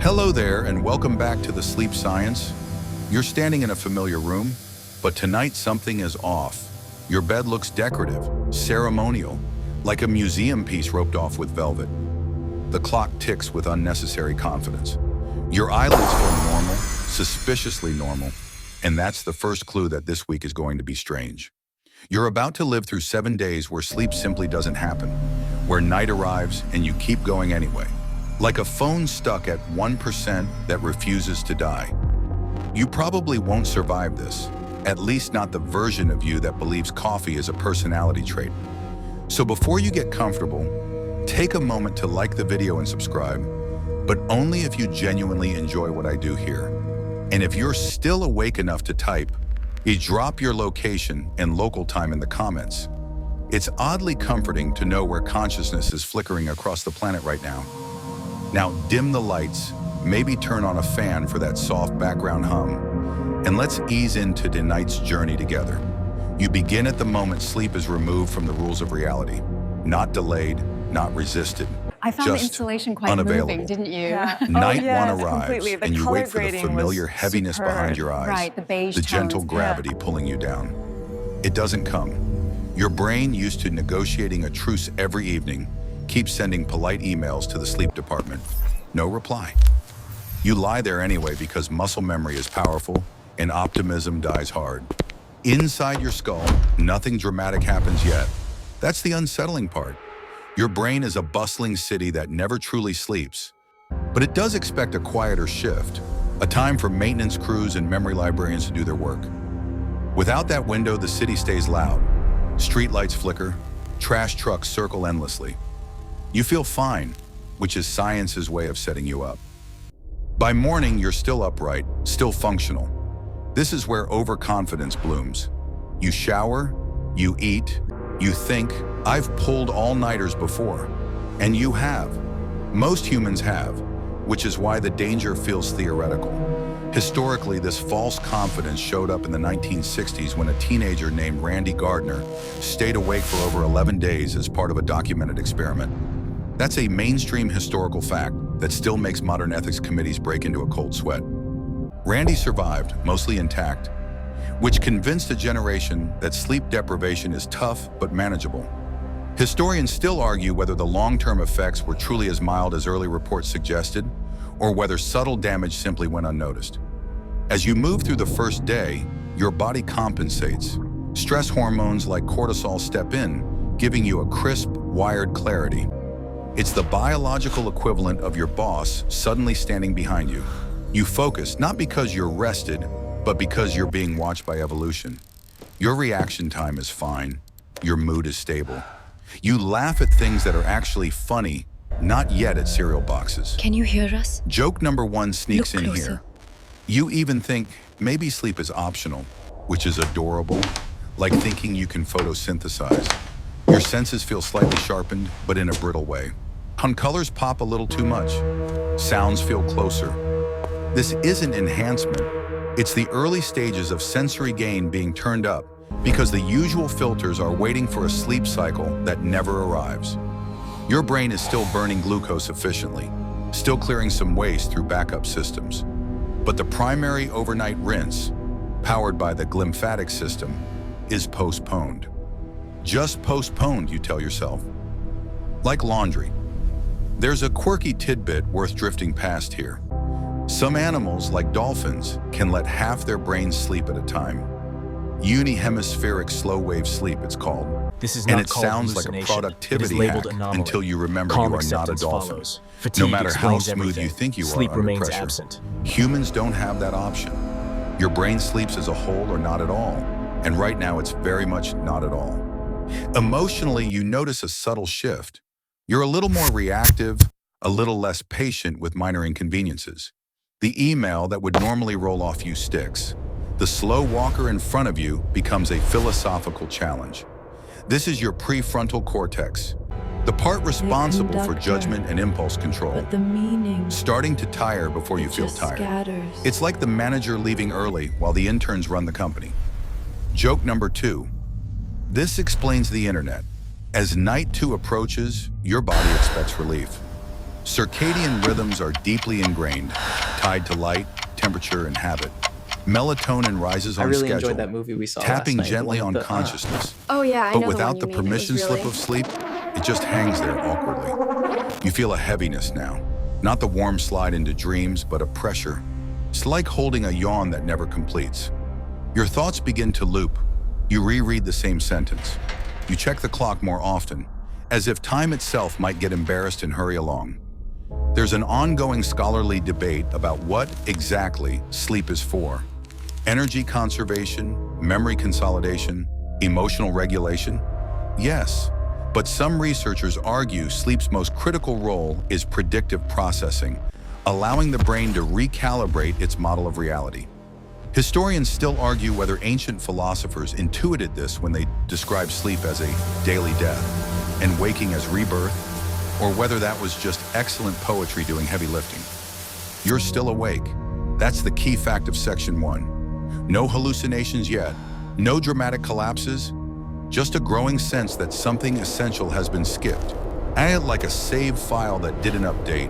Hello there, and welcome back to the Sleep Science. You're standing in a familiar room, but tonight something is off. Your bed looks decorative, ceremonial, like a museum piece roped off with velvet. The clock ticks with unnecessary confidence. Your eyelids feel normal, suspiciously normal, and that's the first clue that this week is going to be strange. You're about to live through 7 days where sleep simply doesn't happen, where night arrives and you keep going anyway. Like a phone stuck at 1% that refuses to die. You probably won't survive this, at least not the version of you that believes coffee is a personality trait. So before you get comfortable, take a moment to like the video and subscribe, but only if you genuinely enjoy what I do here. And if you're still awake enough to type, you drop your location and local time in the comments. It's oddly comforting to know where consciousness is flickering across the planet right now. Now dim the lights, maybe turn on a fan for that soft background hum, and let's ease into tonight's journey together. You begin at the moment sleep is removed from the rules of reality. Not delayed, not resisted. I found the just installation quite unavailable. moving, didn't you? Yeah. Night yes, one arrives, completely. The and you color wait for the grading familiar was heaviness superb. behind your eyes. Right, the beige The gentle tones. gravity pulling you down. It doesn't come. Your brain, used to negotiating a truce every evening, keeps sending polite emails to the sleep department. No reply. You lie there anyway because muscle memory is powerful and optimism dies hard. Inside your skull, nothing dramatic happens yet. That's the unsettling part. Your brain is a bustling city that never truly sleeps. But it does expect a quieter shift, a time for maintenance crews and memory librarians to do their work. Without that window, the city stays loud. Streetlights flicker, trash trucks circle endlessly. You feel fine, which is science's way of setting you up. By morning, you're still upright, still functional. This is where overconfidence blooms. You shower, you eat, you think, I've pulled all-nighters before. And you have. Most humans have, which is why the danger feels theoretical. Historically, this false confidence showed up in the 1960s when a teenager named Randy Gardner stayed awake for over 11 days as part of a documented experiment. That's a mainstream historical fact that still makes modern ethics committees break into a cold sweat. Randy survived, mostly intact, which convinced a generation that sleep deprivation is tough but manageable. Historians still argue whether the long-term effects were truly as mild as early reports suggested, or whether subtle damage simply went unnoticed. As you move through the first day, your body compensates. Stress hormones like cortisol step in, giving you a crisp, wired clarity. It's the biological equivalent of your boss suddenly standing behind you. You focus not because you're rested, but because you're being watched by evolution. Your reaction time is fine. Your mood is stable. You laugh at things that are actually funny, not yet at cereal boxes. Can you hear us? Joke number one sneaks Look in closer. here. You even think maybe sleep is optional, which is adorable, like thinking you can photosynthesize. Your senses feel slightly sharpened, but in a brittle way. Colors pop a little too much. Sounds feel closer. This isn't enhancement. It's the early stages of sensory gain being turned up because the usual filters are waiting for a sleep cycle that never arrives. Your brain is still burning glucose efficiently, still clearing some waste through backup systems. But the primary overnight rinse, powered by the glymphatic system, is postponed. Just postponed, you tell yourself. Like laundry. There's a quirky tidbit worth drifting past here. Some animals, like dolphins, can let half their brains sleep at a time. Unihemispheric slow-wave sleep, it's called. This is And not it called sounds like a hallucination. productivity It is labeled hack anomaly. until you remember Calm you are not a acceptance dolphin. follows. No Fatigue matter how explains smooth everything. you think you Sleep are under remains pressure. absent. Humans don't have that option. Your brain sleeps as a whole or not at all. And right now it's very much not at all. Emotionally, you notice a subtle shift. You're a little more reactive, a little less patient with minor inconveniences. The email that would normally roll off you sticks. The slow walker in front of you becomes a philosophical challenge. This is your prefrontal cortex, the part responsible for judgment and impulse control, But the meaning starting to tire before you feel just tired. scatters. It's like the manager leaving early while the interns run the company. Joke number two. This explains the internet. As night 2 approaches, your body expects relief. Circadian rhythms are deeply ingrained, tied to light, temperature, and habit. Melatonin rises I on really schedule, enjoyed that movie we saw last tapping night. The one gently with on the consciousness. Oh yeah, I But know the one without you the mean. It was permission slip really... of sleep, it just hangs there awkwardly. You feel a heaviness now. Not the warm slide into dreams, but a pressure. It's like holding a yawn that never completes. Your thoughts begin to loop. You reread the same sentence. You check the clock more often, as if time itself might get embarrassed and hurry along. There's an ongoing scholarly debate about what exactly sleep is for. Energy conservation, memory consolidation, emotional regulation? Yes, but some researchers argue sleep's most critical role is predictive processing, allowing the brain to recalibrate its model of reality. Historians still argue whether ancient philosophers intuited this when they described sleep as a daily death and waking as rebirth, or whether that was just excellent poetry doing heavy lifting. You're still awake. That's the key fact of Section 1. No hallucinations yet, no dramatic collapses, just a growing sense that something essential has been skipped. Add it like a save file that didn't update.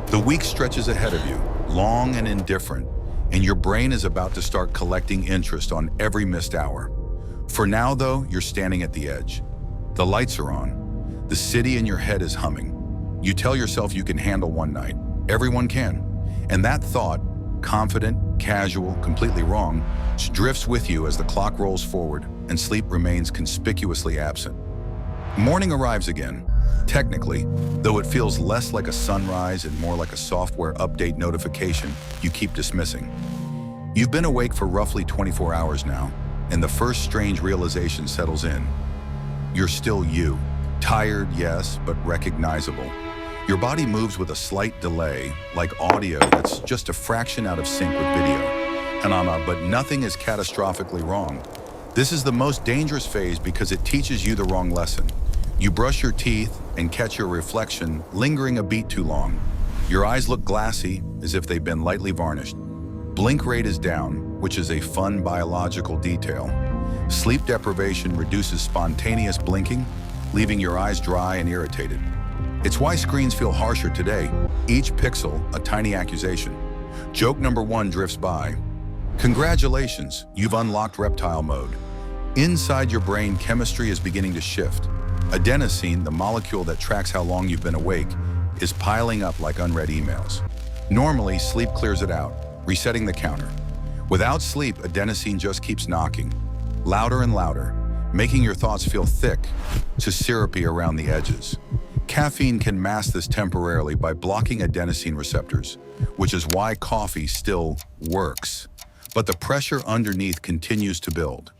The week stretches ahead of you, long and indifferent, and your brain is about to start collecting interest on every missed hour. For now, though, you're standing at the edge. The lights are on. The city in your head is humming. You tell yourself you can handle one night. Everyone can. And that thought, confident, casual, completely wrong, drifts with you as the clock rolls forward and sleep remains conspicuously absent. Morning arrives again. Technically, though it feels less like a sunrise and more like a software update notification you keep dismissing. You've been awake for roughly 24 hours now, and the first strange realization settles in. You're still you. Tired, yes, but recognizable. Your body moves with a slight delay, like audio that's just a fraction out of sync with video. But nothing is catastrophically wrong. This is the most dangerous phase because it teaches you the wrong lesson. You brush your teeth and catch your reflection lingering a beat too long. Your eyes look glassy, as if they've been lightly varnished. Blink rate is down, which is a fun biological detail. Sleep deprivation reduces spontaneous blinking, leaving your eyes dry and irritated. It's why screens feel harsher today, each pixel a tiny accusation. Joke number 1 drifts by. Congratulations, you've unlocked reptile mode. Inside your brain, chemistry is beginning to shift. Adenosine, the molecule that tracks how long you've been awake, is piling up like unread emails. Normally, sleep clears it out, resetting the counter. Without sleep, adenosine just keeps knocking, louder and louder, making your thoughts feel thick to syrupy around the edges. Caffeine can mask this temporarily by blocking adenosine receptors, which is why coffee still works. But the pressure underneath continues to build.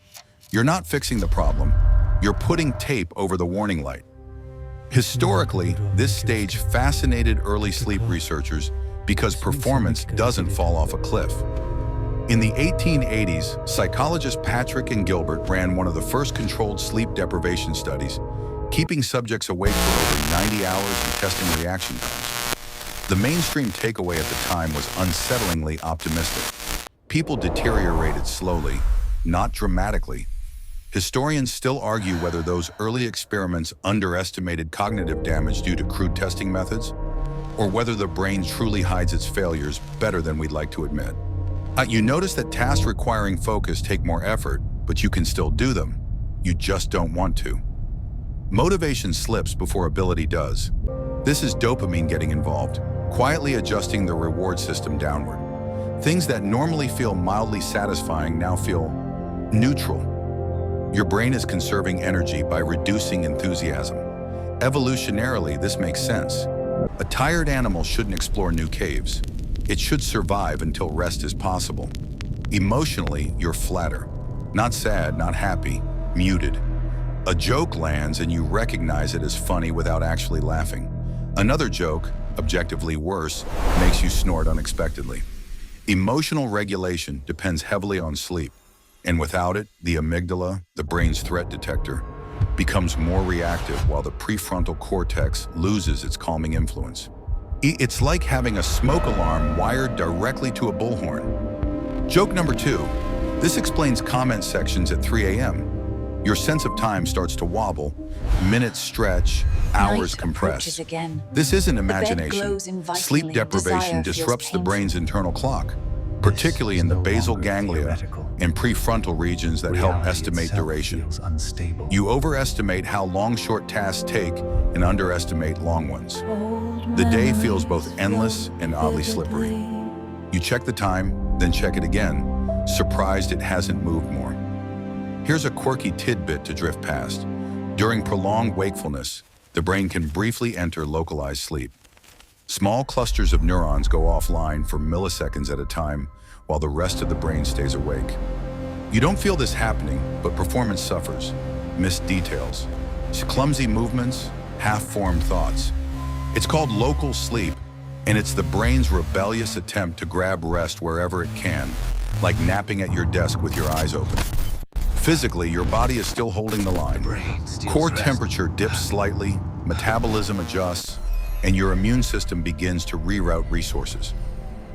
You're not fixing the problem, you're putting tape over the warning light. Historically, this stage fascinated early sleep researchers because performance doesn't fall off a cliff. In the 1880s, psychologists Patrick and Gilbert ran one of the first controlled sleep deprivation studies, keeping subjects awake for over 90 hours and testing reaction times. The mainstream takeaway at the time was unsettlingly optimistic. People deteriorated slowly, not dramatically. Historians still argue whether those early experiments underestimated cognitive damage due to crude testing methods, or whether the brain truly hides its failures better than we'd like to admit. You notice that tasks requiring focus take more effort, but you can still do them. You just don't want to. Motivation slips before ability does. This is dopamine getting involved, quietly adjusting the reward system downward. Things that normally feel mildly satisfying now feel neutral. Your brain is conserving energy by reducing enthusiasm. Evolutionarily, this makes sense. A tired animal shouldn't explore new caves. It should survive until rest is possible. Emotionally, you're flatter. Not sad, not happy, muted. A joke lands and you recognize it as funny without actually laughing. Another joke, objectively worse, makes you snort unexpectedly. Emotional regulation depends heavily on sleep, and without it, the amygdala, the brain's threat detector, becomes more reactive while the prefrontal cortex loses its calming influence. It's like having a smoke alarm wired directly to a bullhorn. Joke number 2. This explains comment sections at 3 a.m. Your sense of time starts to wobble, minutes stretch, hours Night compress. approaches again. This isn't The bed imagination. glows invitingly. Sleep deprivation Desire feels disrupts the painful. brain's internal clock, particularly in the basal ganglia and prefrontal regions that help estimate duration. You overestimate how long short tasks take and underestimate long ones. The day feels both endless and oddly slippery. You check the time, then check it again, surprised it hasn't moved more. Here's a quirky tidbit to drift past. During prolonged wakefulness, the brain can briefly enter localized sleep. Small clusters of neurons go offline for milliseconds at a time while the rest of the brain stays awake. You don't feel this happening, but performance suffers. Missed details, clumsy movements, half-formed thoughts. It's called local sleep, and it's the brain's rebellious attempt to grab rest wherever it can, like napping at your desk with your eyes open. Physically, your body is still holding the line. Core temperature dips slightly, metabolism adjusts, and your immune system begins to reroute resources.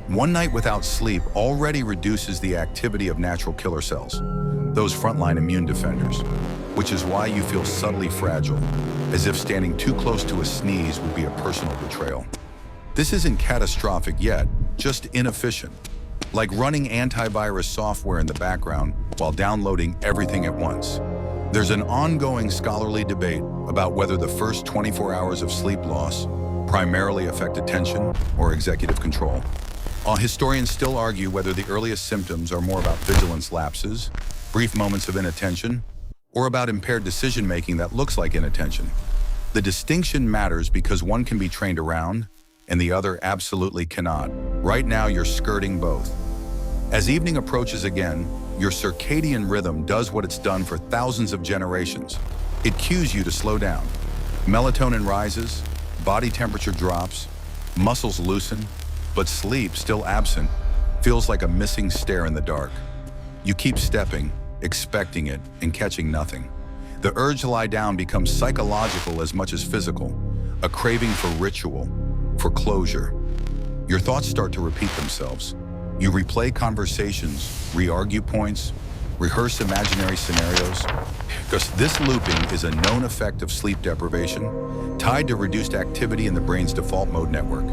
One night without sleep already reduces the activity of natural killer cells, those frontline immune defenders, which is why you feel subtly fragile, as if standing too close to a sneeze would be a personal betrayal. This isn't catastrophic yet, just inefficient, like running antivirus software in the background while downloading everything at once. There's an ongoing scholarly debate about whether the first 24 hours of sleep loss primarily affect attention or executive control. Historians still argue whether the earliest symptoms are more about vigilance lapses, brief moments of inattention, or about impaired decision-making that looks like inattention. The distinction matters because one can be trained around and the other absolutely cannot. Right now, you're skirting both. As evening approaches again, your circadian rhythm does what it's done for thousands of generations. It cues you to slow down. Melatonin rises, body temperature drops, muscles loosen, but sleep, still absent, feels like a missing stair in the dark. You keep stepping, expecting it, and catching nothing. The urge to lie down becomes psychological as much as physical, a craving for ritual, for closure. Your thoughts start to repeat themselves. You replay conversations, re-argue points, rehearse imaginary scenarios, because this looping is a known effect of sleep deprivation, tied to reduced activity in the brain's default mode network.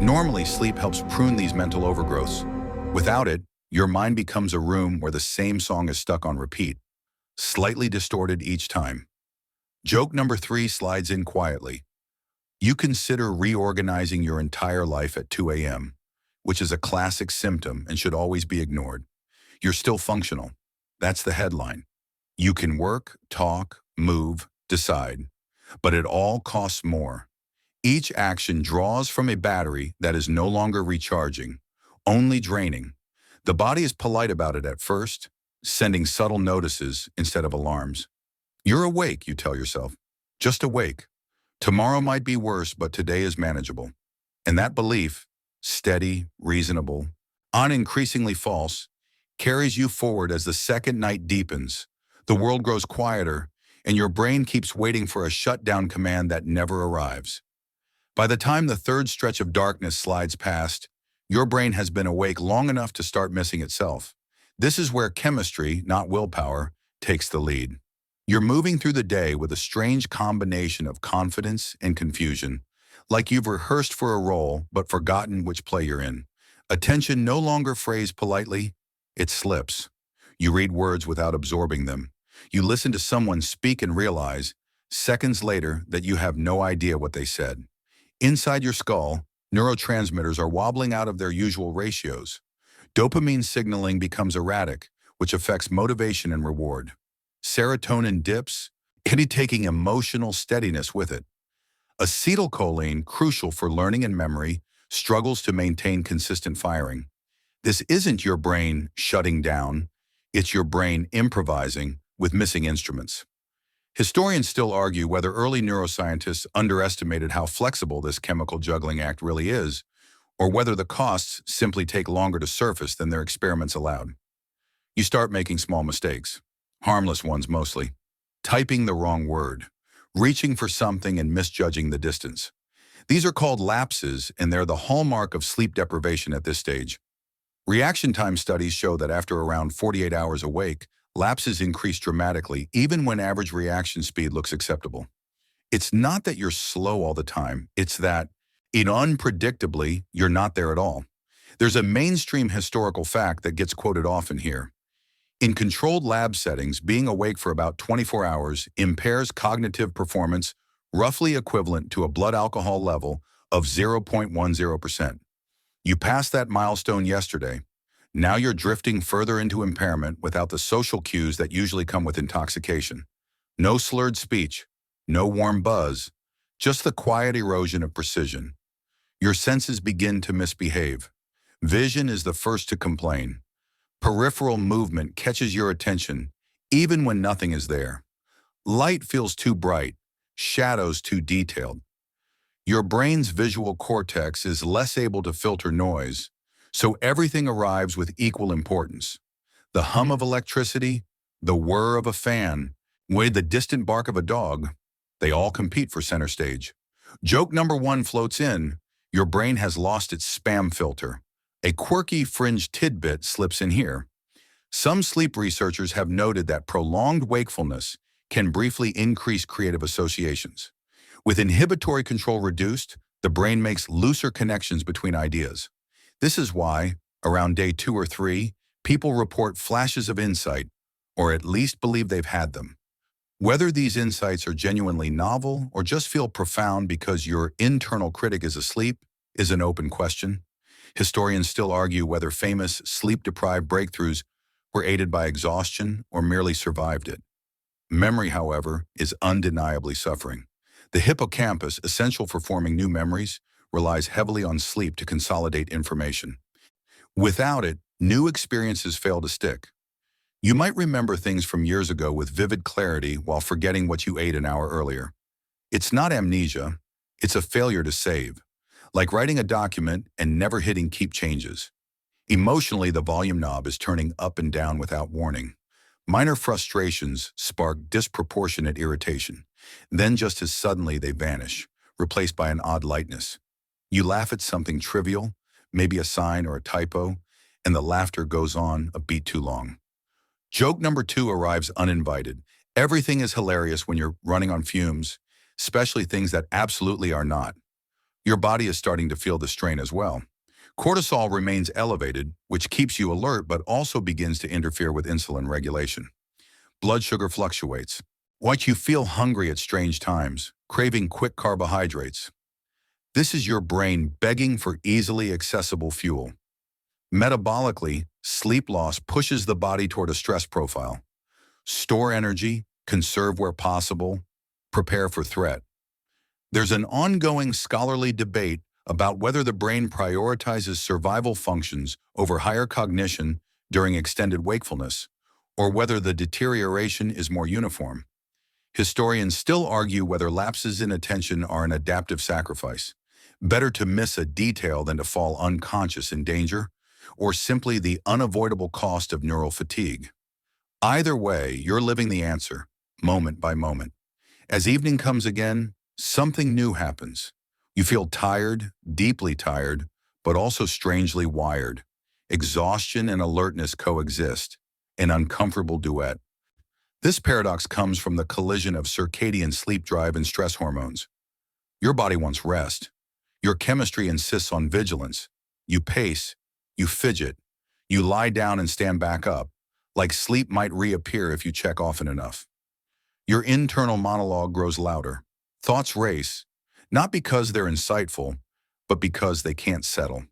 Normally, sleep helps prune these mental overgrowths. Without it, your mind becomes a room where the same song is stuck on repeat, slightly distorted each time. Joke number 3 slides in quietly. You consider reorganizing your entire life at 2 a.m., which is a classic symptom and should always be ignored. You're still functional. That's the headline. You can work, talk, move, decide, but it all costs more. Each action draws from a battery that is no longer recharging, only draining. The body is polite about it at first, sending subtle notices instead of alarms. You're awake, you tell yourself. Just awake. Tomorrow might be worse, but today is manageable. And that belief, steady, reasonable, unincreasingly false, carries you forward as the second night deepens. The world grows quieter, and your brain keeps waiting for a shutdown command that never arrives. By the time the third stretch of darkness slides past, your brain has been awake long enough to start missing itself. This is where chemistry, not willpower, takes the lead. You're moving through the day with a strange combination of confidence and confusion, like you've rehearsed for a role but forgotten which play you're in. Attention no longer phrased politely, it slips. You read words without absorbing them. You listen to someone speak and realize, seconds later, that you have no idea what they said. Inside your skull, neurotransmitters are wobbling out of their usual ratios. Dopamine signaling becomes erratic, which affects motivation and reward. Serotonin dips, taking emotional steadiness with it. Acetylcholine, crucial for learning and memory, struggles to maintain consistent firing. This isn't your brain shutting down, it's your brain improvising with missing instruments. Historians still argue whether early neuroscientists underestimated how flexible this chemical juggling act really is, or whether the costs simply take longer to surface than their experiments allowed. You start making small mistakes, harmless ones mostly, typing the wrong word, reaching for something and misjudging the distance. These are called lapses, and they're the hallmark of sleep deprivation at this stage. Reaction time studies show that after around 48 hours awake, Lapses increase dramatically even when average reaction speed looks acceptable. It's not that you're slow all the time, it's that, unpredictably, you're not there at all. There's a mainstream historical fact that gets quoted often here. In controlled lab settings, being awake for about 24 hours impairs cognitive performance roughly equivalent to a blood alcohol level of 0.10%. You passed that milestone yesterday. Now you're drifting further into impairment without the social cues that usually come with intoxication. No slurred speech, no warm buzz, just the quiet erosion of precision. Your senses begin to misbehave. Vision is the first to complain. Peripheral movement catches your attention, even when nothing is there. Light feels too bright, shadows too detailed. Your brain's visual cortex is less able to filter noise, so everything arrives with equal importance. The hum of electricity, the whir of a fan, with the distant bark of a dog, they all compete for center stage. Joke number one floats in. Your brain has lost its spam filter. A quirky fringe tidbit slips in here. Some sleep researchers have noted that prolonged wakefulness can briefly increase creative associations. With inhibitory control reduced, the brain makes looser connections between ideas. This is why, around day 2 or 3, people report flashes of insight, or at least believe they've had them. Whether these insights are genuinely novel or just feel profound because your internal critic is asleep is an open question. Historians still argue whether famous sleep-deprived breakthroughs were aided by exhaustion or merely survived it. Memory, however, is undeniably suffering. The hippocampus, essential for forming new memories, relies heavily on sleep to consolidate information. Without it, new experiences fail to stick. You might remember things from years ago with vivid clarity while forgetting what you ate an hour earlier. It's not amnesia, it's a failure to save, like writing a document and never hitting keep changes. Emotionally, the volume knob is turning up and down without warning. Minor frustrations spark disproportionate irritation. Then just as suddenly they vanish, replaced by an odd lightness. You laugh at something trivial, maybe a sign or a typo, and the laughter goes on a beat too long. Joke number 2 arrives uninvited. Everything is hilarious when you're running on fumes, especially things that absolutely are not. Your body is starting to feel the strain as well. Cortisol remains elevated, which keeps you alert but also begins to interfere with insulin regulation. Blood sugar fluctuates. What you feel hungry at strange times, craving quick carbohydrates. This is your brain begging for easily accessible fuel. Metabolically, sleep loss pushes the body toward a stress profile. Store energy, conserve where possible, prepare for threat. There's an ongoing scholarly debate about whether the brain prioritizes survival functions over higher cognition during extended wakefulness, or whether the deterioration is more uniform. Historians still argue whether lapses in attention are an adaptive sacrifice. Better to miss a detail than to fall unconscious in danger, or simply the unavoidable cost of neural fatigue. Either way, you're living the answer, moment by moment. As evening comes again, something new happens. You feel tired, deeply tired, but also strangely wired. Exhaustion and alertness coexist, an uncomfortable duet. This paradox comes from the collision of circadian sleep drive and stress hormones. Your body wants rest. Your chemistry insists on vigilance. You pace, you fidget, you lie down and stand back up, like sleep might reappear if you check often enough. Your internal monologue grows louder. Thoughts race, not because they're insightful, but because they can't settle.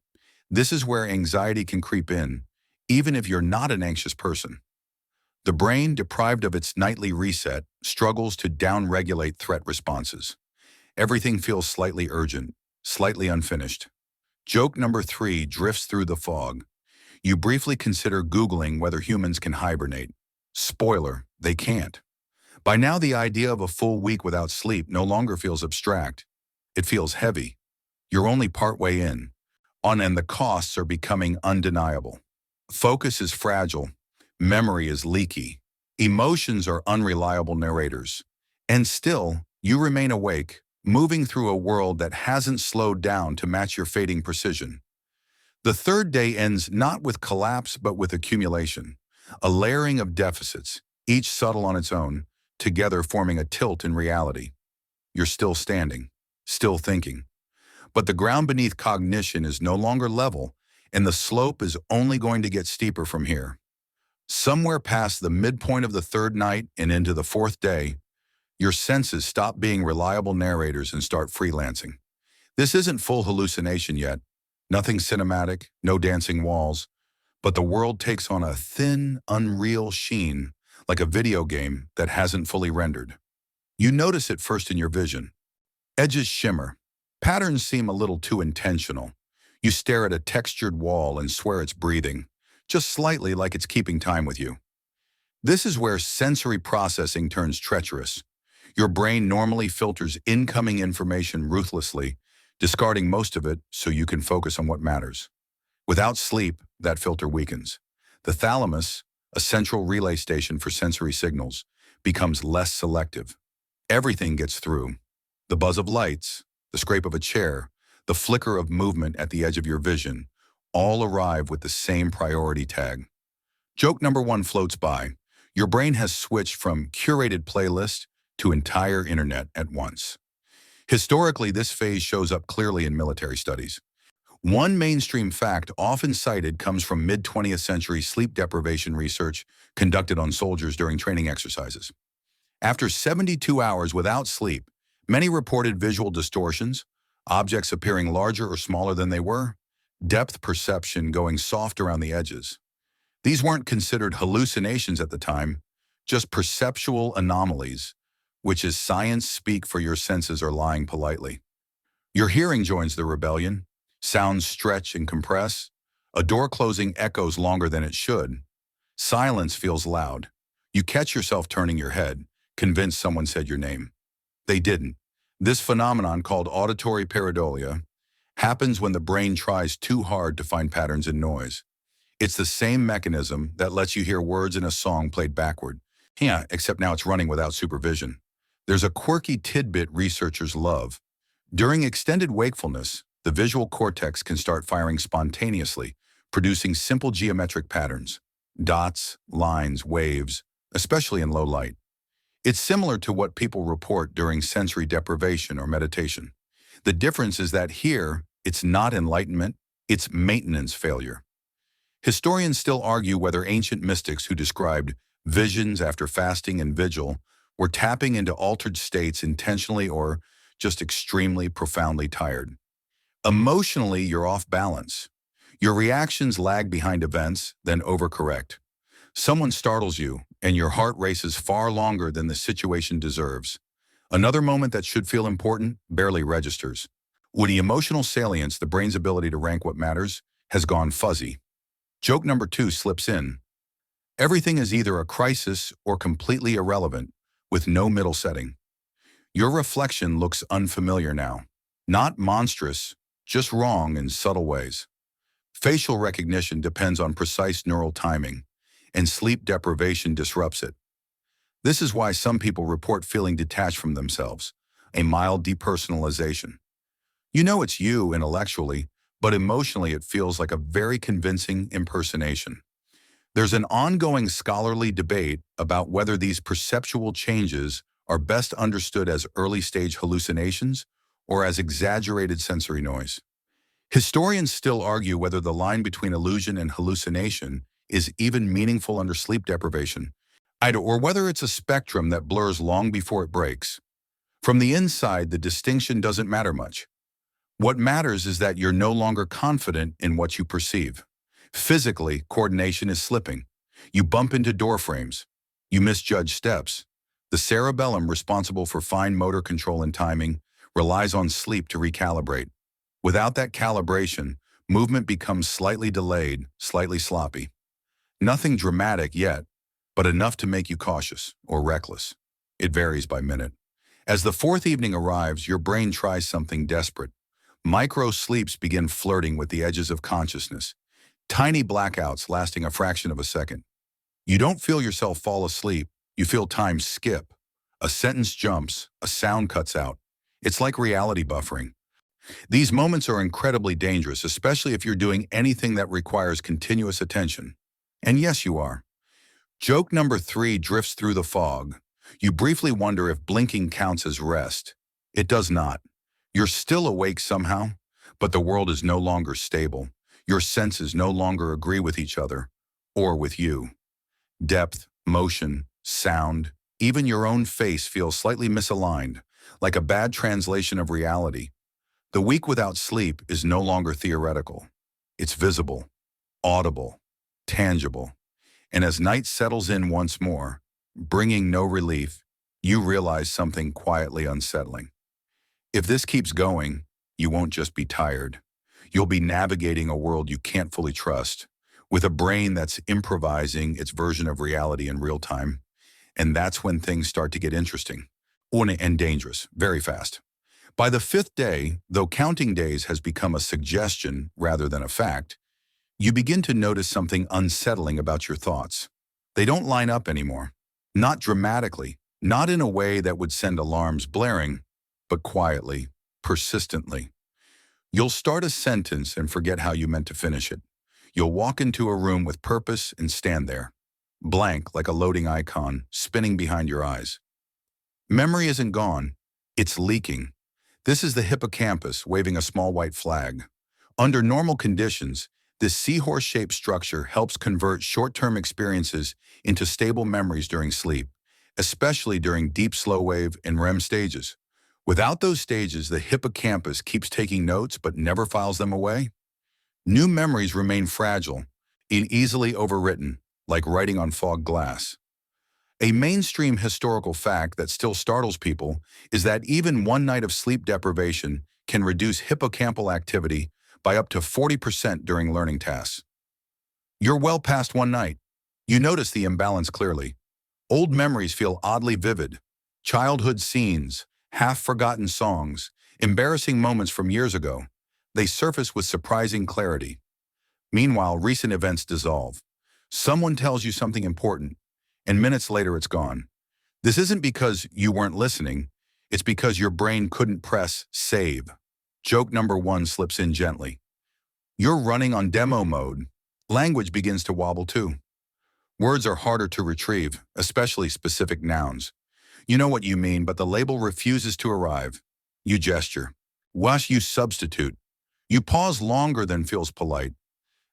This is where anxiety can creep in, even if you're not an anxious person. The brain, deprived of its nightly reset, struggles to downregulate threat responses. Everything feels slightly urgent, slightly unfinished. Joke number 3 drifts through the fog. You briefly consider Googling whether humans can hibernate. Spoiler, they can't. By now, the idea of a full week without sleep no longer feels abstract. It feels heavy. You're only partway in, and the costs are becoming undeniable. Focus is fragile. Memory is leaky. Emotions are unreliable narrators. And still, you remain awake, moving through a world that hasn't slowed down to match your fading precision. The third day ends not with collapse but with accumulation. A layering of deficits, each subtle on its own, together forming a tilt in reality. You're still standing, still thinking. But the ground beneath cognition is no longer level, and the slope is only going to get steeper from here. Somewhere past the midpoint of the third night and into the fourth day, your senses stop being reliable narrators and start freelancing. This isn't full hallucination yet. Nothing cinematic, no dancing walls, but the world takes on a thin, unreal sheen, like a video game that hasn't fully rendered. You notice it first in your vision. Edges shimmer. Patterns seem a little too intentional. You stare at a textured wall and swear it's breathing, just slightly like it's keeping time with you. This is where sensory processing turns treacherous. Your brain normally filters incoming information ruthlessly, discarding most of it so you can focus on what matters. Without sleep, that filter weakens. The thalamus, a central relay station for sensory signals, becomes less selective. Everything gets through. The buzz of lights, the scrape of a chair, the flicker of movement at the edge of your vision, all arrive with the same priority tag. Joke number one floats by. Your brain has switched from curated playlist to entire internet at once. Historically, this phase shows up clearly in military studies. One mainstream fact often cited comes from mid-20th century sleep deprivation research conducted on soldiers during training exercises. After 72 hours without sleep, many reported visual distortions, objects appearing larger or smaller than they were, depth perception going soft around the edges. These weren't considered hallucinations at the time, just perceptual anomalies, which is science speak for your senses are lying politely. Your hearing joins the rebellion. Sounds stretch and compress. A door closing echoes longer than it should. Silence feels loud. You catch yourself turning your head, convinced someone said your name. They didn't. This phenomenon, called auditory pareidolia, happens when the brain tries too hard to find patterns in noise. It's the same mechanism that lets you hear words in a song played backward. Yeah, except now it's running without supervision. There's a quirky tidbit researchers love. During extended wakefulness, the visual cortex can start firing spontaneously, producing simple geometric patterns, dots, lines, waves, especially in low light. It's similar to what people report during sensory deprivation or meditation. The difference is that here, it's not enlightenment, it's maintenance failure. Historians still argue whether ancient mystics who described visions after fasting and vigil were tapping into altered states intentionally or just extremely profoundly tired. Emotionally, you're off balance. Your reactions lag behind events, then overcorrect. Someone startles you, and your heart races far longer than the situation deserves. Another moment that should feel important barely registers. With the emotional salience, the brain's ability to rank what matters has gone fuzzy. Joke number two slips in. Everything is either a crisis or completely irrelevant, with no middle setting. Your reflection looks unfamiliar now. Not monstrous, just wrong in subtle ways. Facial recognition depends on precise neural timing, and sleep deprivation disrupts it. This is why some people report feeling detached from themselves, a mild depersonalization. You know it's you intellectually, but emotionally it feels like a very convincing impersonation. There's an ongoing scholarly debate about whether these perceptual changes are best understood as early-stage hallucinations or as exaggerated sensory noise. Historians still argue whether the line between illusion and hallucination is even meaningful under sleep deprivation, or whether it's a spectrum that blurs long before it breaks. From the inside, the distinction doesn't matter much. What matters is that you're no longer confident in what you perceive. Physically, coordination is slipping. You bump into door frames. You misjudge steps. The cerebellum, responsible for fine motor control and timing, relies on sleep to recalibrate. Without that calibration, movement becomes slightly delayed, slightly sloppy. Nothing dramatic yet, but enough to make you cautious or reckless. It varies by minute. As the fourth evening arrives, your brain tries something desperate. Micro sleeps begin flirting with the edges of consciousness, tiny blackouts lasting a fraction of a second. You don't feel yourself fall asleep, you feel time skip. A sentence jumps, a sound cuts out. It's like reality buffering. These moments are incredibly dangerous, especially if you're doing anything that requires continuous attention. And yes, you are. Joke number 3 drifts through the fog. You briefly wonder if blinking counts as rest. It does not. You're still awake somehow, but the world is no longer stable. Your senses no longer agree with each other, or with you. Depth, motion, sound, even your own face feels slightly misaligned, like a bad translation of reality. The week without sleep is no longer theoretical. It's visible, audible, tangible. And as night settles in once more, bringing no relief, you realize something quietly unsettling. If this keeps going, you won't just be tired. You'll be navigating a world you can't fully trust, with a brain that's improvising its version of reality in real time. And that's when things start to get interesting, and dangerous, very fast. By the 5th day, though counting days has become a suggestion rather than a fact, you begin to notice something unsettling about your thoughts. They don't line up anymore. Not dramatically, not in a way that would send alarms blaring, but quietly, persistently. You'll start a sentence and forget how you meant to finish it. You'll walk into a room with purpose and stand there, blank like a loading icon, spinning behind your eyes. Memory isn't gone, it's leaking. This is the hippocampus waving a small white flag. Under normal conditions, this seahorse-shaped structure helps convert short-term experiences into stable memories during sleep, especially during deep slow wave and REM stages. Without those stages, the hippocampus keeps taking notes but never files them away. New memories remain fragile and easily overwritten, like writing on fogged glass. A mainstream historical fact that still startles people is that even one night of sleep deprivation can reduce hippocampal activity by up to 40% during learning tasks. You're well past one night. You notice the imbalance clearly. Old memories feel oddly vivid. Childhood scenes, half-forgotten songs, embarrassing moments from years ago. They surface with surprising clarity. Meanwhile, recent events dissolve. Someone tells you something important, and minutes later it's gone. This isn't because you weren't listening. It's because your brain couldn't press save. Joke number 1 slips in gently. You're running on demo mode. Language begins to wobble too. Words are harder to retrieve, especially specific nouns. You know what you mean, but the label refuses to arrive. You gesture. Wash, you substitute. You pause longer than feels polite.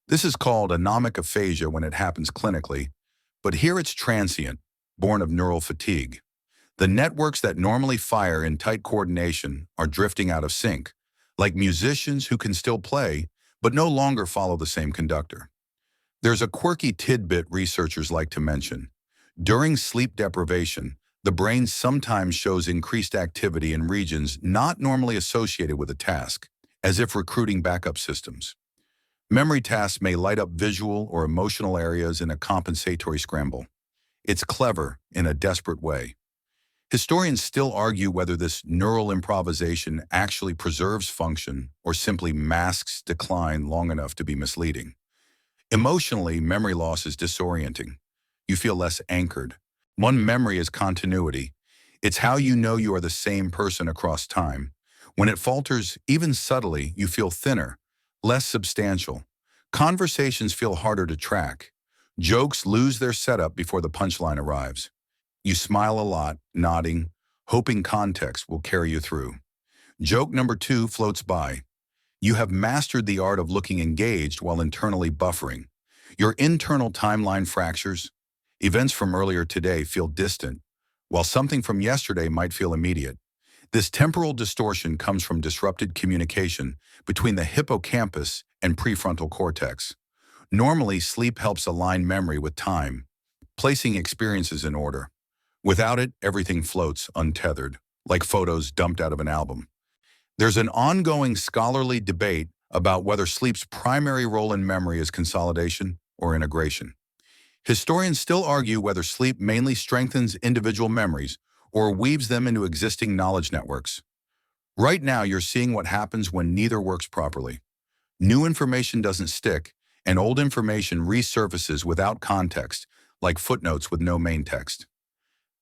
This is called anomic aphasia when it happens clinically, but here it's transient, born of neural fatigue. The networks that normally fire in tight coordination are drifting out of sync, like musicians who can still play, but no longer follow the same conductor. There's a quirky tidbit researchers like to mention. During sleep deprivation, the brain sometimes shows increased activity in regions not normally associated with a task, as if recruiting backup systems. Memory tasks may light up visual or emotional areas in a compensatory scramble. It's clever in a desperate way. Historians still argue whether this neural improvisation actually preserves function or simply masks decline long enough to be misleading. Emotionally, memory loss is disorienting. You feel less anchored. One memory is continuity. It's how you know you are the same person across time. When it falters, even subtly, you feel thinner, less substantial. Conversations feel harder to track. Jokes lose their setup before the punchline arrives. You smile a lot, nodding, hoping context will carry you through. Joke number 2 floats by. You have mastered the art of looking engaged while internally buffering. Your internal timeline fractures. Events from earlier today feel distant, while something from yesterday might feel immediate. This temporal distortion comes from disrupted communication between the hippocampus and prefrontal cortex. Normally, sleep helps align memory with time, placing experiences in order. Without it, everything floats untethered, like photos dumped out of an album. There's an ongoing scholarly debate about whether sleep's primary role in memory is consolidation or integration. Historians still argue whether sleep mainly strengthens individual memories or weaves them into existing knowledge networks. Right now, you're seeing what happens when neither works properly. New information doesn't stick, and old information resurfaces without context, like footnotes with no main text.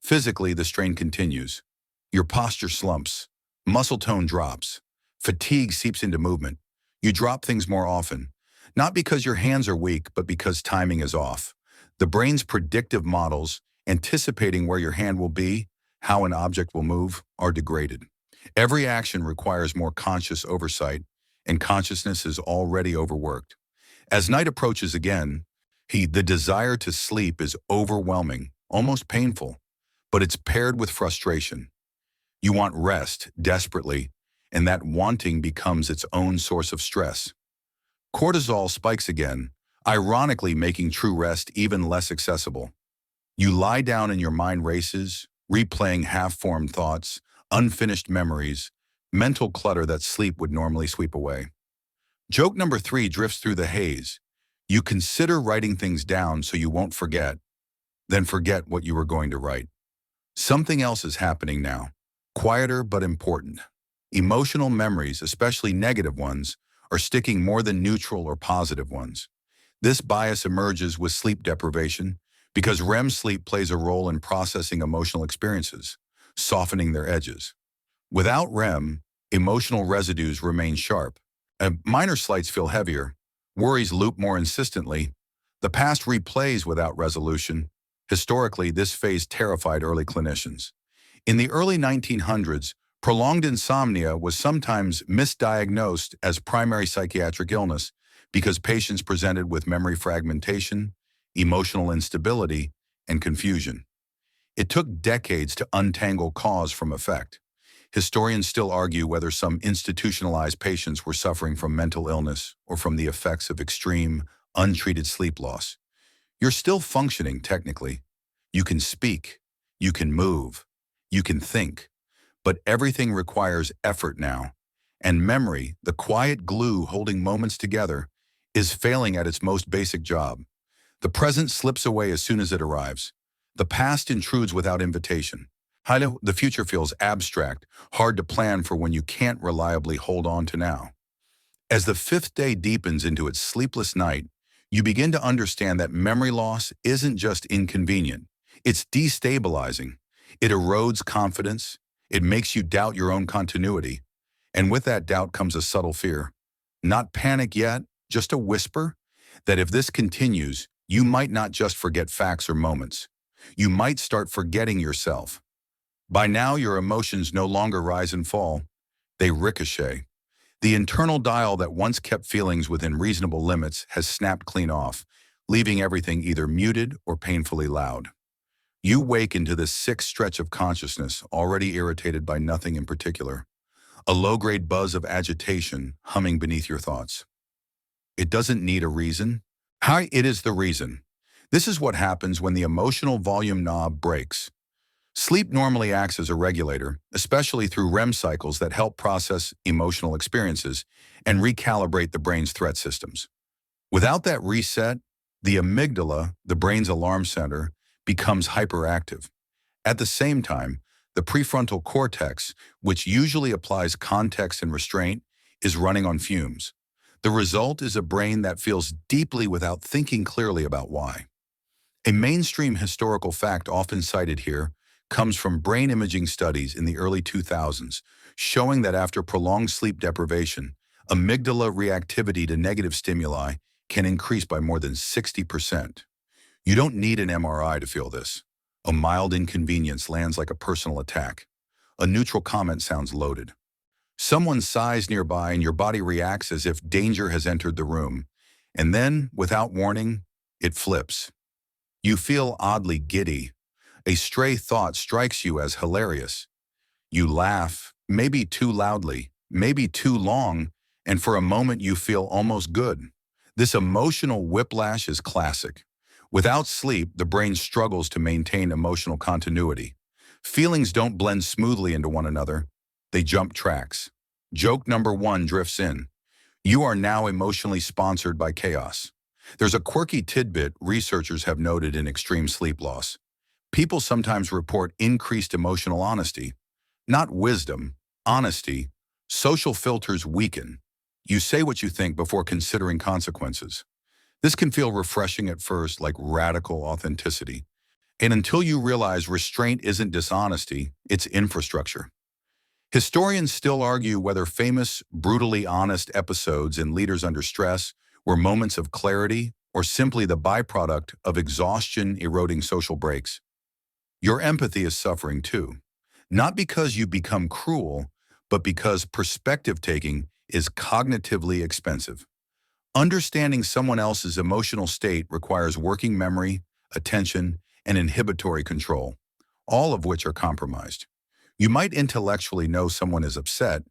Physically, the strain continues. Your posture slumps, muscle tone drops, fatigue seeps into movement. You drop things more often, not because your hands are weak, but because timing is off. The brain's predictive models, anticipating where your hand will be, how an object will move, are degraded. Every action requires more conscious oversight, and consciousness is already overworked. As night approaches again, the desire to sleep is overwhelming, almost painful, but it's paired with frustration. You want rest desperately, and that wanting becomes its own source of stress. Cortisol spikes again, ironically making true rest even less accessible. You lie down and your mind races, replaying half-formed thoughts, unfinished memories, mental clutter that sleep would normally sweep away. Joke number 3 drifts through the haze. You consider writing things down so you won't forget, then forget what you were going to write. Something else is happening now, quieter but important. Emotional memories, especially negative ones, are sticking more than neutral or positive ones. This bias emerges with sleep deprivation because REM sleep plays a role in processing emotional experiences, softening their edges. Without REM, emotional residues remain sharp. Minor slights feel heavier, worries loop more insistently, the past replays without resolution. Historically, this phase terrified early clinicians. In the early 1900s, prolonged insomnia was sometimes misdiagnosed as primary psychiatric illness because patients presented with memory fragmentation, emotional instability, and confusion. It took decades to untangle cause from effect. Historians still argue whether some institutionalized patients were suffering from mental illness or from the effects of extreme, untreated sleep loss. You're still functioning technically. You can speak, you can move, you can think, but everything requires effort now. And memory, the quiet glue holding moments together, is failing at its most basic job. The present slips away as soon as it arrives. The past intrudes without invitation. The future feels abstract, hard to plan for when you can't reliably hold on to now. As the fifth day deepens into its sleepless night, you begin to understand that memory loss isn't just inconvenient. It's destabilizing. It erodes confidence. It makes you doubt your own continuity. And with that doubt comes a subtle fear. Not panic yet, just a whisper that if this continues, you might not just forget facts or moments. You might start forgetting yourself. By now, your emotions no longer rise and fall. They ricochet. The internal dial that once kept feelings within reasonable limits has snapped clean off, leaving everything either muted or painfully loud. You wake into this sick stretch of consciousness, already irritated by nothing in particular. A low-grade buzz of agitation humming beneath your thoughts. It doesn't need a reason. It is the reason. This is what happens when the emotional volume knob breaks. Sleep normally acts as a regulator, especially through REM cycles that help process emotional experiences and recalibrate the brain's threat systems. Without that reset, the amygdala, the brain's alarm center, becomes hyperactive. At the same time, the prefrontal cortex, which usually applies context and restraint, is running on fumes. The result is a brain that feels deeply without thinking clearly about why. A mainstream historical fact often cited here comes from brain imaging studies in the early 2000s, showing that after prolonged sleep deprivation, amygdala reactivity to negative stimuli can increase by more than 60%. You don't need an MRI to feel this. A mild inconvenience lands like a personal attack. A neutral comment sounds loaded. Someone sighs nearby and your body reacts as if danger has entered the room. And then, without warning, it flips. You feel oddly giddy. A stray thought strikes you as hilarious. You laugh, maybe too loudly, maybe too long, and for a moment you feel almost good. This emotional whiplash is classic. Without sleep, the brain struggles to maintain emotional continuity. Feelings don't blend smoothly into one another. They jump tracks. Joke number 1 drifts in. You are now emotionally sponsored by chaos. There's a quirky tidbit researchers have noted in extreme sleep loss. People sometimes report increased emotional honesty. Not wisdom, honesty. Social filters weaken. You say what you think before considering consequences. This can feel refreshing at first, like radical authenticity. And until you realize restraint isn't dishonesty, it's infrastructure. Historians still argue whether famous, brutally honest episodes in Leaders Under Stress were moments of clarity or simply the byproduct of exhaustion eroding social breaks. Your empathy is suffering too, not because you become cruel, but because perspective taking is cognitively expensive. Understanding someone else's emotional state requires working memory, attention, and inhibitory control, all of which are compromised. You might intellectually know someone is upset,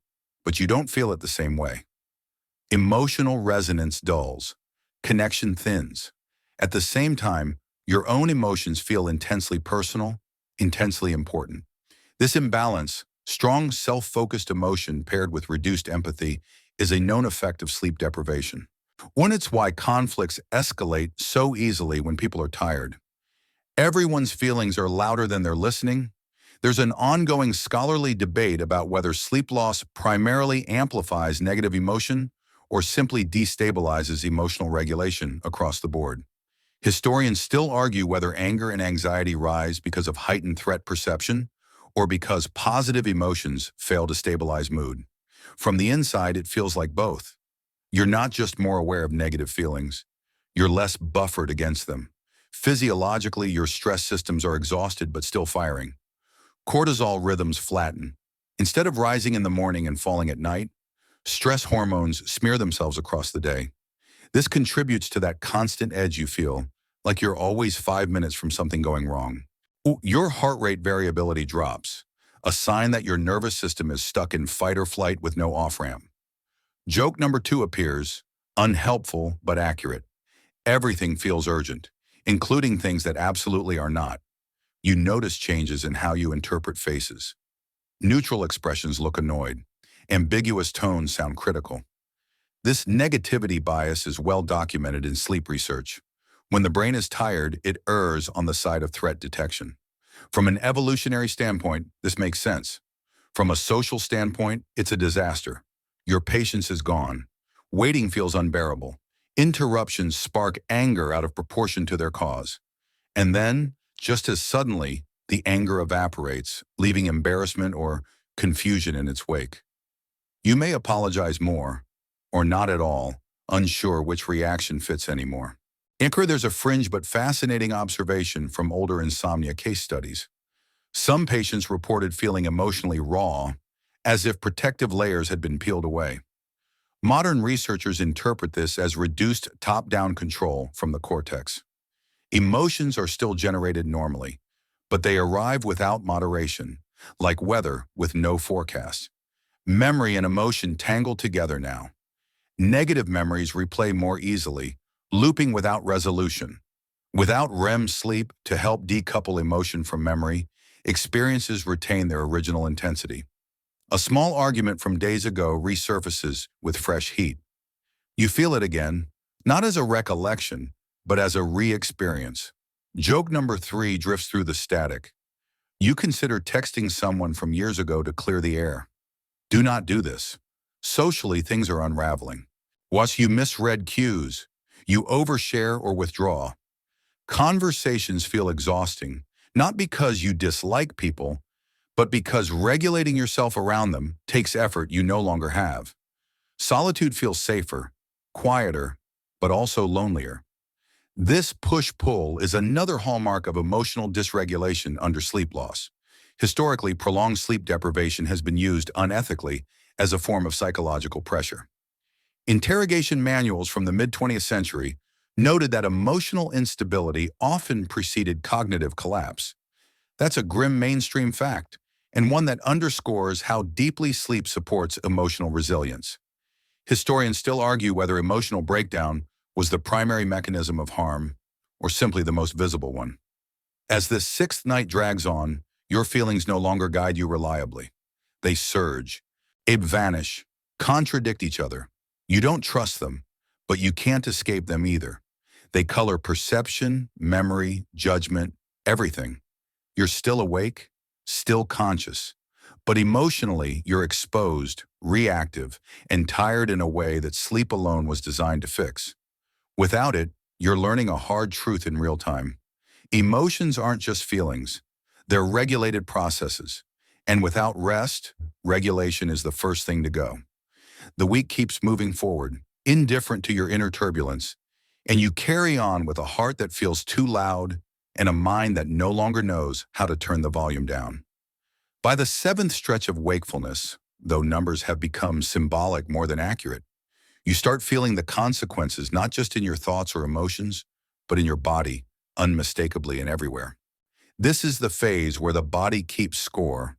but you don't feel it the same way. Emotional resonance dulls. Connection thins. At the same time, your own emotions feel intensely personal, intensely important. This imbalance, strong self-focused emotion paired with reduced empathy, is a known effect of sleep deprivation. It's why conflicts escalate so easily when people are tired. Everyone's feelings are louder than they're listening. There's an ongoing scholarly debate about whether sleep loss primarily amplifies negative emotion or simply destabilizes emotional regulation across the board. Historians still argue whether anger and anxiety rise because of heightened threat perception or because positive emotions fail to stabilize mood. From the inside, it feels like both. You're not just more aware of negative feelings, you're less buffered against them. Physiologically, your stress systems are exhausted but still firing. Cortisol rhythms flatten. Instead of rising in the morning and falling at night, stress hormones smear themselves across the day. This contributes to that constant edge you feel, like you're always 5 minutes from something going wrong. Your heart rate variability drops, a sign that your nervous system is stuck in fight or flight with no off-ramp. Joke number 2 appears, unhelpful but accurate. Everything feels urgent, including things that absolutely are not. You notice changes in how you interpret faces. Neutral expressions look annoyed. Ambiguous tones sound critical. This negativity bias is well documented in sleep research. When the brain is tired, it errs on the side of threat detection. From an evolutionary standpoint, this makes sense. From a social standpoint, it's a disaster. Your patience is gone. Waiting feels unbearable. Interruptions spark anger out of proportion to their cause. And then, just as suddenly, the anger evaporates, leaving embarrassment or confusion in its wake. You may apologize more, or not at all, unsure which reaction fits anymore. There's a fringe but fascinating observation from older insomnia case studies. Some patients reported feeling emotionally raw, as if protective layers had been peeled away. Modern researchers interpret this as reduced top-down control from the cortex. Emotions are still generated normally, but they arrive without moderation, like weather with no forecast. Memory and emotion tangle together now. Negative memories replay more easily, looping without resolution. Without REM sleep to help decouple emotion from memory, experiences retain their original intensity. A small argument from days ago resurfaces with fresh heat. You feel it again, not as a recollection, but as a re-experience. Joke number 3 drifts through the static. You consider texting someone from years ago to clear the air. Do not do this. Socially, things are unraveling. Once you misread cues, you overshare or withdraw. Conversations feel exhausting, not because you dislike people, but because regulating yourself around them takes effort you no longer have. Solitude feels safer, quieter, but also lonelier. This push-pull is another hallmark of emotional dysregulation under sleep loss. Historically, prolonged sleep deprivation has been used unethically as a form of psychological pressure. Interrogation manuals from the mid-20th century noted that emotional instability often preceded cognitive collapse. That's a grim mainstream fact, and one that underscores how deeply sleep supports emotional resilience. Historians still argue whether emotional breakdown was the primary mechanism of harm, or simply the most visible one. As the 6th night drags on, your feelings no longer guide you reliably. They surge, vanish, contradict each other. You don't trust them, but you can't escape them either. They color perception, memory, judgment, everything. You're still awake, still conscious, but emotionally you're exposed, reactive, and tired in a way that sleep alone was designed to fix. Without it, you're learning a hard truth in real time. Emotions aren't just feelings. They're regulated processes. And without rest, regulation is the first thing to go. The week keeps moving forward, indifferent to your inner turbulence. And you carry on with a heart that feels too loud and a mind that no longer knows how to turn the volume down. By the seventh stretch of wakefulness, though numbers have become symbolic more than accurate, you start feeling the consequences not just in your thoughts or emotions, but in your body, unmistakably and everywhere. This is the phase where the body keeps score.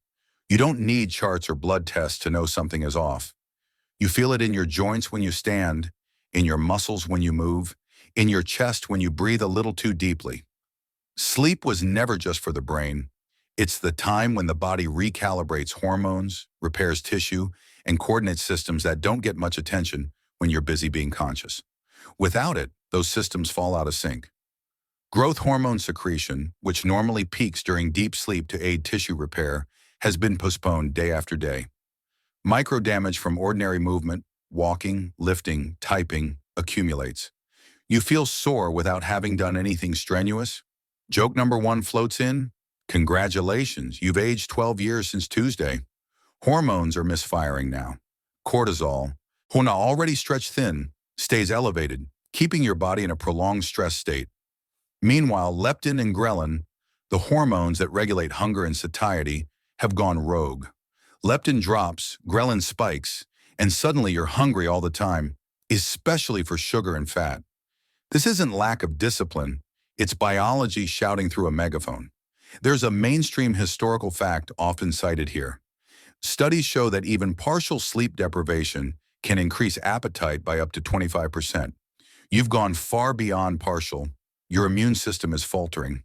You don't need charts or blood tests to know something is off. You feel it in your joints when you stand, in your muscles when you move, in your chest when you breathe a little too deeply. Sleep was never just for the brain. It's the time when the body recalibrates hormones, repairs tissue, and coordinates systems that don't get much attention when you're busy being conscious. Without it, those systems fall out of sync. Growth hormone secretion, which normally peaks during deep sleep to aid tissue repair, has been postponed day after day. Micro damage from ordinary movement, walking, lifting, typing, accumulates. You feel sore without having done anything strenuous. Joke number one floats in. Congratulations, you've aged 12 years since Tuesday. Hormones are misfiring now. Cortisol, when already stretched thin, stays elevated, keeping your body in a prolonged stress state. Meanwhile, leptin and ghrelin, the hormones that regulate hunger and satiety, have gone rogue. Leptin drops, ghrelin spikes, and suddenly you're hungry all the time, especially for sugar and fat. This isn't lack of discipline, it's biology shouting through a megaphone. There's a mainstream historical fact often cited here. Studies show that even partial sleep deprivation can increase appetite by up to 25%. You've gone far beyond partial. Your immune system is faltering.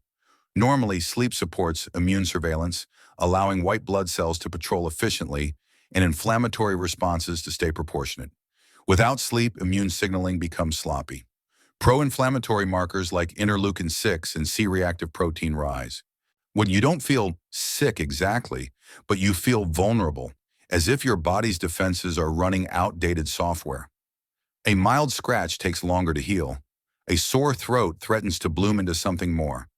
Normally, sleep supports immune surveillance, allowing white blood cells to patrol efficiently and inflammatory responses to stay proportionate. Without sleep, immune signaling becomes sloppy. Pro-inflammatory markers like interleukin-6 and C-reactive protein rise. When you don't feel sick exactly, but you feel vulnerable, as if your body's defenses are running outdated software. A mild scratch takes longer to heal. A sore throat threatens to bloom into something more.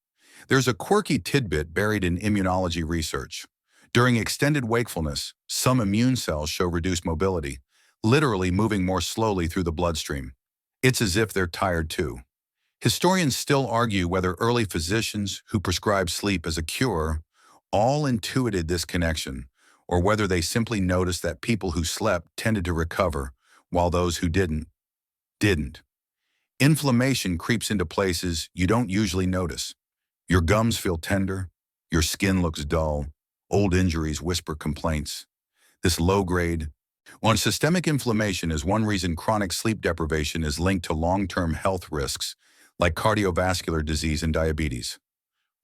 There's a quirky tidbit buried in immunology research. During extended wakefulness, some immune cells show reduced mobility, literally moving more slowly through the bloodstream. It's as if they're tired too. Historians still argue whether early physicians who prescribed sleep as a cure all intuited this connection, or whether they simply noticed that people who slept tended to recover, while those who didn't. Inflammation creeps into places you don't usually notice. Your gums feel tender, your skin looks dull, old injuries whisper complaints. This low-grade, systemic inflammation is one reason chronic sleep deprivation is linked to long-term health risks like cardiovascular disease and diabetes.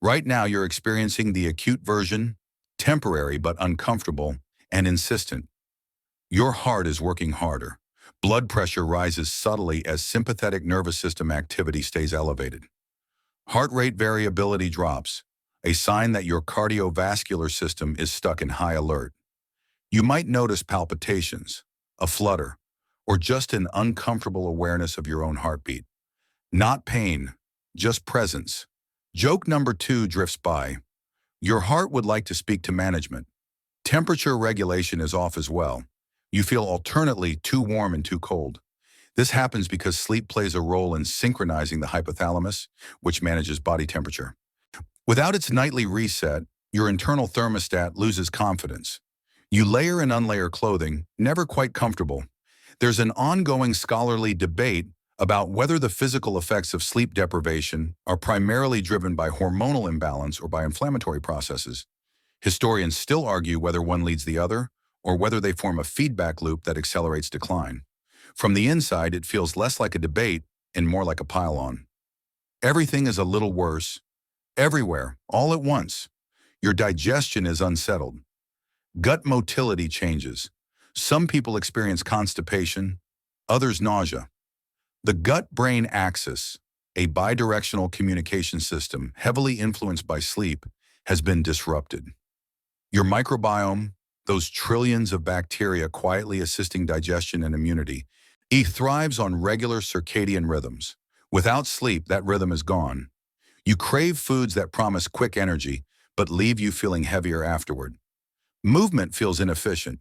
Right now, you're experiencing the acute version, temporary but uncomfortable and insistent. Your heart is working harder. Blood pressure rises subtly as sympathetic nervous system activity stays elevated. Heart rate variability drops, a sign that your cardiovascular system is stuck in high alert. You might notice palpitations, a flutter, or just an uncomfortable awareness of your own heartbeat. Not pain, just presence. Joke number two drifts by. Your heart would like to speak to management. Temperature regulation is off as well. You feel alternately too warm and too cold. This happens because sleep plays a role in synchronizing the hypothalamus, which manages body temperature. Without its nightly reset, your internal thermostat loses confidence. You layer and unlayer clothing, never quite comfortable. There's an ongoing scholarly debate about whether the physical effects of sleep deprivation are primarily driven by hormonal imbalance or by inflammatory processes. Historians still argue whether one leads the other, or whether they form a feedback loop that accelerates decline. From the inside, it feels less like a debate and more like a pile-on. Everything is a little worse, everywhere, all at once. Your digestion is unsettled. Gut motility changes. Some people experience constipation, others nausea. The gut-brain axis, a bidirectional communication system heavily influenced by sleep, has been disrupted. Your microbiome, those trillions of bacteria quietly assisting digestion and immunity, thrives on regular circadian rhythms. Without sleep, that rhythm is gone. You crave foods that promise quick energy, but leave you feeling heavier afterward. Movement feels inefficient.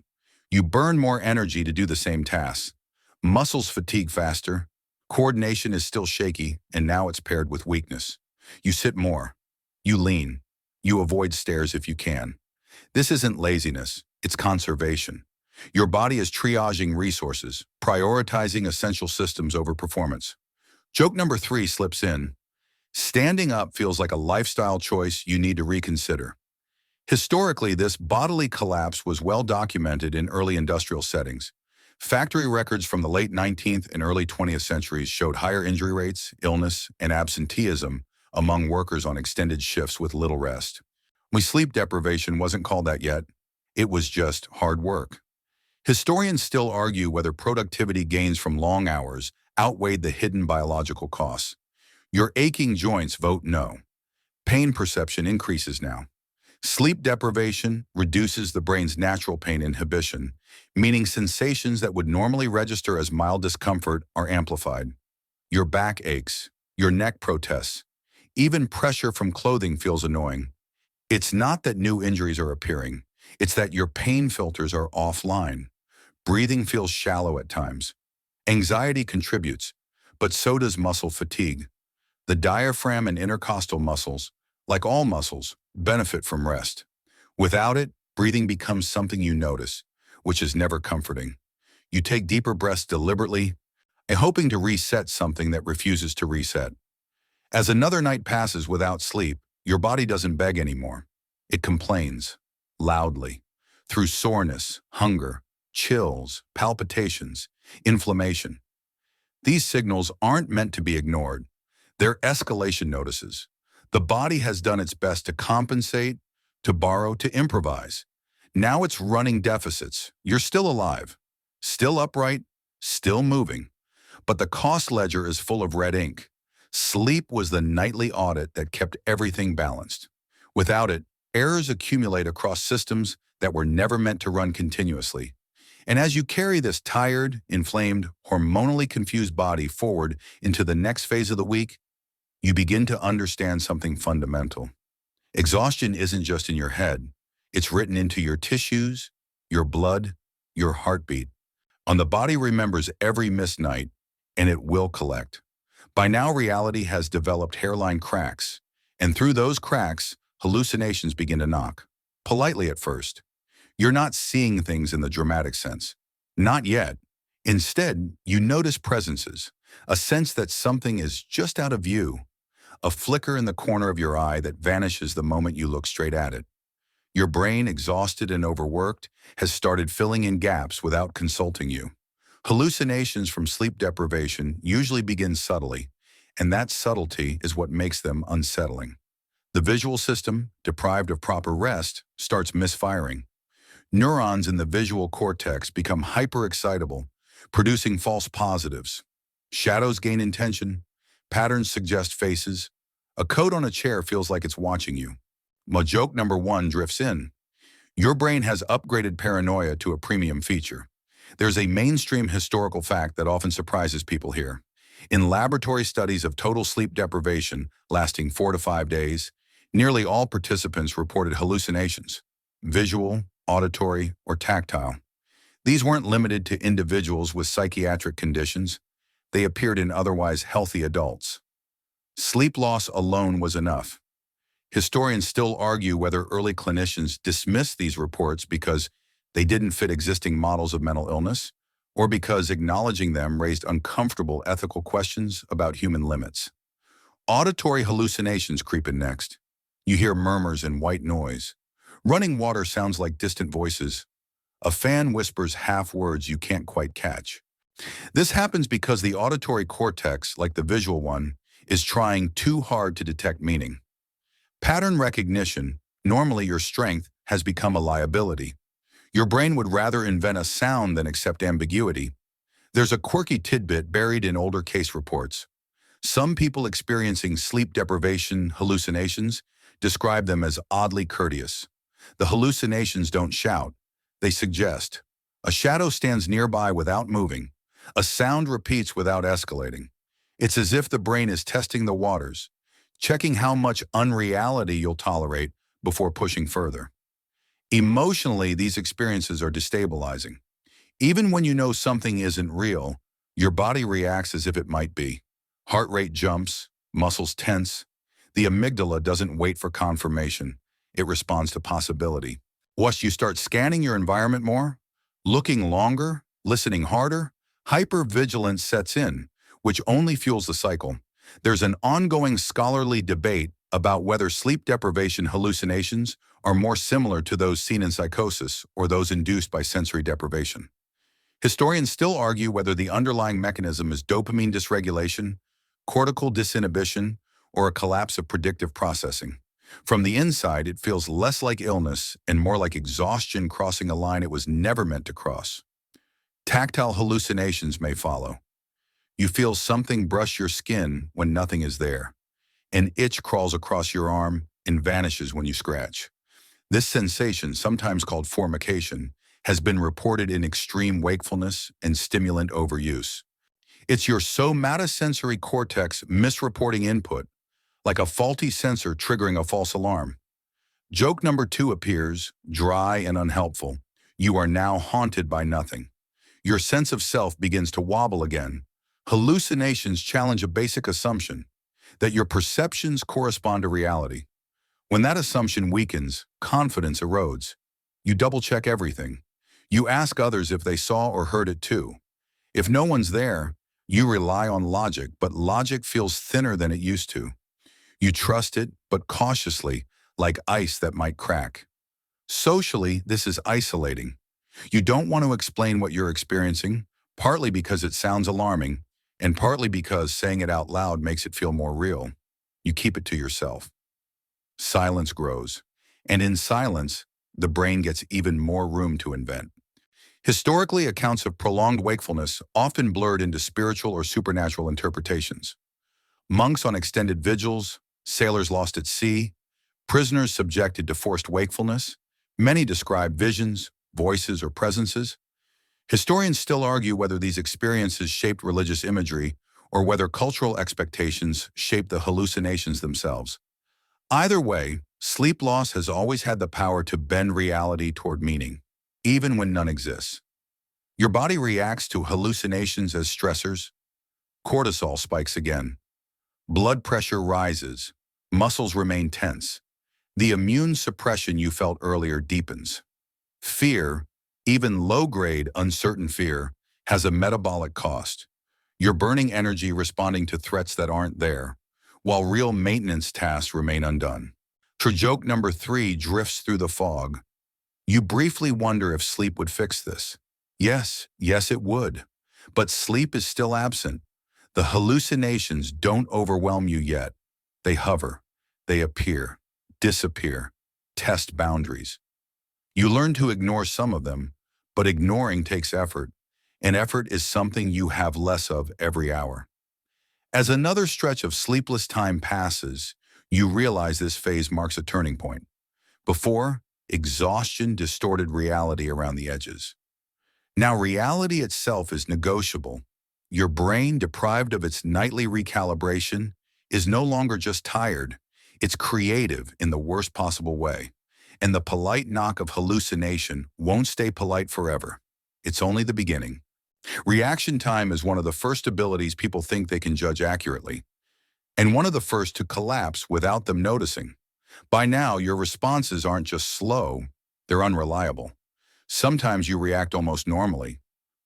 You burn more energy to do the same tasks. Muscles fatigue faster. Coordination is still shaky, and now it's paired with weakness. You sit more. You lean. You avoid stairs if you can. This isn't laziness, it's conservation. Your body is triaging resources, prioritizing essential systems over performance. Joke number 3 slips in. Standing up feels like a lifestyle choice you need to reconsider. Historically, this bodily collapse was well documented in early industrial settings. Factory records from the late 19th and early 20th centuries showed higher injury rates, illness, and absenteeism among workers on extended shifts with little rest. Sleep deprivation wasn't called that yet. It was just hard work. Historians still argue whether productivity gains from long hours outweighed the hidden biological costs. Your aching joints vote no. Pain perception increases now. Sleep deprivation reduces the brain's natural pain inhibition, meaning sensations that would normally register as mild discomfort are amplified. Your back aches, your neck protests, even pressure from clothing feels annoying. It's not that new injuries are appearing, it's that your pain filters are offline. Breathing feels shallow at times. Anxiety contributes, but so does muscle fatigue. The diaphragm and intercostal muscles, like all muscles, benefit from rest. Without it, breathing becomes something you notice, which is never comforting. You take deeper breaths deliberately, hoping to reset something that refuses to reset. As another night passes without sleep, your body doesn't beg anymore. It complains, loudly, through soreness, hunger, chills, palpitations, inflammation. These signals aren't meant to be ignored. They're escalation notices. The body has done its best to compensate, to borrow, to improvise. Now it's running deficits. You're still alive, still upright, still moving. But the cost ledger is full of red ink. Sleep was the nightly audit that kept everything balanced. Without it, errors accumulate across systems that were never meant to run continuously. And as you carry this tired, inflamed, hormonally confused body forward into the next phase of the week, you begin to understand something fundamental. Exhaustion isn't just in your head. It's written into your tissues, your blood, your heartbeat. And the body remembers every missed night, and it will collect. By now, reality has developed hairline cracks, and through those cracks, hallucinations begin to knock. Politely at first. You're not seeing things in the dramatic sense. Not yet. Instead, you notice presences, a sense that something is just out of view, a flicker in the corner of your eye that vanishes the moment you look straight at it. Your brain, exhausted and overworked, has started filling in gaps without consulting you. Hallucinations from sleep deprivation usually begin subtly, and that subtlety is what makes them unsettling. The visual system, deprived of proper rest, starts misfiring. Neurons in the visual cortex become hyperexcitable, producing false positives. Shadows gain intention, patterns suggest faces. A coat on a chair feels like it's watching you. Joke number 1 drifts in. Your brain has upgraded paranoia to a premium feature. There's a mainstream historical fact that often surprises people here. In laboratory studies of total sleep deprivation lasting 4 to 5 days, nearly all participants reported hallucinations, visual, auditory, or tactile. These weren't limited to individuals with psychiatric conditions. They appeared in otherwise healthy adults. Sleep loss alone was enough. Historians still argue whether early clinicians dismissed these reports because they didn't fit existing models of mental illness, or because acknowledging them raised uncomfortable ethical questions about human limits. Auditory hallucinations creep in next. You hear murmurs and white noise. Running water sounds like distant voices. A fan whispers half words you can't quite catch. This happens because the auditory cortex, like the visual one, is trying too hard to detect meaning. Pattern recognition, normally your strength, has become a liability. Your brain would rather invent a sound than accept ambiguity. There's a quirky tidbit buried in older case reports. Some people experiencing sleep deprivation hallucinations describe them as oddly courteous. The hallucinations don't shout, they suggest. A shadow stands nearby without moving. A sound repeats without escalating. It's as if the brain is testing the waters, checking how much unreality you'll tolerate before pushing further. Emotionally, these experiences are destabilizing. Even when you know something isn't real, Your body reacts as if it might be. Heart rate jumps, muscles tense. The amygdala doesn't wait for confirmation. It responds to possibility. Once you start scanning your environment more, looking longer, listening harder, hypervigilance sets in, which only fuels the cycle. There's an ongoing scholarly debate about whether sleep deprivation hallucinations are more similar to those seen in psychosis or those induced by sensory deprivation. Historians still argue whether the underlying mechanism is dopamine dysregulation, cortical disinhibition, or a collapse of predictive processing. From the inside, it feels less like illness and more like exhaustion crossing a line it was never meant to cross. Tactile hallucinations may follow. You feel something brush your skin when nothing is there. An itch crawls across your arm and vanishes when you scratch. This sensation, sometimes called formication, has been reported in extreme wakefulness and stimulant overuse. It's your somatosensory cortex misreporting input, like a faulty sensor triggering a false alarm. Joke number 2 appears, dry and unhelpful. You are now haunted by nothing. Your sense of self begins to wobble again. Hallucinations challenge a basic assumption, that your perceptions correspond to reality. When that assumption weakens, confidence erodes. You double-check everything. You ask others if they saw or heard it too. If no one's there, you rely on logic, but logic feels thinner than it used to. You trust it, but cautiously, like ice that might crack. Socially, this is isolating. You don't want to explain what you're experiencing, partly because it sounds alarming, and partly because saying it out loud makes it feel more real. You keep it to yourself. Silence grows, and in silence, the brain gets even more room to invent. Historically, accounts of prolonged wakefulness often blurred into spiritual or supernatural interpretations. Monks on extended vigils, sailors lost at sea, prisoners subjected to forced wakefulness. Many describe visions, voices, or presences. Historians still argue whether these experiences shaped religious imagery or whether cultural expectations shaped the hallucinations themselves. Either way, sleep loss has always had the power to bend reality toward meaning, even when none exists. Your body reacts to hallucinations as stressors. Cortisol spikes again. Blood pressure rises. Muscles remain tense. The immune suppression you felt earlier deepens. Fear, even low-grade, uncertain fear, has a metabolic cost. You're burning energy responding to threats that aren't there, while real maintenance tasks remain undone. Joke number 3 drifts through the fog. You briefly wonder if sleep would fix this. Yes, it would. But sleep is still absent. The hallucinations don't overwhelm you yet. They hover. They appear, disappear, test boundaries. You learn to ignore some of them, but ignoring takes effort, and effort is something you have less of every hour. As another stretch of sleepless time passes, you realize this phase marks a turning point. Before, exhaustion distorted reality around the edges. Now reality itself is negotiable. Your brain, deprived of its nightly recalibration, is no longer just tired. It's creative in the worst possible way. And the polite knock of hallucination won't stay polite forever. It's only the beginning. Reaction time is one of the first abilities people think they can judge accurately, and one of the first to collapse without them noticing. By now, your responses aren't just slow, they're unreliable. Sometimes you react almost normally.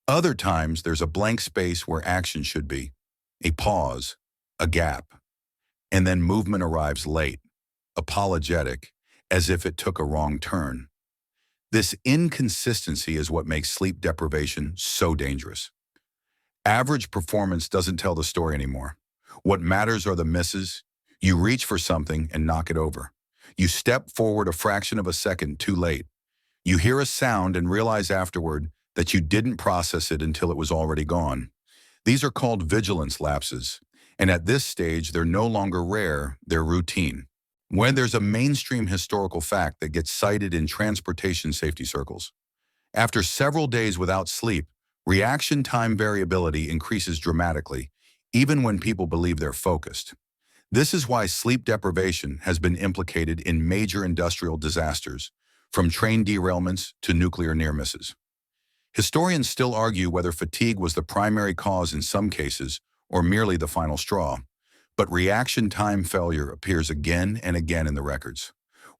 Other times, there's a blank space where action should be. A pause, a gap, and then movement arrives late, apologetic, as if it took a wrong turn. This inconsistency is what makes sleep deprivation so dangerous. Average performance doesn't tell the story anymore. What matters are the misses. You reach for something and knock it over. You step forward a fraction of a second too late. You hear a sound and realize afterward that you didn't process it until it was already gone. These are called vigilance lapses, and at this stage, they're no longer rare, they're routine. When there's a mainstream historical fact that gets cited in transportation safety circles. After several days without sleep, reaction time variability increases dramatically, even when people believe they're focused. This is why sleep deprivation has been implicated in major industrial disasters, from train derailments to nuclear near misses. Historians still argue whether fatigue was the primary cause in some cases or merely the final straw, but reaction time failure appears again and again in the records.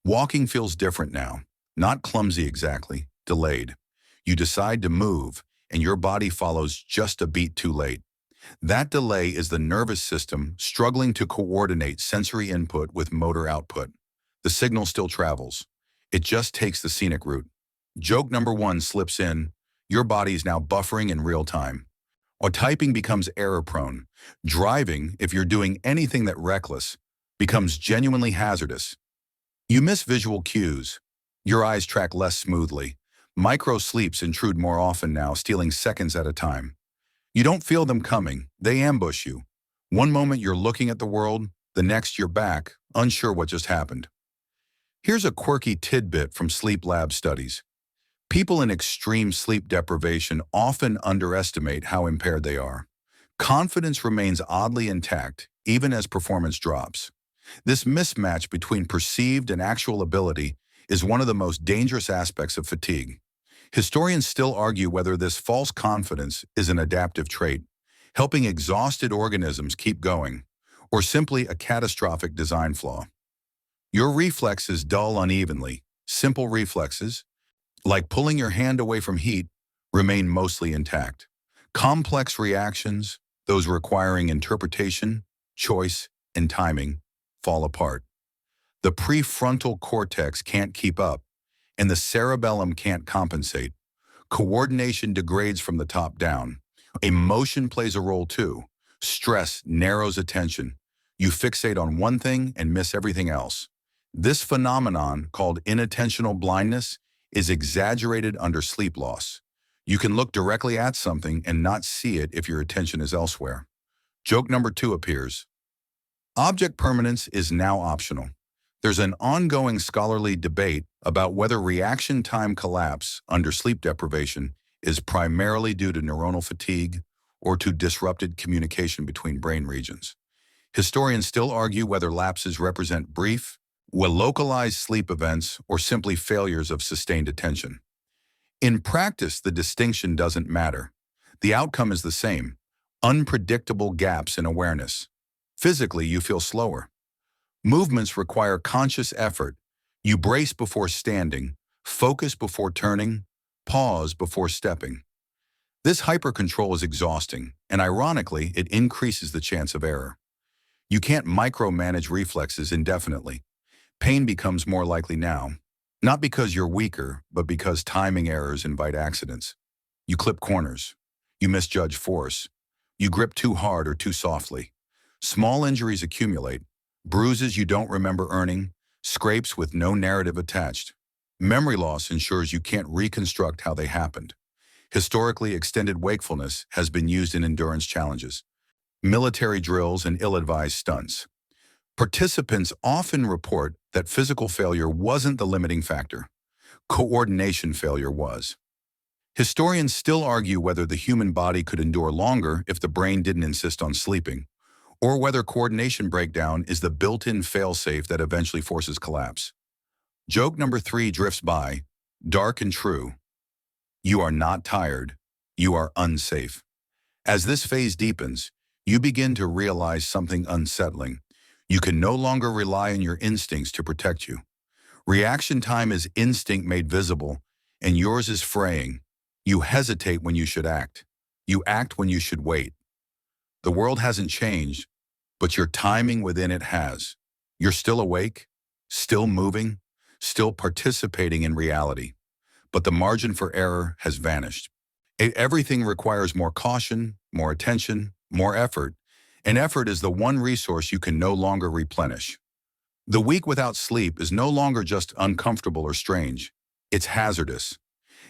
Walking feels different now, not clumsy exactly, delayed. You decide to move, and your body follows just a beat too late. That delay is the nervous system struggling to coordinate sensory input with motor output. The signal still travels. It just takes the scenic route. Joke number one slips in. Your body is now buffering in real time. Or typing becomes error-prone. Driving, if you're doing anything that reckless, becomes genuinely hazardous. You miss visual cues. Your eyes track less smoothly. Micro-sleeps intrude more often now, stealing seconds at a time. You don't feel them coming. They ambush you. One moment you're looking at the world, the next you're back, unsure what just happened. Here's a quirky tidbit from sleep lab studies. People in extreme sleep deprivation often underestimate how impaired they are. Confidence remains oddly intact, even as performance drops. This mismatch between perceived and actual ability is one of the most dangerous aspects of fatigue. Historians still argue whether this false confidence is an adaptive trait, helping exhausted organisms keep going, or simply a catastrophic design flaw. Your reflexes dull unevenly. Simple reflexes, like pulling your hand away from heat, remain mostly intact. Complex reactions, those requiring interpretation, choice, and timing, fall apart. The prefrontal cortex can't keep up, and the cerebellum can't compensate. Coordination degrades from the top down. Emotion plays a role too. Stress narrows attention. You fixate on one thing and miss everything else. This phenomenon, called inattentional blindness, is exaggerated under sleep loss. You can look directly at something and not see it if your attention is elsewhere. Joke number two appears. Object permanence is now optional. There's an ongoing scholarly debate about whether reaction time collapse under sleep deprivation is primarily due to neuronal fatigue or to disrupted communication between brain regions. Historians still argue whether lapses represent brief, well-localized sleep events or simply failures of sustained attention. In practice, the distinction doesn't matter. The outcome is the same: unpredictable gaps in awareness. Physically, you feel slower. Movements require conscious effort. You brace before standing, focus before turning, pause before stepping. This hypercontrol is exhausting, and ironically, it increases the chance of error. You can't micromanage reflexes indefinitely. Pain becomes more likely now, not because you're weaker, but because timing errors invite accidents. You clip corners. You misjudge force. You grip too hard or too softly. Small injuries accumulate. Bruises you don't remember earning, scrapes with no narrative attached. Memory loss ensures you can't reconstruct how they happened. Historically, extended wakefulness has been used in endurance challenges, military drills, and ill-advised stunts. Participants often report that physical failure wasn't the limiting factor. Coordination failure was. Historians still argue whether the human body could endure longer if the brain didn't insist on sleeping, or whether coordination breakdown is the built-in fail-safe that eventually forces collapse. Joke number three drifts by, dark and true. You are not tired. You are unsafe. As this phase deepens, you begin to realize something unsettling. You can no longer rely on your instincts to protect you. Reaction time is instinct made visible, and yours is fraying. You hesitate when you should act. You act when you should wait. The world hasn't changed, but your timing within it has. You're still awake, still moving, still participating in reality, but the margin for error has vanished. Everything requires more caution, more attention, more effort, and effort is the one resource you can no longer replenish. The week without sleep is no longer just uncomfortable or strange. It's hazardous.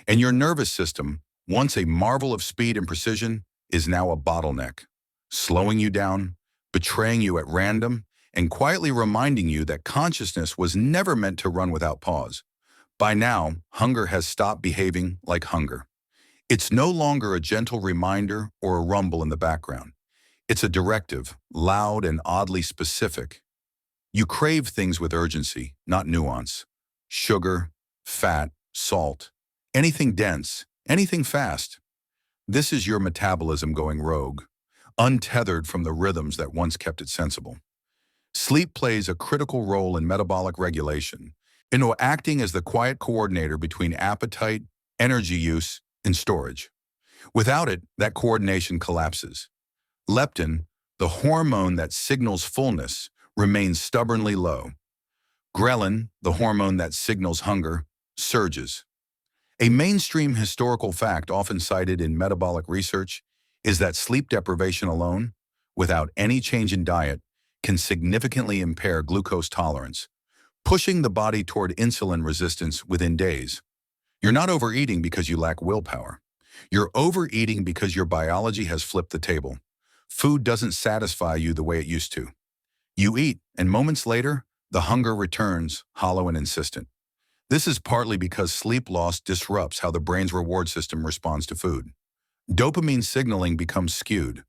And your nervous system, once a marvel of speed and precision, is now a bottleneck, slowing you down, betraying you at random, and quietly reminding you that consciousness was never meant to run without pause. By now, hunger has stopped behaving like hunger. It's no longer a gentle reminder or a rumble in the background. It's a directive, loud and oddly specific. You crave things with urgency, not nuance. Sugar, fat, salt, anything dense, anything fast. This is your metabolism going rogue, untethered from the rhythms that once kept it sensible. Sleep plays a critical role in metabolic regulation, acting as the quiet coordinator between appetite, energy use, and storage. Without it, that coordination collapses. Leptin, the hormone that signals fullness, remains stubbornly low. Ghrelin, the hormone that signals hunger, surges. A mainstream historical fact often cited in metabolic research is that sleep deprivation alone, without any change in diet, can significantly impair glucose tolerance, pushing the body toward insulin resistance within days. You're not overeating because you lack willpower. You're overeating because your biology has flipped the table. Food doesn't satisfy you the way it used to. You eat, and moments later, the hunger returns, hollow and insistent. This is partly because sleep loss disrupts how the brain's reward system responds to food. Dopamine signaling becomes skewed.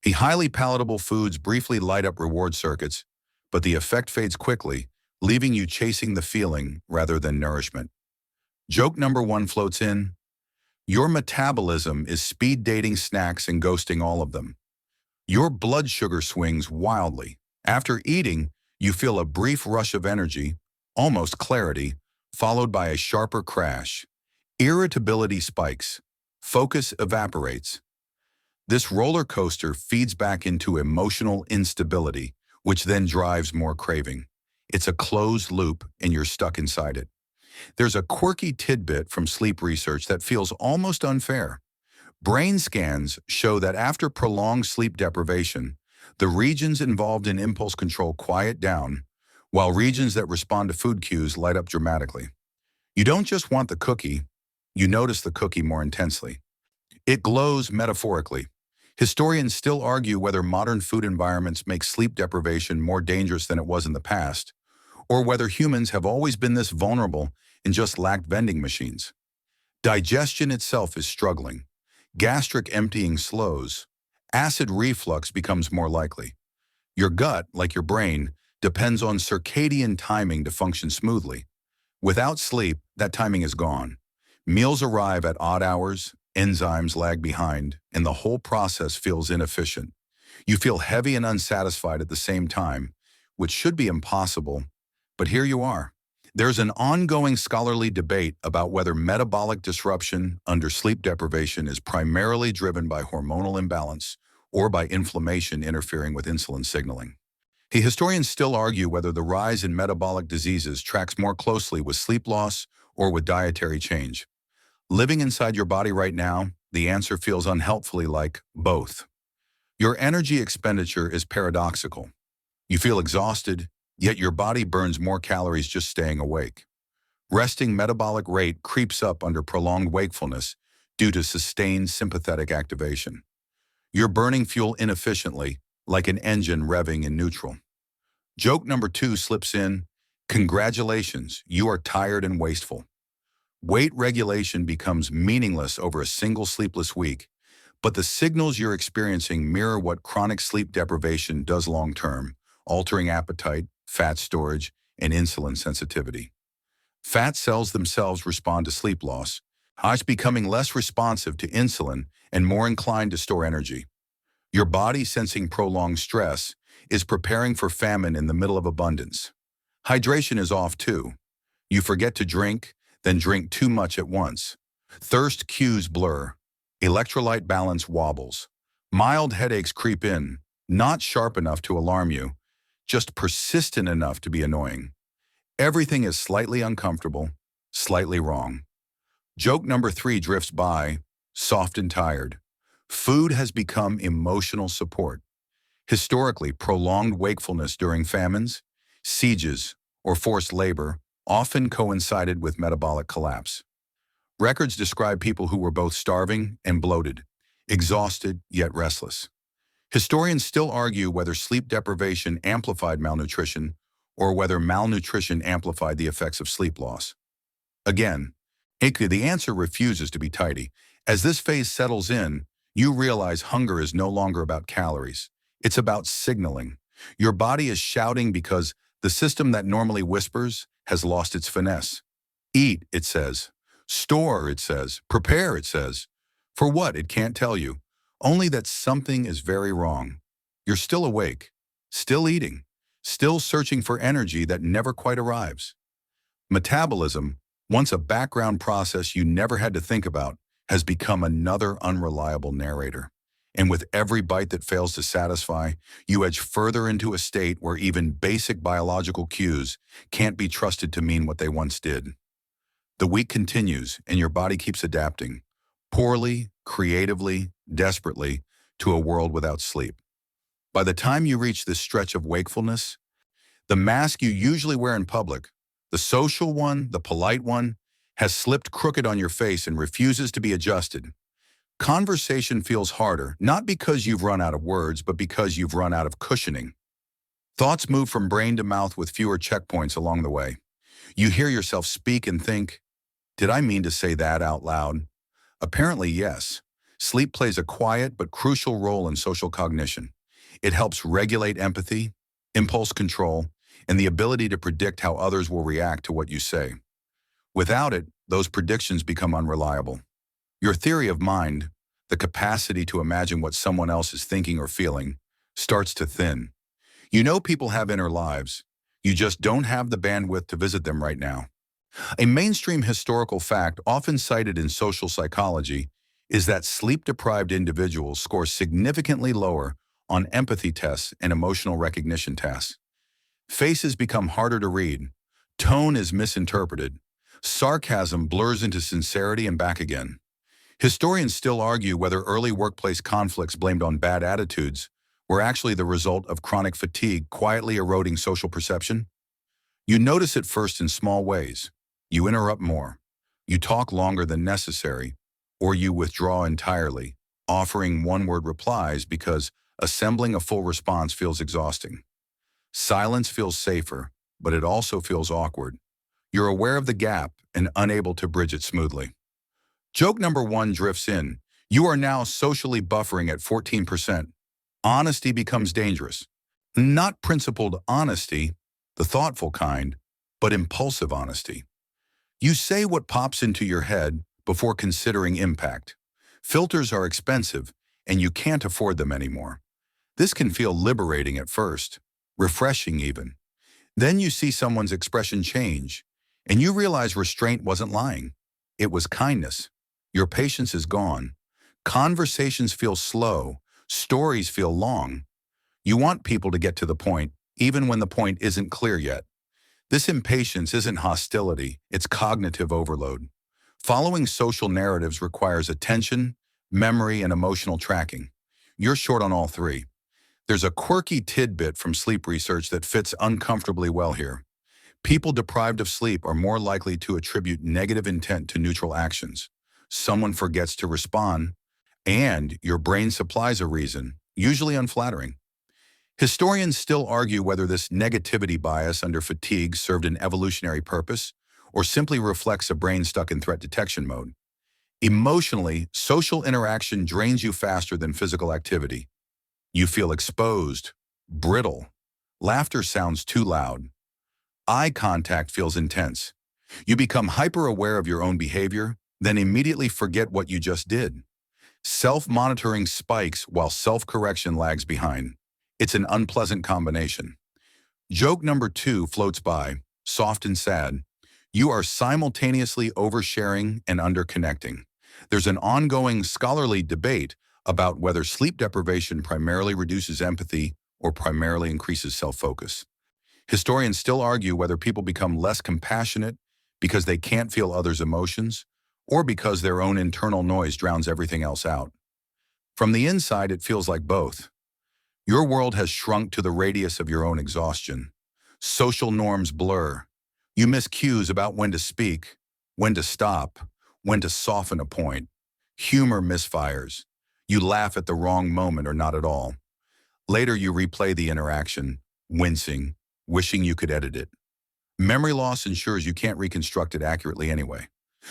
The highly palatable foods briefly light up reward circuits, but the effect fades quickly, leaving you chasing the feeling rather than nourishment. Joke number 1 floats in. Your metabolism is speed dating snacks and ghosting all of them. Your blood sugar swings wildly. After eating, you feel a brief rush of energy, almost clarity, followed by a sharper crash. Irritability spikes. Focus evaporates. This roller coaster feeds back into emotional instability, which then drives more craving. It's a closed loop, and you're stuck inside it. There's a quirky tidbit from sleep research that feels almost unfair. Brain scans show that after prolonged sleep deprivation, the regions involved in impulse control quiet down, while regions that respond to food cues light up dramatically. You don't just want the cookie, you notice the cookie more intensely. It glows metaphorically. Historians still argue whether modern food environments make sleep deprivation more dangerous than it was in the past, or whether humans have always been this vulnerable and just lacked vending machines. Digestion itself is struggling. Gastric emptying slows. Acid reflux becomes more likely. Your gut, like your brain, depends on circadian timing to function smoothly. Without sleep, that timing is gone. Meals arrive at odd hours, enzymes lag behind, and the whole process feels inefficient. You feel heavy and unsatisfied at the same time, which should be impossible, but here you are. There's an ongoing scholarly debate about whether metabolic disruption under sleep deprivation is primarily driven by hormonal imbalance or by inflammation interfering with insulin signaling. Historians still argue whether the rise in metabolic diseases tracks more closely with sleep loss or with dietary change. Living inside your body right now, the answer feels unhelpfully like both. Your energy expenditure is paradoxical. You feel exhausted, yet your body burns more calories just staying awake. Resting metabolic rate creeps up under prolonged wakefulness due to sustained sympathetic activation. You're burning fuel inefficiently, like an engine revving in neutral. Joke number 2 slips in. Congratulations, you are tired and wasteful. Weight regulation becomes meaningless over a single sleepless week, but the signals you're experiencing mirror what chronic sleep deprivation does long-term, altering appetite, fat storage, and insulin sensitivity. Fat cells themselves respond to sleep loss, thus becoming less responsive to insulin and more inclined to store energy. Your body, sensing prolonged stress, is preparing for famine in the middle of abundance. Hydration is off too. You forget to drink, then drink too much at once. Thirst cues blur. Electrolyte balance wobbles. Mild headaches creep in, not sharp enough to alarm you, just persistent enough to be annoying. Everything is slightly uncomfortable, slightly wrong. Joke number 3 drifts by, soft and tired. Food has become emotional support. Historically, prolonged wakefulness during famines, sieges, or forced labor often coincided with metabolic collapse. Records describe people who were both starving and bloated, exhausted yet restless. Historians still argue whether sleep deprivation amplified malnutrition or whether malnutrition amplified the effects of sleep loss. Again, the answer refuses to be tidy. As this phase settles in, you realize hunger is no longer about calories. It's about signaling. Your body is shouting because the system that normally whispers has lost its finesse. Eat, it says. Store, it says. Prepare, it says. For what, it can't tell you. Only that something is very wrong. You're still awake, still eating, still searching for energy that never quite arrives. Metabolism, once a background process you never had to think about, has become another unreliable narrator. And with every bite that fails to satisfy, you edge further into a state where even basic biological cues can't be trusted to mean what they once did. The week continues, and your body keeps adapting, poorly, creatively, desperately, to a world without sleep. By the time you reach this stretch of wakefulness, the mask you usually wear in public, the social one, the polite one, has slipped crooked on your face and refuses to be adjusted. Conversation feels harder, not because you've run out of words, but because you've run out of cushioning. Thoughts move from brain to mouth with fewer checkpoints along the way. You hear yourself speak and think, did I mean to say that out loud? Apparently, yes. Sleep plays a quiet but crucial role in social cognition. It helps regulate empathy, impulse control, and the ability to predict how others will react to what you say. Without it, those predictions become unreliable. Your theory of mind, the capacity to imagine what someone else is thinking or feeling, starts to thin. You know people have inner lives. You just don't have the bandwidth to visit them right now. A mainstream historical fact often cited in social psychology is that sleep-deprived individuals score significantly lower on empathy tests and emotional recognition tasks. Faces become harder to read. Tone is misinterpreted. Sarcasm blurs into sincerity and back again. Historians still argue whether early workplace conflicts blamed on bad attitudes were actually the result of chronic fatigue quietly eroding social perception. You notice it first in small ways. You interrupt more. You talk longer than necessary, or you withdraw entirely, offering one-word replies because assembling a full response feels exhausting. Silence feels safer, but it also feels awkward. You're aware of the gap and unable to bridge it smoothly. Joke number one drifts in. You are now socially buffering at 14%. Honesty becomes dangerous. Not principled honesty, the thoughtful kind, but impulsive honesty. You say what pops into your head before considering impact. Filters are expensive, and you can't afford them anymore. This can feel liberating at first, refreshing even. Then you see someone's expression change, and you realize restraint wasn't lying. It was kindness. Your patience is gone. Conversations feel slow. Stories feel long. You want people to get to the point, even when the point isn't clear yet. This impatience isn't hostility, it's cognitive overload. Following social narratives requires attention, memory, and emotional tracking. You're short on all three. There's a quirky tidbit from sleep research that fits uncomfortably well here. People deprived of sleep are more likely to attribute negative intent to neutral actions. Someone forgets to respond, and your brain supplies a reason, usually unflattering. Historians still argue whether this negativity bias under fatigue served an evolutionary purpose or simply reflects a brain stuck in threat detection mode. Emotionally, social interaction drains you faster than physical activity. You feel exposed, brittle. Laughter sounds too loud. Eye contact feels intense. You become hyper-aware of your own behavior, then immediately forget what you just did. Self-monitoring spikes while self-correction lags behind. It's an unpleasant combination. Joke number two floats by, soft and sad. You are simultaneously oversharing and underconnecting. There's an ongoing scholarly debate about whether sleep deprivation primarily reduces empathy or primarily increases self-focus. Historians still argue whether people become less compassionate because they can't feel others' emotions or because their own internal noise drowns everything else out. From the inside, it feels like both. Your world has shrunk to the radius of your own exhaustion. Social norms blur. You miss cues about when to speak, when to stop, when to soften a point. Humor misfires. You laugh at the wrong moment or not at all. Later you replay the interaction, wincing, wishing you could edit it. Memory loss ensures you can't reconstruct it accurately anyway,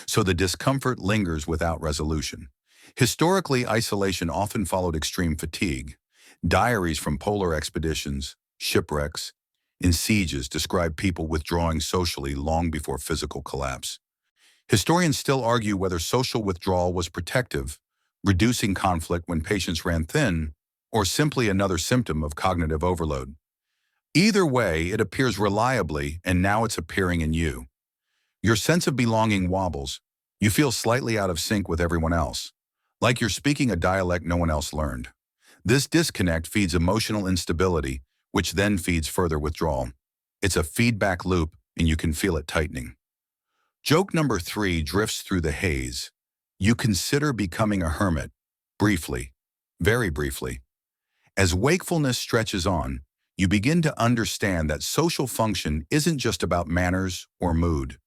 so the discomfort lingers without resolution. Historically, isolation often followed extreme fatigue. Diaries from polar expeditions, shipwrecks, and sieges describe people withdrawing socially long before physical collapse. Historians still argue whether social withdrawal was protective, reducing conflict when patients ran thin, or simply another symptom of cognitive overload. Either way, it appears reliably, and now it's appearing in you. Your sense of belonging wobbles. You feel slightly out of sync with everyone else, like you're speaking a dialect no one else learned. This disconnect feeds emotional instability, which then feeds further withdrawal. It's a feedback loop, and you can feel it tightening. Joke number 3 drifts through the haze. You consider becoming a hermit, briefly, very briefly. As wakefulness stretches on, you begin to understand that social function isn't just about manners or mood.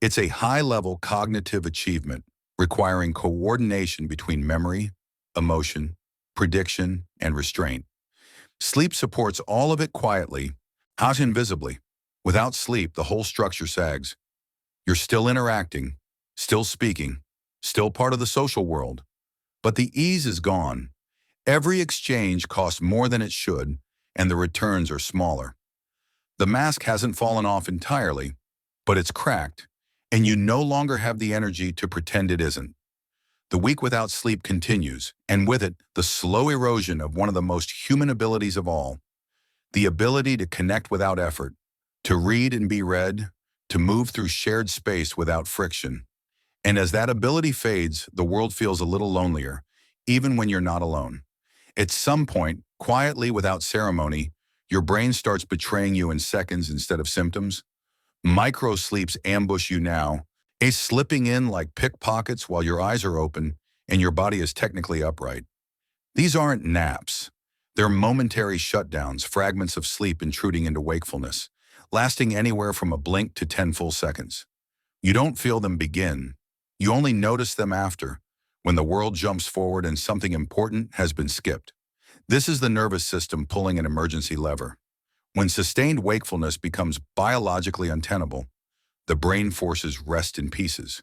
It's a high-level cognitive achievement requiring coordination between memory, emotion, prediction, and restraint. Sleep supports all of it quietly, not invisibly. Without sleep, the whole structure sags. You're still interacting, still speaking, still part of the social world. But the ease is gone. Every exchange costs more than it should, and the returns are smaller. The mask hasn't fallen off entirely, but it's cracked, and you no longer have the energy to pretend it isn't. The week without sleep continues, and with it, the slow erosion of one of the most human abilities of all, the ability to connect without effort, to read and be read, to move through shared space without friction. And as that ability fades, the world feels a little lonelier, even when you're not alone. At some point, quietly without ceremony, your brain starts betraying you in seconds instead of symptoms. Micro sleeps ambush you now, slipping in like pickpockets while your eyes are open and your body is technically upright. These aren't naps. They're momentary shutdowns, fragments of sleep intruding into wakefulness, lasting anywhere from a blink to 10 full seconds. You don't feel them begin. You only notice them after, when the world jumps forward and something important has been skipped. This is the nervous system pulling an emergency lever. When sustained wakefulness becomes biologically untenable, the brain forces rest in pieces.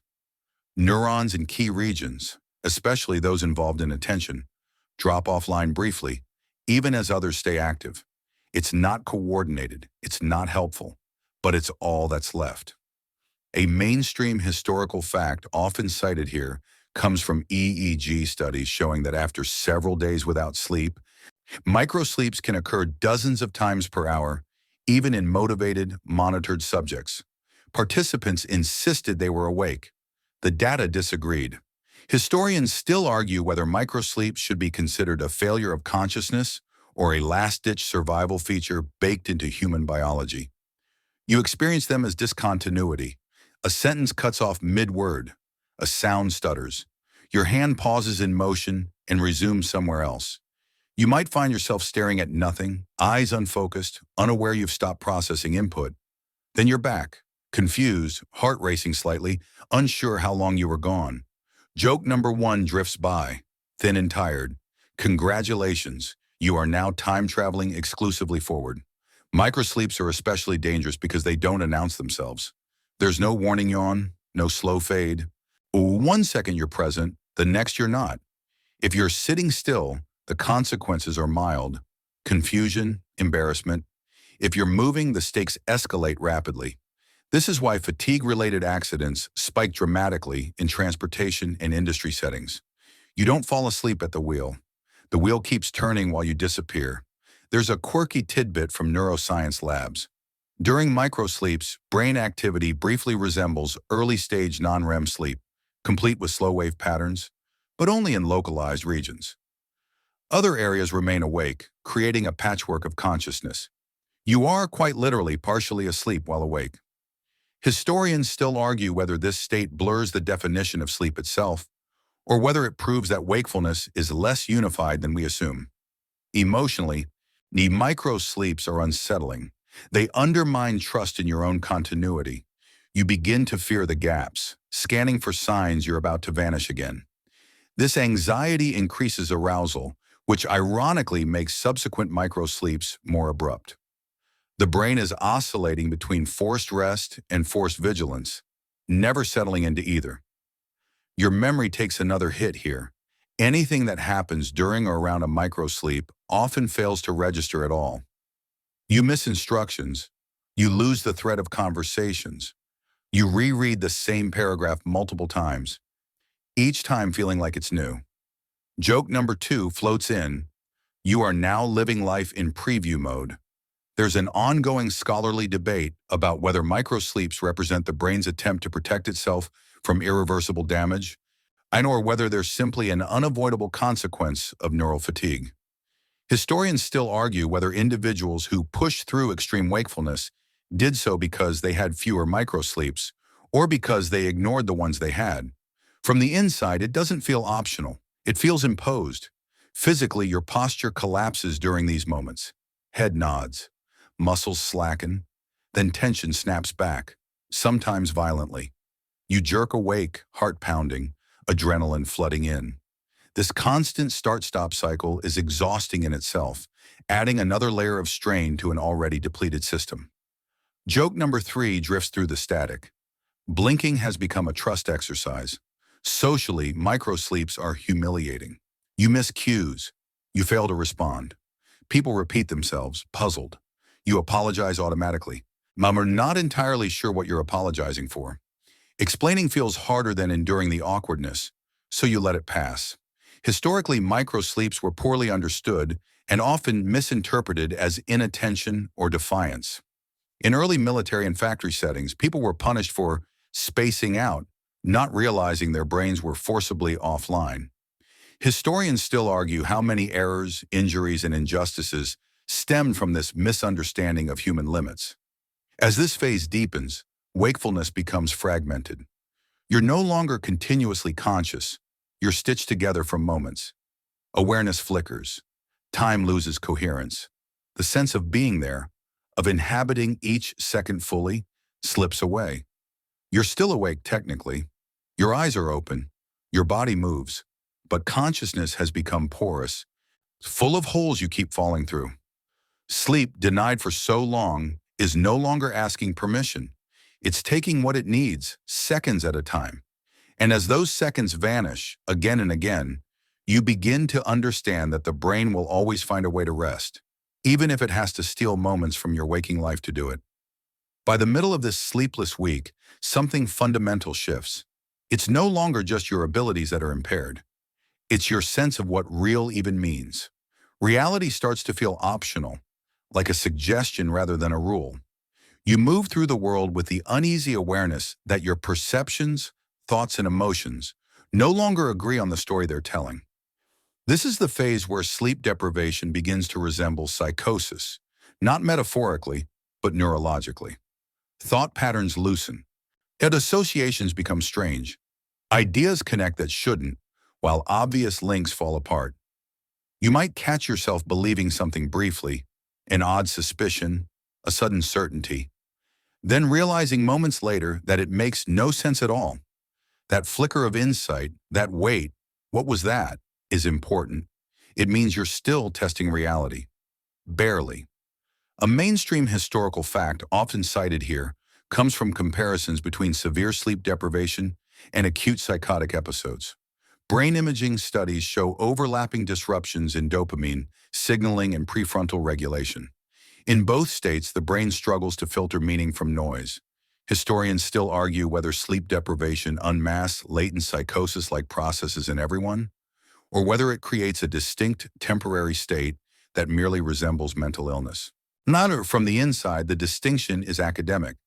Neurons in key regions, especially those involved in attention, drop offline briefly, even as others stay active. It's not coordinated, it's not helpful, but it's all that's left. A mainstream historical fact often cited here comes from EEG studies showing that after several days without sleep, microsleeps can occur dozens of times per hour, even in motivated, monitored subjects. Participants insisted they were awake. The data disagreed. Historians still argue whether microsleep should be considered a failure of consciousness or a last-ditch survival feature baked into human biology. You experience them as discontinuity. A sentence cuts off mid-word. A sound stutters. Your hand pauses in motion and resumes somewhere else. You might find yourself staring at nothing, eyes unfocused, unaware you've stopped processing input. Then you're back, confused, heart racing slightly, unsure how long you were gone. Joke number 1 drifts by, thin and tired. Congratulations, you are now time-traveling exclusively forward. Microsleeps are especially dangerous because they don't announce themselves. There's no warning yawn, no slow fade. 1 second you're present, the next you're not. If you're sitting still, the consequences are mild. Confusion, embarrassment. If you're moving, the stakes escalate rapidly. This is why fatigue-related accidents spike dramatically in transportation and industry settings. You don't fall asleep at the wheel. The wheel keeps turning while you disappear. There's a quirky tidbit from neuroscience labs. During microsleeps, brain activity briefly resembles early-stage non-REM sleep, complete with slow-wave patterns, but only in localized regions. Other areas remain awake, creating a patchwork of consciousness. You are quite literally partially asleep while awake. Historians still argue whether this state blurs the definition of sleep itself, or whether it proves that wakefulness is less unified than we assume. Emotionally, the microsleeps are unsettling. They undermine trust in your own continuity. You begin to fear the gaps, scanning for signs you're about to vanish again. This anxiety increases arousal, which ironically makes subsequent microsleeps more abrupt. The brain is oscillating between forced rest and forced vigilance, never settling into either. Your memory takes another hit here. Anything that happens during or around a microsleep often fails to register at all. You miss instructions. You lose the thread of conversations. You reread the same paragraph multiple times, each time feeling like it's new. Joke number 2 floats in. You are now living life in preview mode. There's an ongoing scholarly debate about whether microsleeps represent the brain's attempt to protect itself from irreversible damage, and or whether they're simply an unavoidable consequence of neural fatigue. Historians still argue whether individuals who pushed through extreme wakefulness did so because they had fewer microsleeps or because they ignored the ones they had. From the inside, it doesn't feel optional. It feels imposed. Physically, your posture collapses during these moments. Head nods, muscles slacken, then tension snaps back, sometimes violently. You jerk awake, heart pounding, adrenaline flooding in. This constant start-stop cycle is exhausting in itself, adding another layer of strain to an already depleted system. Joke number 3 drifts through the static. Blinking has become a trust exercise. Socially, microsleeps are humiliating. You miss cues. You fail to respond. People repeat themselves, puzzled. You apologize automatically. Mom are not entirely sure what you're apologizing for. Explaining feels harder than enduring the awkwardness, so you let it pass. Historically, microsleeps were poorly understood and often misinterpreted as inattention or defiance. In early military and factory settings, people were punished for spacing out, not realizing their brains were forcibly offline. Historians still argue how many errors, injuries, and injustices stemmed from this misunderstanding of human limits. As this phase deepens, wakefulness becomes fragmented. You're no longer continuously conscious. You're stitched together from moments. Awareness flickers. Time loses coherence. The sense of being there, of inhabiting each second fully, slips away. You're still awake technically. Your eyes are open. Your body moves. But consciousness has become porous, full of holes you keep falling through. Sleep, denied for so long, is no longer asking permission. It's taking what it needs, seconds at a time. And as those seconds vanish, again and again, you begin to understand that the brain will always find a way to rest, even if it has to steal moments from your waking life to do it. By the middle of this sleepless week, something fundamental shifts. It's no longer just your abilities that are impaired. It's your sense of what real even means. Reality starts to feel optional, like a suggestion rather than a rule. You move through the world with the uneasy awareness that your perceptions, thoughts, and emotions no longer agree on the story they're telling. This is the phase where sleep deprivation begins to resemble psychosis, not metaphorically, but neurologically. Thought patterns loosen, yet associations become strange. Ideas connect that shouldn't, while obvious links fall apart. You might catch yourself believing something briefly, an odd suspicion, a sudden certainty, then realizing moments later that it makes no sense at all. That flicker of insight, that wait, what was that, is important. It means you're still testing reality. Barely. A mainstream historical fact often cited here comes from comparisons between severe sleep deprivation and acute psychotic episodes. Brain imaging studies show overlapping disruptions in dopamine, signaling, and prefrontal regulation. In both states, the brain struggles to filter meaning from noise. Historians still argue whether sleep deprivation unmasks latent psychosis-like processes in everyone, or whether it creates a distinct temporary state that merely resembles mental illness. Not from the inside, the distinction is academic.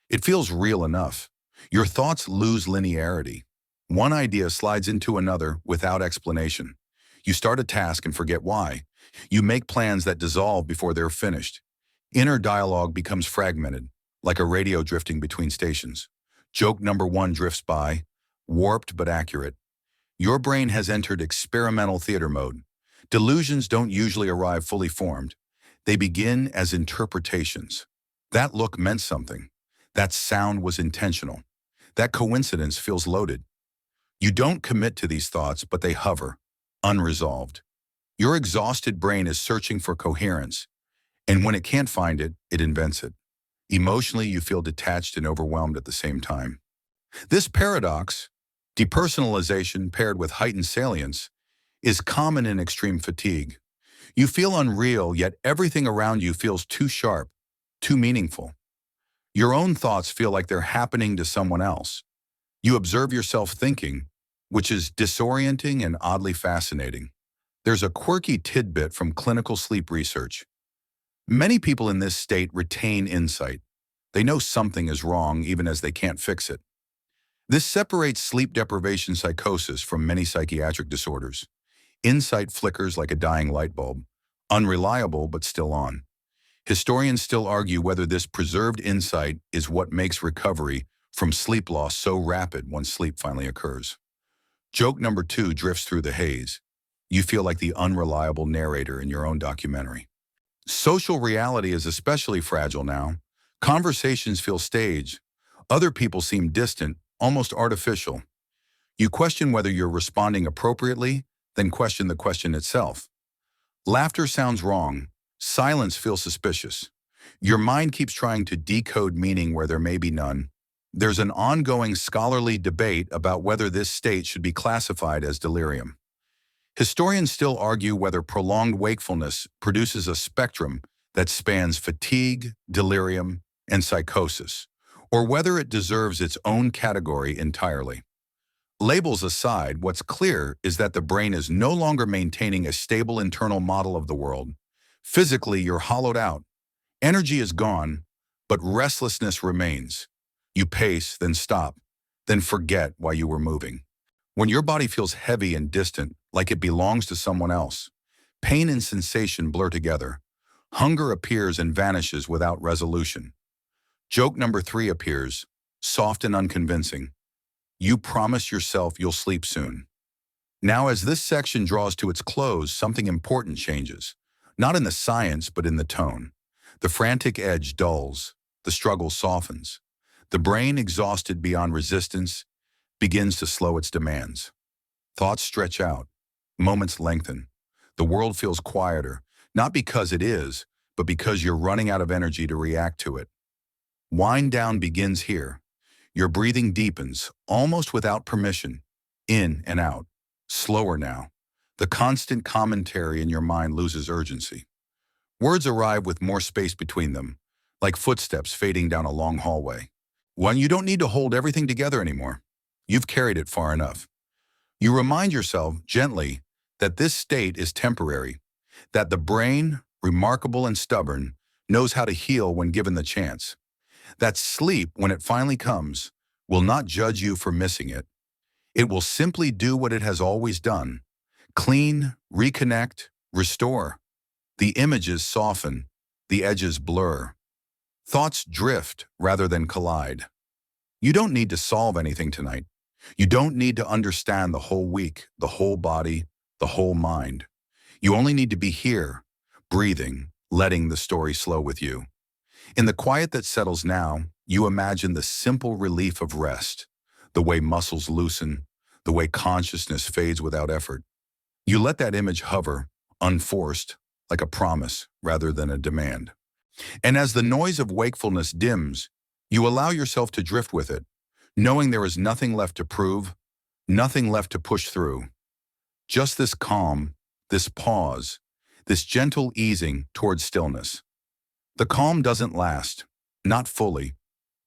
It feels real enough. Your thoughts lose linearity. One idea slides into another without explanation. You start a task and forget why. You make plans that dissolve before they're finished. Inner dialogue becomes fragmented, like a radio drifting between stations. Joke number 1 drifts by, warped but accurate. Your brain has entered experimental theater mode. Delusions don't usually arrive fully formed. They begin as interpretations. That look meant something. That sound was intentional. That coincidence feels loaded. You don't commit to these thoughts, but they hover, unresolved. Your exhausted brain is searching for coherence, and when it can't find it, it invents it. Emotionally, you feel detached and overwhelmed at the same time. This paradox, depersonalization paired with heightened salience, is common in extreme fatigue. You feel unreal, yet everything around you feels too sharp, too meaningful. Your own thoughts feel like they're happening to someone else. You observe yourself thinking, which is disorienting and oddly fascinating. There's a quirky tidbit from clinical sleep research. Many people in this state retain insight. They know something is wrong even as they can't fix it. This separates sleep deprivation psychosis from many psychiatric disorders. Insight flickers like a dying light bulb, unreliable but still on. Historians still argue whether this preserved insight is what makes recovery from sleep loss so rapid once sleep finally occurs. Joke number 2 drifts through the haze. You feel like the unreliable narrator in your own documentary. Social reality is especially fragile now. Conversations feel staged. Other people seem distant, almost artificial. You question whether you're responding appropriately, then question the question itself. Laughter sounds wrong. Silence feels suspicious. Your mind keeps trying to decode meaning where there may be none. There's an ongoing scholarly debate about whether this state should be classified as delirium. Historians still argue whether prolonged wakefulness produces a spectrum that spans fatigue, delirium, and psychosis, or whether it deserves its own category entirely. Labels aside, what's clear is that the brain is no longer maintaining a stable internal model of the world. Physically, you're hollowed out. Energy is gone, but restlessness remains. You pace, then stop, then forget why you were moving. When your body feels heavy and distant, like it belongs to someone else, pain and sensation blur together. Hunger appears and vanishes without resolution. Joke number 3 appears, soft and unconvincing. You promise yourself you'll sleep soon. Now, as this section draws to its close, something important changes. Not in the science, but in the tone. The frantic edge dulls. The struggle softens. The brain, exhausted beyond resistance, begins to slow its demands. Thoughts stretch out. Moments lengthen. The world feels quieter, not because it is, but because you're running out of energy to react to it. Wind down begins here. Your breathing deepens, almost without permission, in and out. Slower now. The constant commentary in your mind loses urgency. Words arrive with more space between them, like footsteps fading down a long hallway. When you don't need to hold everything together anymore. You've carried it far enough. You remind yourself, gently, that this state is temporary, that the brain, remarkable and stubborn, knows how to heal when given the chance. That sleep, when it finally comes, will not judge you for missing it. It will simply do what it has always done. Clean, reconnect, restore. The images soften, the edges blur. Thoughts drift rather than collide. You don't need to solve anything tonight. You don't need to understand the whole week, the whole body, the whole mind. You only need to be here, breathing, letting the story slow with you. In the quiet that settles now, you imagine the simple relief of rest, the way muscles loosen, the way consciousness fades without effort. You let that image hover, unforced, like a promise rather than a demand. And as the noise of wakefulness dims, you allow yourself to drift with it, knowing there is nothing left to prove, nothing left to push through. Just this calm, this pause, this gentle easing towards stillness. The calm doesn't last, not fully.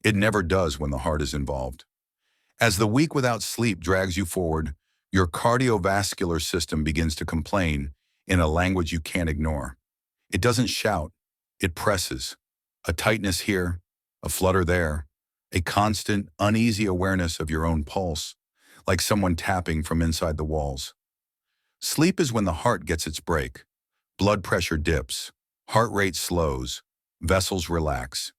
It never does when the heart is involved. As the week without sleep drags you forward, your cardiovascular system begins to complain in a language you can't ignore. It doesn't shout, it presses. A tightness here, a flutter there, a constant, uneasy awareness of your own pulse, like someone tapping from inside the walls. Sleep is when the heart gets its break. Blood pressure dips, heart rate slows, vessels relax.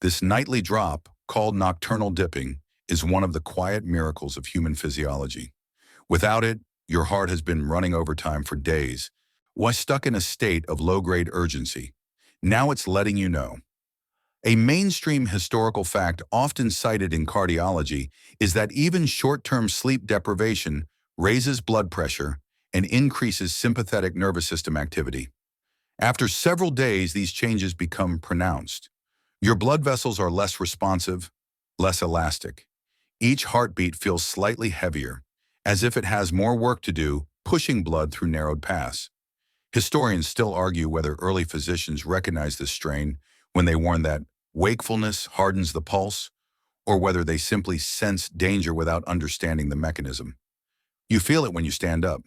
This nightly drop, called nocturnal dipping, is one of the quiet miracles of human physiology. Without it, your heart has been running overtime for days, while stuck in a state of low-grade urgency. Now it's letting you know. A mainstream historical fact often cited in cardiology is that even short-term sleep deprivation raises blood pressure and increases sympathetic nervous system activity. After several days, these changes become pronounced. Your blood vessels are less responsive, less elastic. Each heartbeat feels slightly heavier, as if it has more work to do pushing blood through narrowed paths. Historians still argue whether early physicians recognized this strain when they warned that wakefulness hardens the pulse, or whether they simply sense danger without understanding the mechanism. You feel it when you stand up,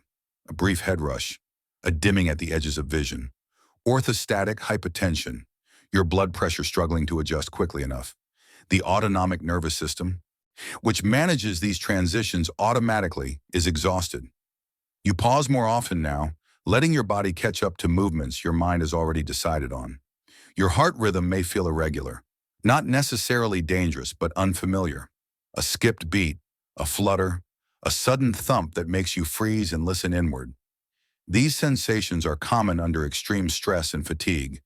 a brief head rush, a dimming at the edges of vision, orthostatic hypotension, your blood pressure struggling to adjust quickly enough. The autonomic nervous system, which manages these transitions automatically, is exhausted. You pause more often now, letting your body catch up to movements your mind has already decided on. Your heart rhythm may feel irregular, not necessarily dangerous, but unfamiliar. A skipped beat, a flutter, a sudden thump that makes you freeze and listen inward. These sensations are common under extreme stress and fatigue,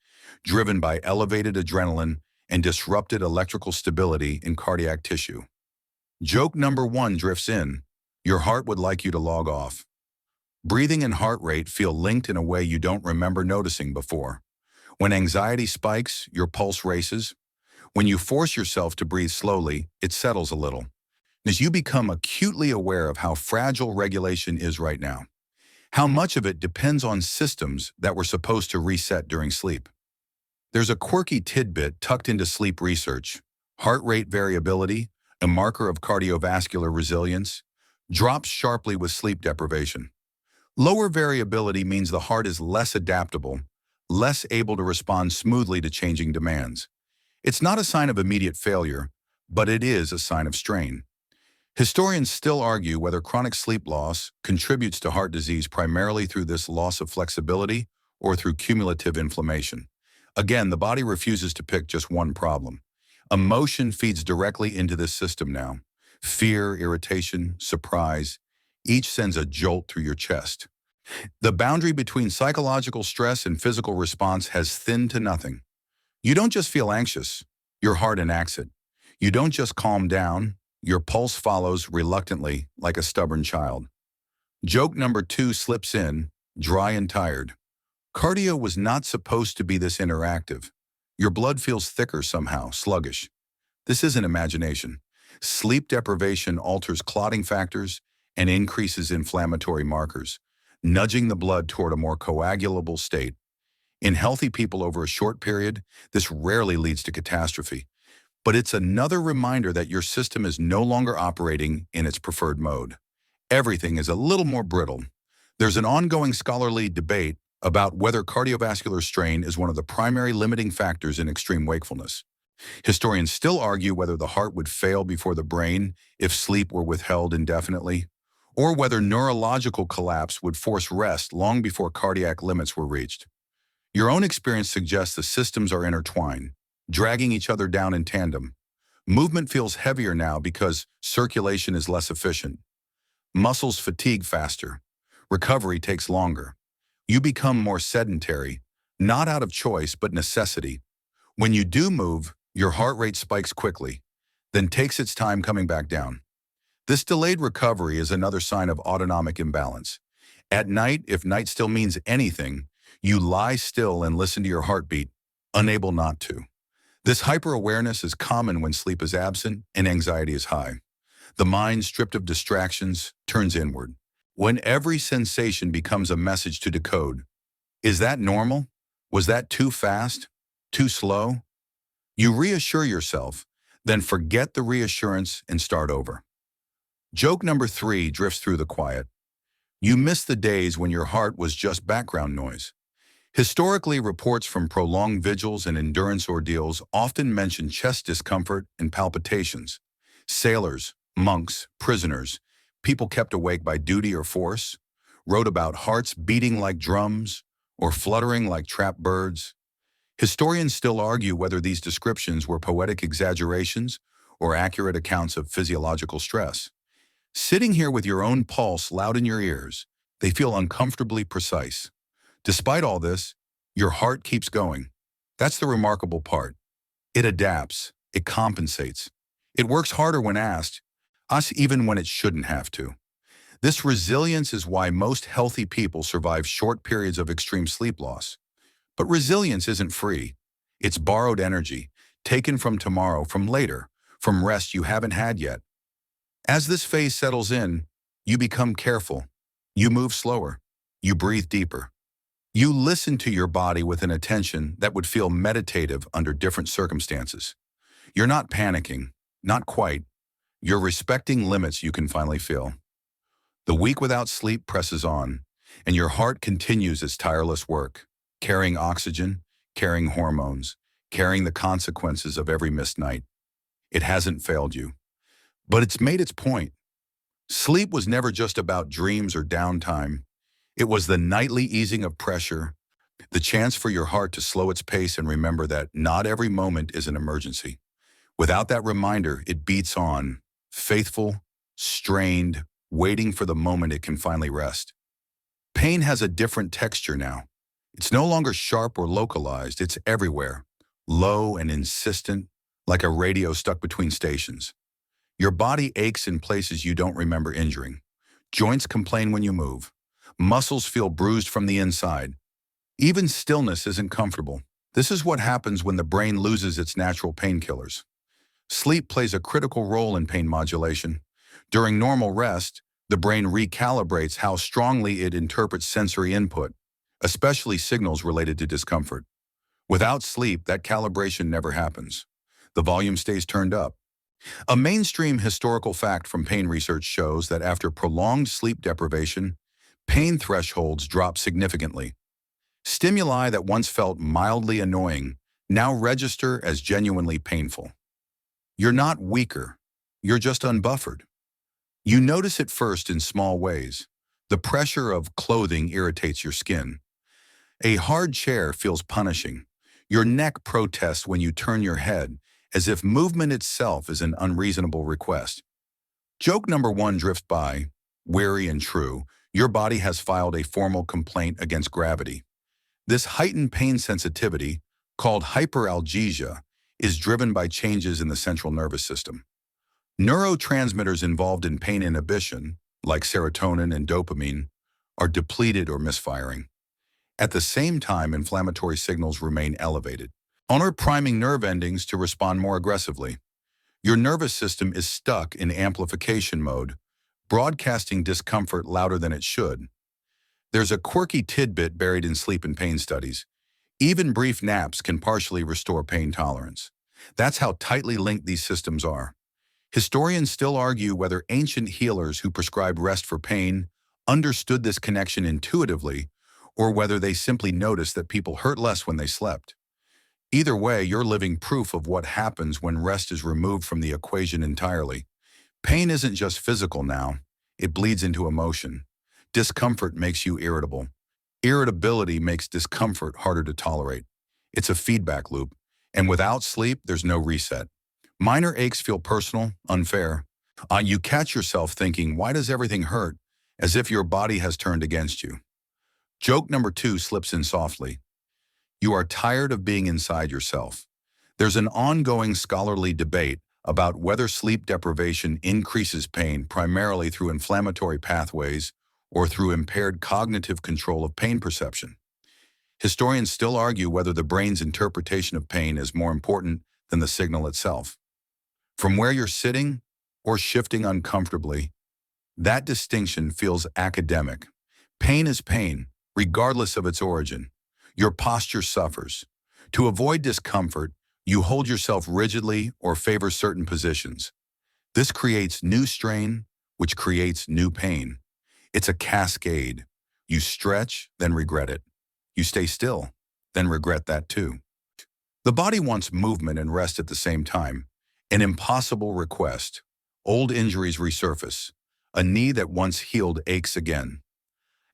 driven by elevated adrenaline and disrupted electrical stability in cardiac tissue. Joke number one drifts in. Your heart would like you to log off. Breathing and heart rate feel linked in a way you don't remember noticing before. When anxiety spikes, your pulse races. When you force yourself to breathe slowly, it settles a little. As you become acutely aware of how fragile regulation is right now, how much of it depends on systems that were supposed to reset during sleep. There's a quirky tidbit tucked into sleep research. Heart rate variability, a marker of cardiovascular resilience, drops sharply with sleep deprivation. Lower variability means the heart is less adaptable, less able to respond smoothly to changing demands. It's not a sign of immediate failure, but it is a sign of strain. Historians still argue whether chronic sleep loss contributes to heart disease primarily through this loss of flexibility or through cumulative inflammation. Again, the body refuses to pick just one problem. Emotion feeds directly into this system now. Fear, irritation, surprise, each sends a jolt through your chest. The boundary between psychological stress and physical response has thinned to nothing. You don't just feel anxious, your heart enacts it. You don't just calm down, your pulse follows reluctantly like a stubborn child. Joke number two slips in, dry and tired. Cardio was not supposed to be this interactive. Your blood feels thicker somehow, sluggish. This isn't imagination. Sleep deprivation alters clotting factors and increases inflammatory markers, nudging the blood toward a more coagulable state. In healthy people over a short period, this rarely leads to catastrophe. But it's another reminder that your system is no longer operating in its preferred mode. Everything is a little more brittle. There's an ongoing scholarly debate about whether cardiovascular strain is one of the primary limiting factors in extreme wakefulness. Historians still argue whether the heart would fail before the brain if sleep were withheld indefinitely, or whether neurological collapse would force rest long before cardiac limits were reached. Your own experience suggests the systems are intertwined, dragging each other down in tandem. Movement feels heavier now because circulation is less efficient. Muscles fatigue faster. Recovery takes longer. You become more sedentary, not out of choice but necessity. When you do move, your heart rate spikes quickly, then takes its time coming back down. This delayed recovery is another sign of autonomic imbalance. At night, if night still means anything, you lie still and listen to your heartbeat, unable not to. This hyper-awareness is common when sleep is absent and anxiety is high. The mind, stripped of distractions, turns inward. When every sensation becomes a message to decode. Is that normal? Was that too fast? Too slow? You reassure yourself, then forget the reassurance and start over. Joke number three drifts through the quiet. You miss the days when your heart was just background noise. Historically, reports from prolonged vigils and endurance ordeals often mention chest discomfort and palpitations. Sailors, monks, prisoners, people kept awake by duty or force, wrote about hearts beating like drums or fluttering like trapped birds. Historians still argue whether these descriptions were poetic exaggerations or accurate accounts of physiological stress. Sitting here with your own pulse loud in your ears, they feel uncomfortably precise. Despite all this, your heart keeps going. That's the remarkable part. It adapts, it compensates. It works harder when asked, us even when it shouldn't have to. This resilience is why most healthy people survive short periods of extreme sleep loss. But resilience isn't free. It's borrowed energy, taken from tomorrow, from later, from rest you haven't had yet. As this phase settles in, you become careful. You move slower. You breathe deeper. You listen to your body with an attention that would feel meditative under different circumstances. You're not panicking, not quite. You're respecting limits you can finally feel. The week without sleep presses on, and your heart continues its tireless work, carrying oxygen, carrying hormones, carrying the consequences of every missed night. It hasn't failed you, but it's made its point. Sleep was never just about dreams or downtime. It was the nightly easing of pressure, the chance for your heart to slow its pace and remember that not every moment is an emergency. Without that reminder, it beats on, faithful, strained, waiting for the moment it can finally rest. Pain has a different texture now. It's no longer sharp or localized, it's everywhere, low and insistent, like a radio stuck between stations. Your body aches in places you don't remember injuring. Joints complain when you move. Muscles feel bruised from the inside. Even stillness isn't comfortable. This is what happens when the brain loses its natural painkillers. Sleep plays a critical role in pain modulation. During normal rest, the brain recalibrates how strongly it interprets sensory input, especially signals related to discomfort. Without sleep, that calibration never happens. The volume stays turned up. A mainstream historical fact from pain research shows that after prolonged sleep deprivation, pain thresholds drop significantly. Stimuli that once felt mildly annoying now register as genuinely painful. You're not weaker, you're just unbuffered. You notice it first in small ways. The pressure of clothing irritates your skin. A hard chair feels punishing. Your neck protests when you turn your head, as if movement itself is an unreasonable request. Joke number one drifts by, weary and true. Your body has filed a formal complaint against gravity. This heightened pain sensitivity, called hyperalgesia, is driven by changes in the central nervous system. Neurotransmitters involved in pain inhibition, like serotonin and dopamine, are depleted or misfiring. At the same time, inflammatory signals remain elevated, priming nerve endings to respond more aggressively. Your nervous system is stuck in amplification mode, broadcasting discomfort louder than it should. There's a quirky tidbit buried in sleep and pain studies. Even brief naps can partially restore pain tolerance. That's how tightly linked these systems are. Historians still argue whether ancient healers who prescribed rest for pain understood this connection intuitively, or whether they simply noticed that people hurt less when they slept. Either way, you're living proof of what happens when rest is removed from the equation entirely. Pain isn't just physical now, it bleeds into emotion. Discomfort makes you irritable. Irritability makes discomfort harder to tolerate. It's a feedback loop, and without sleep, there's no reset. Minor aches feel personal, unfair. You catch yourself thinking, why does everything hurt? As if your body has turned against you. Joke number two slips in softly. You are tired of being inside yourself. There's an ongoing scholarly debate about whether sleep deprivation increases pain primarily through inflammatory pathways or through impaired cognitive control of pain perception. Historians still argue whether the brain's interpretation of pain is more important than the signal itself. From where you're sitting or shifting uncomfortably, that distinction feels academic. Pain is pain, regardless of its origin. Your posture suffers. To avoid discomfort, you hold yourself rigidly or favor certain positions. This creates new strain, which creates new pain. It's a cascade. You stretch, then regret it. You stay still, then regret that too. The body wants movement and rest at the same time. An impossible request. Old injuries resurface. A knee that once healed aches again.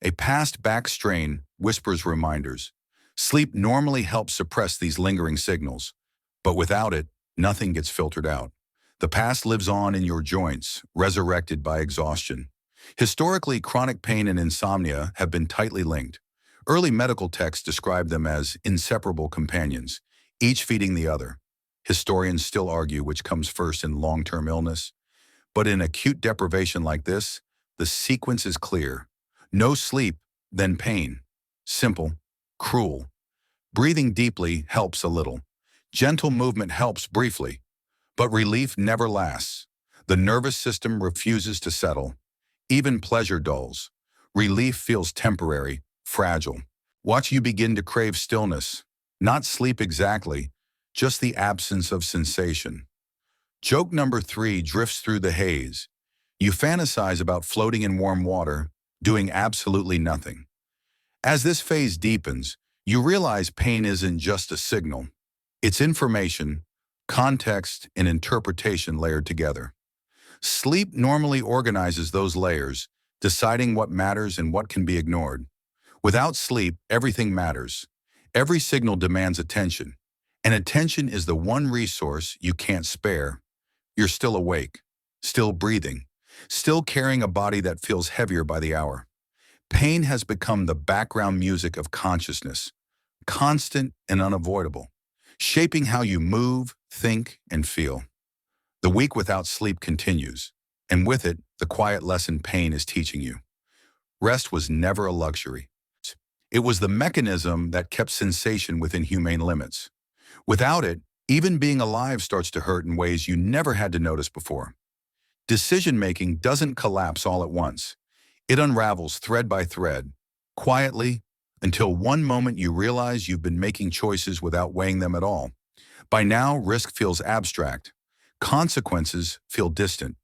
A past back strain whispers reminders. Sleep normally helps suppress these lingering signals, but without it, nothing gets filtered out. The past lives on in your joints, resurrected by exhaustion. Historically, chronic pain and insomnia have been tightly linked. Early medical texts describe them as inseparable companions, each feeding the other. Historians still argue which comes first in long-term illness. But in acute deprivation like this, the sequence is clear. No sleep, then pain. Simple, cruel. Breathing deeply helps a little. Gentle movement helps briefly. But relief never lasts. The nervous system refuses to settle. Even pleasure dulls. Relief feels temporary, fragile. Watch you begin to crave stillness, not sleep exactly, just the absence of sensation. Joke number 3 drifts through the haze. You fantasize about floating in warm water, doing absolutely nothing. As this phase deepens, you realize pain isn't just a signal. It's information, context, and interpretation layered together. Sleep normally organizes those layers, deciding what matters and what can be ignored. Without sleep, everything matters. Every signal demands attention, and attention is the one resource you can't spare. You're still awake, still breathing, still carrying a body that feels heavier by the hour. Pain has become the background music of consciousness, constant and unavoidable, shaping how you move, think, and feel. The week without sleep continues, and with it, the quiet lesson pain is teaching you. Rest was never a luxury. It was the mechanism that kept sensation within humane limits. Without it, even being alive starts to hurt in ways you never had to notice before. Decision-making doesn't collapse all at once. It unravels thread by thread, quietly, until one moment you realize you've been making choices without weighing them at all. By now, risk feels abstract. Consequences feel distant.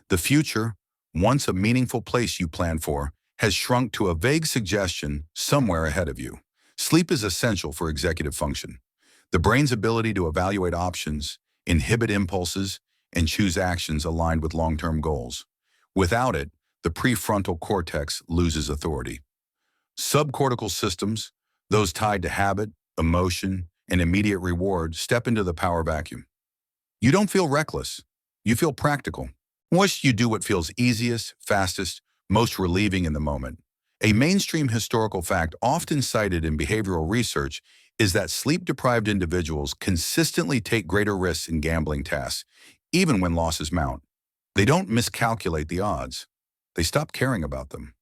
The future, once a meaningful place you planned for, has shrunk to a vague suggestion somewhere ahead of you. Sleep is essential for executive function. The brain's ability to evaluate options, inhibit impulses, and choose actions aligned with long-term goals. Without it, the prefrontal cortex loses authority. Subcortical systems, those tied to habit, emotion, and immediate reward, step into the power vacuum. You don't feel reckless. You feel practical. Once you do what feels easiest, fastest, most relieving in the moment. A mainstream historical fact often cited in behavioral research is that sleep-deprived individuals consistently take greater risks in gambling tasks, even when losses mount. They don't miscalculate the odds. They stop caring about them.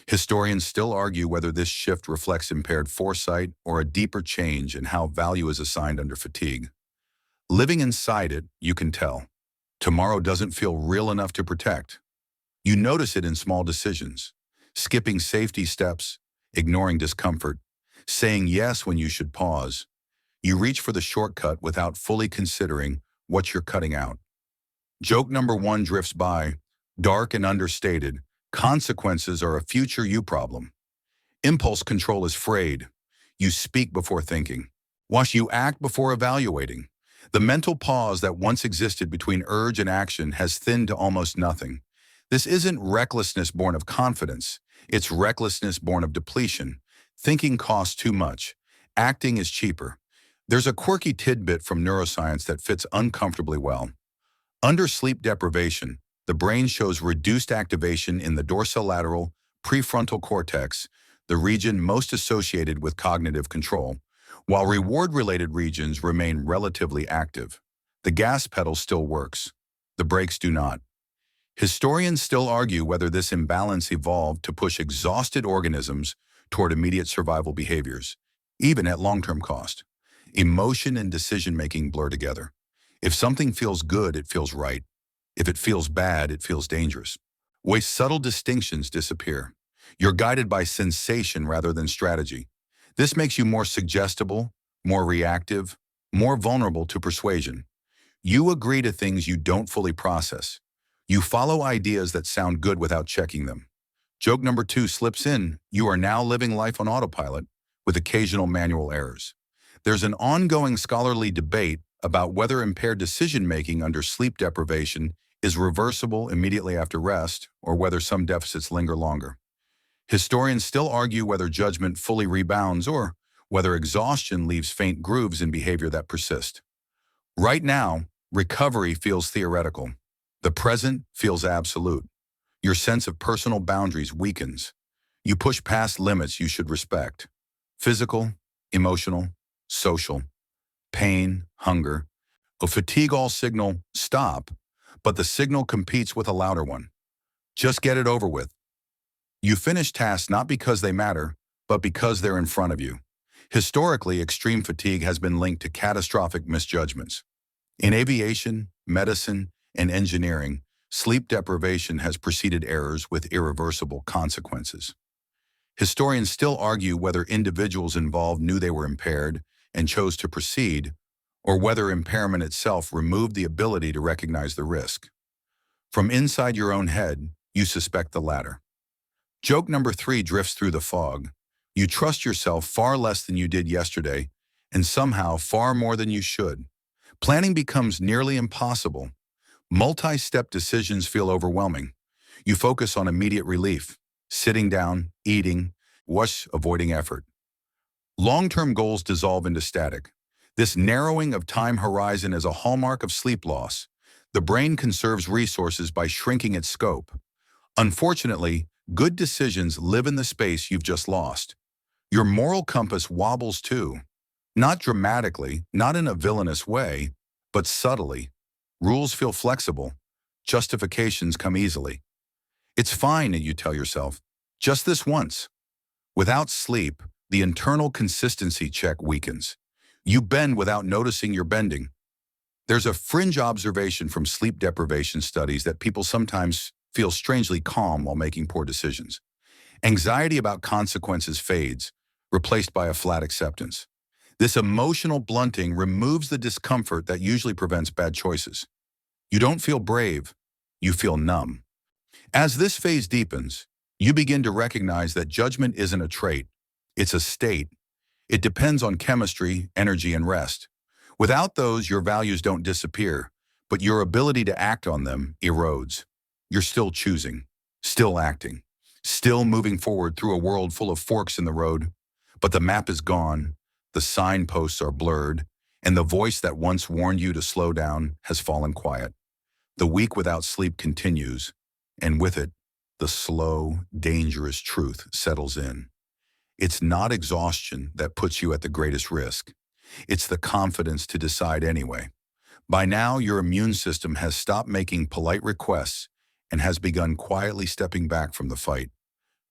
Historians still argue whether this shift reflects impaired foresight or a deeper change in how value is assigned under fatigue. Living inside it, you can tell. Tomorrow doesn't feel real enough to protect. You notice it in small decisions, skipping safety steps, ignoring discomfort, saying yes when you should pause. You reach for the shortcut without fully considering what you're cutting out. Joke number 1 drifts by, dark and understated. Consequences are a future you problem. Impulse control is frayed. You speak before thinking. Watch you act before evaluating. The mental pause that once existed between urge and action has thinned to almost nothing. This isn't recklessness born of confidence. It's recklessness born of depletion. Thinking costs too much. Acting is cheaper. There's a quirky tidbit from neuroscience that fits uncomfortably well. Under sleep deprivation, the brain shows reduced activation in the dorsolateral prefrontal cortex, the region most associated with cognitive control, while reward-related regions remain relatively active. The gas pedal still works. The brakes do not. Historians still argue whether this imbalance evolved to push exhausted organisms toward immediate survival behaviors, even at long-term cost. Emotion and decision-making blur together. If something feels good, it feels right. If it feels bad, it feels dangerous. Where subtle distinctions disappear. You're guided by sensation rather than strategy. This makes you more suggestible, more reactive, more vulnerable to persuasion. You agree to things you don't fully process. You follow ideas that sound good without checking them. Joke number 2 slips in. You are now living life on autopilot with occasional manual errors. There's an ongoing scholarly debate about whether impaired decision-making under sleep deprivation is reversible immediately after rest or whether some deficits linger longer. Historians still argue whether judgment fully rebounds or whether exhaustion leaves faint grooves in behavior that persist. Right now, recovery feels theoretical. The present feels absolute. Your sense of personal boundaries weakens. You push past limits you should respect. Physical, emotional, social, pain, hunger. A fatigue all signal stop, but the signal competes with a louder one. Just get it over with. You finish tasks not because they matter, but because they're in front of you. Historically, extreme fatigue has been linked to catastrophic misjudgments. In aviation, medicine, and engineering, sleep deprivation has preceded errors with irreversible consequences. Historians still argue whether individuals involved knew they were impaired and chose to proceed, or whether impairment itself removed the ability to recognize the risk. From inside your own head, you suspect the latter. Joke number 3 drifts through the fog. You trust yourself far less than you did yesterday, and somehow far more than you should. Planning becomes nearly impossible. Multi-step decisions feel overwhelming. You focus on immediate relief, sitting down, eating, avoiding effort. Long-term goals dissolve into static. This narrowing of time horizon is a hallmark of sleep loss. The brain conserves resources by shrinking its scope. Unfortunately, good decisions live in the space you've just lost. Your moral compass wobbles too. Not dramatically, not in a villainous way, but subtly. Rules feel flexible. Justifications come easily. It's fine, you tell yourself. Just this once. Without sleep, the internal consistency check weakens. You bend without noticing you're bending. There's a fringe observation from sleep deprivation studies that people sometimes feel strangely calm while making poor decisions. Anxiety about consequences fades, replaced by a flat acceptance. This emotional blunting removes the discomfort that usually prevents bad choices. You don't feel brave, you feel numb. As this phase deepens, you begin to recognize that judgment isn't a trait, it's a state. It depends on chemistry, energy, and rest. Without those, your values don't disappear, but your ability to act on them erodes. You're still choosing, still acting, still moving forward through a world full of forks in the road, but the map is gone, the signposts are blurred, and the voice that once warned you to slow down has fallen quiet. The week without sleep continues, and with it, the slow, dangerous truth settles in. It's not exhaustion that puts you at the greatest risk. It's the confidence to decide anyway. By now, your immune system has stopped making polite requests and has begun quietly stepping back from the fight.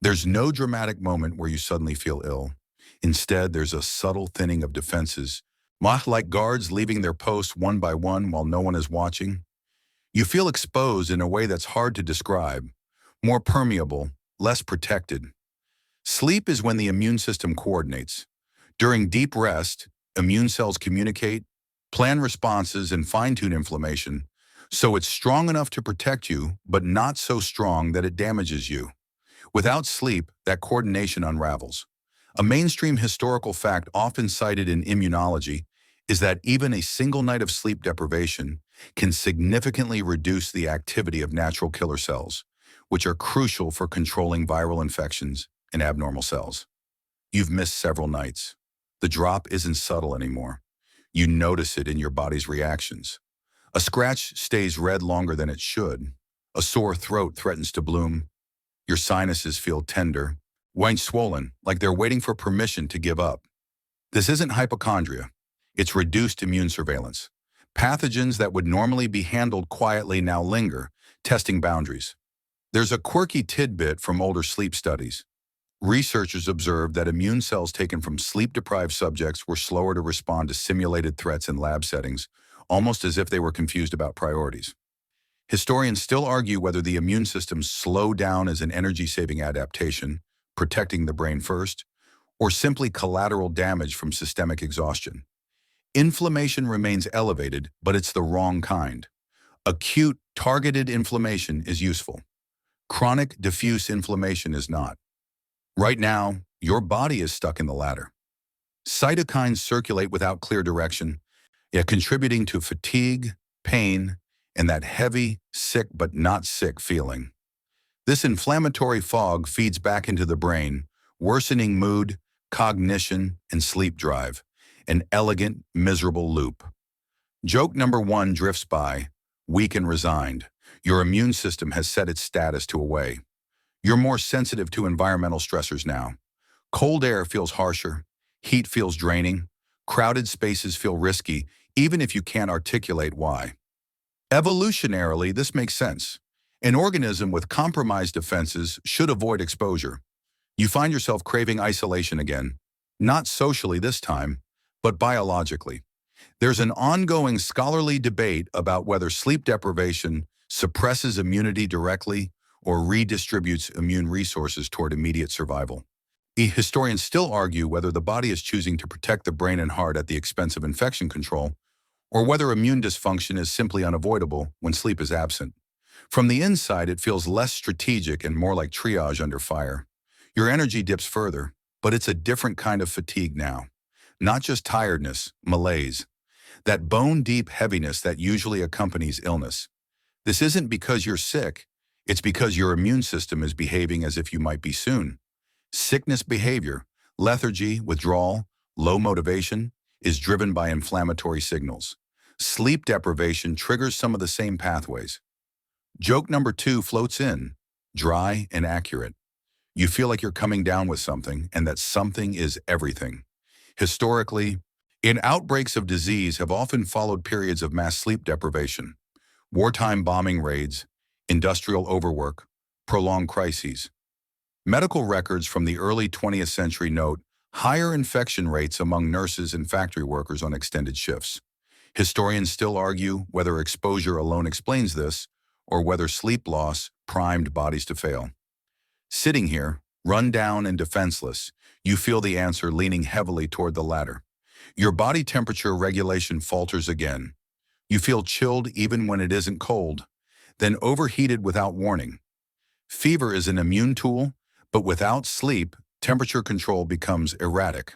There's no dramatic moment where you suddenly feel ill. Instead, there's a subtle thinning of defenses, like guards leaving their posts one by one while no one is watching. You feel exposed in a way that's hard to describe, more permeable, less protected. Sleep is when the immune system coordinates. During deep rest, immune cells communicate, plan responses, and fine-tune inflammation, so it's strong enough to protect you, but not so strong that it damages you. Without sleep, that coordination unravels. A mainstream historical fact often cited in immunology is that even a single night of sleep deprivation can significantly reduce the activity of natural killer cells, which are crucial for controlling viral infections and abnormal cells. You've missed several nights. The drop isn't subtle anymore. You notice it in your body's reactions. A scratch stays red longer than it should. A sore throat threatens to bloom. Your sinuses feel tender, swollen, like they're waiting for permission to give up. This isn't hypochondria. It's reduced immune surveillance. Pathogens that would normally be handled quietly now linger, testing boundaries. There's a quirky tidbit from older sleep studies. Researchers observed that immune cells taken from sleep-deprived subjects were slower to respond to simulated threats in lab settings, almost as if they were confused about priorities. Historians still argue whether the immune system slowed down as an energy-saving adaptation, protecting the brain first, or simply collateral damage from systemic exhaustion. Inflammation remains elevated, but it's the wrong kind. Acute, targeted inflammation is useful. Chronic, diffuse inflammation is not. Right now, your body is stuck in the latter. Cytokines circulate without clear direction, yet contributing to fatigue, pain, and that heavy, sick but not sick feeling. This inflammatory fog feeds back into the brain, worsening mood, cognition, and sleep drive. An elegant, miserable loop. Joke number 1 drifts by, weak and resigned. Your immune system has set its status to away. You're more sensitive to environmental stressors now. Cold air feels harsher, heat feels draining, crowded spaces feel risky, even if you can't articulate why. Evolutionarily, this makes sense. An organism with compromised defenses should avoid exposure. You find yourself craving isolation again, not socially this time, but biologically. There's an ongoing scholarly debate about whether sleep deprivation suppresses immunity directly or redistributes immune resources toward immediate survival. Historians still argue whether the body is choosing to protect the brain and heart at the expense of infection control, or whether immune dysfunction is simply unavoidable when sleep is absent. From the inside, it feels less strategic and more like triage under fire. Your energy dips further, but it's a different kind of fatigue now. Not just tiredness, malaise. That bone-deep heaviness that usually accompanies illness. This isn't because you're sick, it's because your immune system is behaving as if you might be soon. Sickness behavior, lethargy, withdrawal, low motivation, is driven by inflammatory signals. Sleep deprivation triggers some of the same pathways. Joke number 2 floats in, dry and accurate. You feel like you're coming down with something, and that something is everything. Historically, outbreaks of disease have often followed periods of mass sleep deprivation. Wartime bombing raids, industrial overwork, prolonged crises. Medical records from the early 20th century note higher infection rates among nurses and factory workers on extended shifts. Historians still argue whether exposure alone explains this, or whether sleep loss primed bodies to fail. Sitting here, run down and defenseless, you feel the answer leaning heavily toward the latter. Your body temperature regulation falters again. You feel chilled even when it isn't cold, then overheated without warning. Fever is an immune tool, but without sleep, temperature control becomes erratic.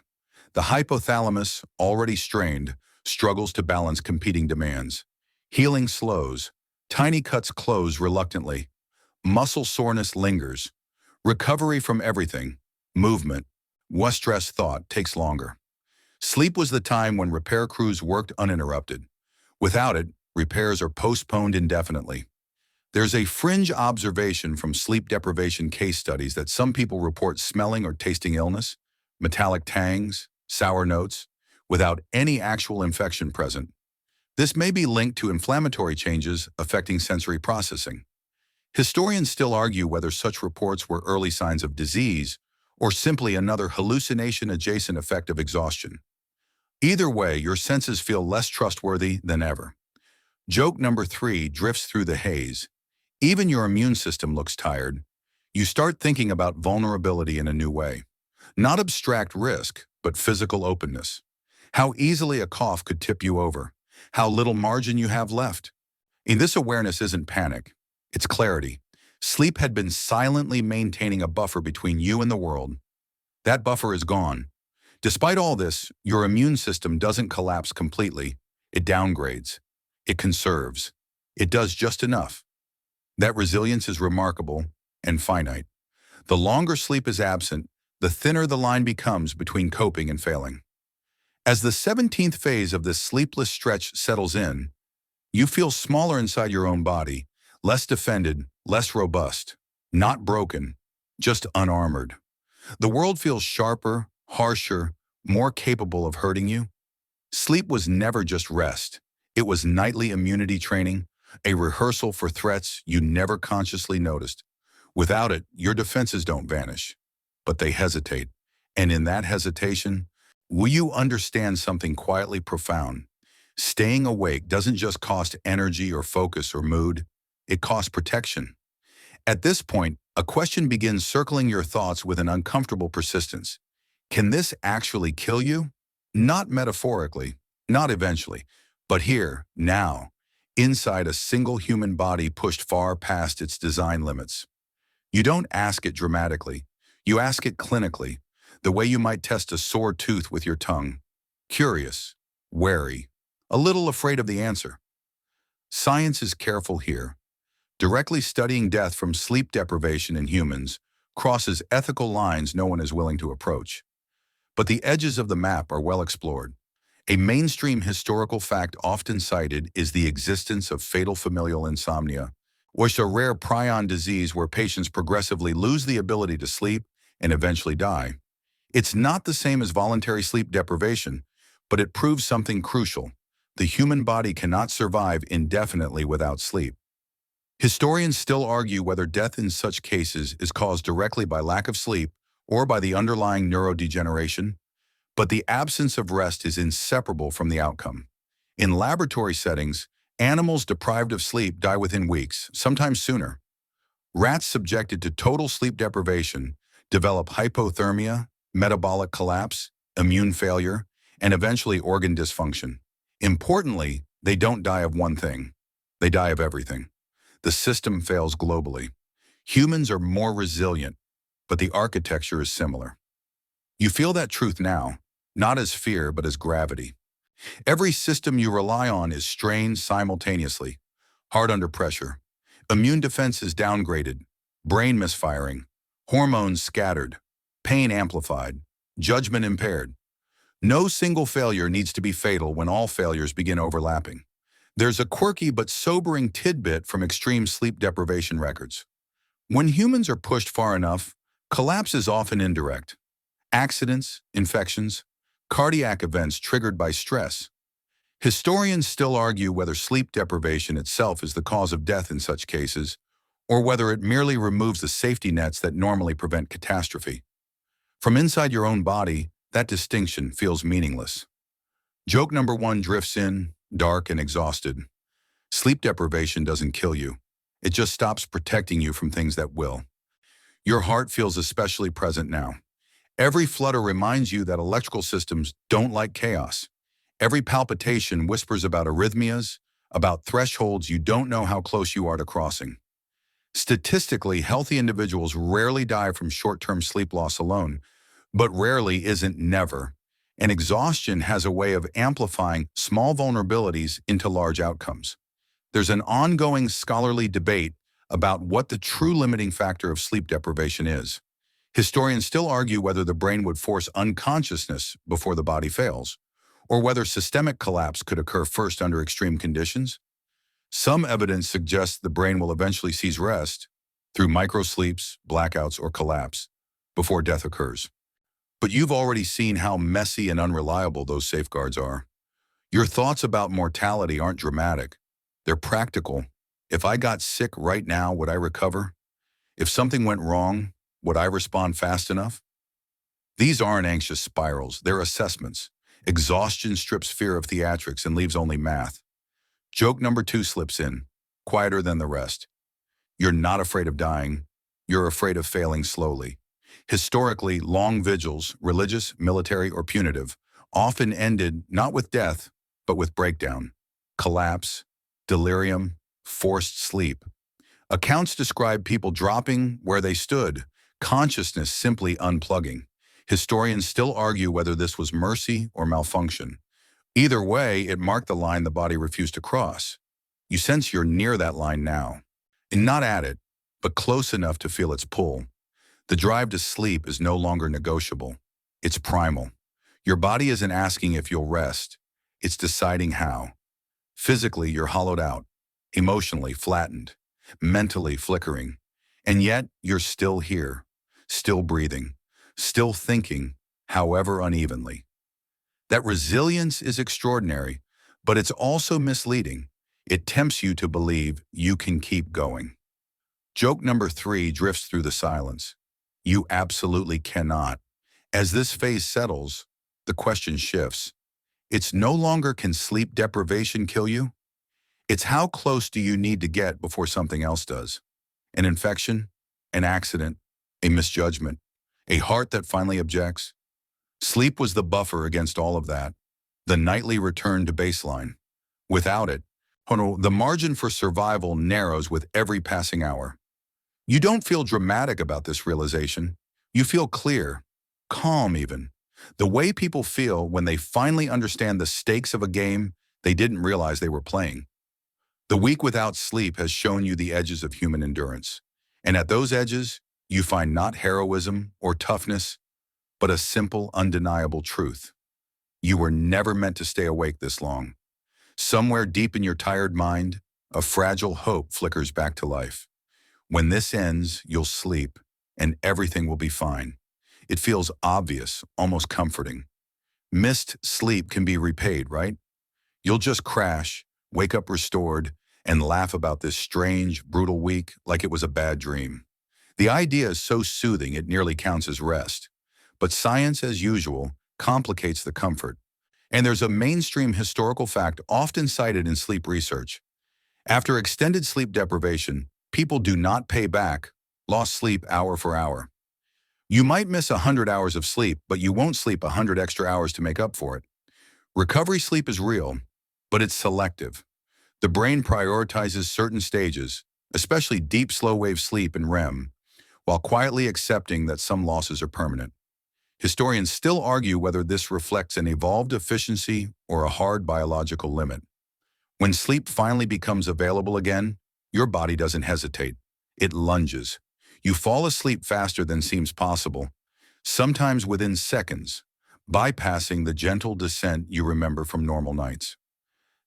The hypothalamus, already strained, struggles to balance competing demands. Healing slows. Tiny cuts close reluctantly. Muscle soreness lingers. Recovery from everything, movement, stress thought takes longer. Sleep was the time when repair crews worked uninterrupted. Without it, repairs are postponed indefinitely. There's a fringe observation from sleep deprivation case studies that some people report smelling or tasting illness, metallic tangs, sour notes, without any actual infection present. This may be linked to inflammatory changes affecting sensory processing. Historians still argue whether such reports were early signs of disease or simply another hallucination-adjacent effect of exhaustion. Either way, your senses feel less trustworthy than ever. Joke number 3 drifts through the haze. Even your immune system looks tired. You start thinking about vulnerability in a new way. Not abstract risk, but physical openness. How easily a cough could tip you over. How little margin you have left. And this awareness isn't panic. It's clarity. Sleep had been silently maintaining a buffer between you and the world. That buffer is gone. Despite all this, your immune system doesn't collapse completely. It downgrades. It conserves. It does just enough. That resilience is remarkable and finite. The longer sleep is absent, the thinner the line becomes between coping and failing. As the 17th phase of this sleepless stretch settles in, you feel smaller inside your own body, less defended, less robust, not broken, just unarmored. The world feels sharper, harsher, more capable of hurting you. Sleep was never just rest. It was nightly immunity training, a rehearsal for threats you never consciously noticed. Without it, your defenses don't vanish, but they hesitate. And in that hesitation, will you understand something quietly profound? Staying awake doesn't just cost energy or focus or mood, it costs protection. At this point, a question begins circling your thoughts with an uncomfortable persistence. Can this actually kill you? Not metaphorically, not eventually, but here, now, inside a single human body pushed far past its design limits. You don't ask it dramatically. You ask it clinically, the way you might test a sore tooth with your tongue. Curious, wary, a little afraid of the answer. Science is careful here. Directly studying death from sleep deprivation in humans crosses ethical lines no one is willing to approach. But the edges of the map are well explored. A mainstream historical fact often cited is the existence of fatal familial insomnia, which is a rare prion disease where patients progressively lose the ability to sleep and eventually die. It's not the same as voluntary sleep deprivation, but it proves something crucial. The human body cannot survive indefinitely without sleep. Historians still argue whether death in such cases is caused directly by lack of sleep or by the underlying neurodegeneration, but the absence of rest is inseparable from the outcome. In laboratory settings, animals deprived of sleep die within weeks, sometimes sooner. Rats subjected to total sleep deprivation develop hypothermia, metabolic collapse, immune failure, and eventually organ dysfunction. Importantly, they don't die of one thing. They die of everything. The system fails globally. Humans are more resilient, but the architecture is similar. You feel that truth now, not as fear, but as gravity. Every system you rely on is strained simultaneously, heart under pressure, immune defenses downgraded, brain misfiring, hormones scattered, pain amplified, judgment impaired. No single failure needs to be fatal when all failures begin overlapping. There's a quirky but sobering tidbit from extreme sleep deprivation records. When humans are pushed far enough, collapse is often indirect. Accidents, infections, cardiac events triggered by stress. Historians still argue whether sleep deprivation itself is the cause of death in such cases, or whether it merely removes the safety nets that normally prevent catastrophe. From inside your own body, that distinction feels meaningless. Joke number one drifts in, dark and exhausted. Sleep deprivation doesn't kill you. It just stops protecting you from things that will. Your heart feels especially present now. Every flutter reminds you that electrical systems don't like chaos. Every palpitation whispers about arrhythmias, about thresholds you don't know how close you are to crossing. Statistically, healthy individuals rarely die from short-term sleep loss alone, but rarely isn't never. And exhaustion has a way of amplifying small vulnerabilities into large outcomes. There's an ongoing scholarly debate about what the true limiting factor of sleep deprivation is. Historians still argue whether the brain would force unconsciousness before the body fails, or whether systemic collapse could occur first under extreme conditions. Some evidence suggests the brain will eventually seize rest through microsleeps, blackouts, or collapse before death occurs. But you've already seen how messy and unreliable those safeguards are. Your thoughts about mortality aren't dramatic. They're practical. If I got sick right now, would I recover? If something went wrong, would I respond fast enough? These aren't anxious spirals, they're assessments. Exhaustion strips fear of theatrics and leaves only math. Joke number two slips in, quieter than the rest. You're not afraid of dying, you're afraid of failing slowly. Historically, long vigils, religious, military, or punitive, often ended not with death, but with breakdown, collapse, delirium, forced sleep. Accounts describe people dropping where they stood, consciousness simply unplugging. Historians still argue whether this was mercy or malfunction. Either way, it marked the line the body refused to cross. You sense you're near that line now, and not at it, but close enough to feel its pull. The drive to sleep is no longer negotiable. It's primal. Your body isn't asking if you'll rest. It's deciding how. Physically, you're hollowed out, emotionally flattened, mentally flickering. And yet, you're still here, still breathing, still thinking, however unevenly. That resilience is extraordinary, but it's also misleading. It tempts you to believe you can keep going. Joke number three drifts through the silence. You absolutely cannot. As this phase settles, the question shifts. It's no longer can sleep deprivation kill you? It's how close do you need to get before something else does? An infection, an accident, a misjudgment, a heart that finally objects. Sleep was the buffer against all of that, the nightly return to baseline. Without it, the margin for survival narrows with every passing hour. You don't feel dramatic about this realization. You feel clear, calm even. The way people feel when they finally understand the stakes of a game they didn't realize they were playing. The week without sleep has shown you the edges of human endurance. And at those edges, you find not heroism or toughness, but a simple, undeniable truth. You were never meant to stay awake this long. Somewhere deep in your tired mind, a fragile hope flickers back to life. When this ends, you'll sleep, and everything will be fine. It feels obvious, almost comforting. Missed sleep can be repaid, right? You'll just crash, wake up restored, and laugh about this strange, brutal week like it was a bad dream. The idea is so soothing it nearly counts as rest. But science, as usual, complicates the comfort. And there's a mainstream historical fact often cited in sleep research. After extended sleep deprivation, people do not pay back lost sleep hour for hour. You might miss 100 hours of sleep, but you won't sleep 100 extra hours to make up for it. Recovery sleep is real, but it's selective. The brain prioritizes certain stages, especially deep slow-wave sleep and REM, while quietly accepting that some losses are permanent. Historians still argue whether this reflects an evolved efficiency or a hard biological limit. When sleep finally becomes available again, your body doesn't hesitate. It lunges. You fall asleep faster than seems possible, sometimes within seconds, bypassing the gentle descent you remember from normal nights.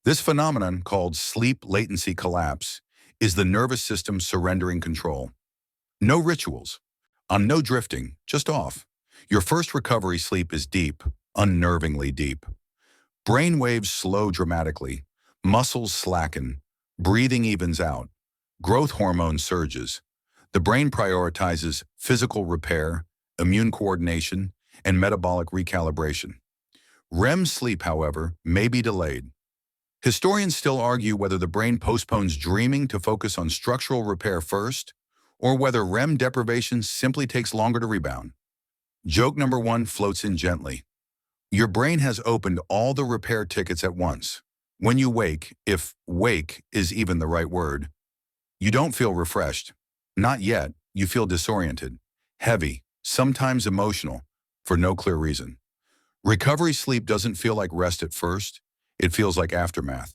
This phenomenon, called sleep latency collapse, is the nervous system surrendering control. No rituals, on no drifting, just off. Your first recovery sleep is deep, unnervingly deep. Brain waves slow dramatically, muscles slacken, breathing evens out, growth hormone surges. The brain prioritizes physical repair, immune coordination, and metabolic recalibration. REM sleep, however, may be delayed. Historians still argue whether the brain postpones dreaming to focus on structural repair first, or whether REM deprivation simply takes longer to rebound. Joke number one floats in gently. Your brain has opened all the repair tickets at once. When you wake, if wake is even the right word, you don't feel refreshed. Not yet. You feel disoriented, heavy, sometimes emotional, for no clear reason. Recovery sleep doesn't feel like rest at first. It feels like aftermath.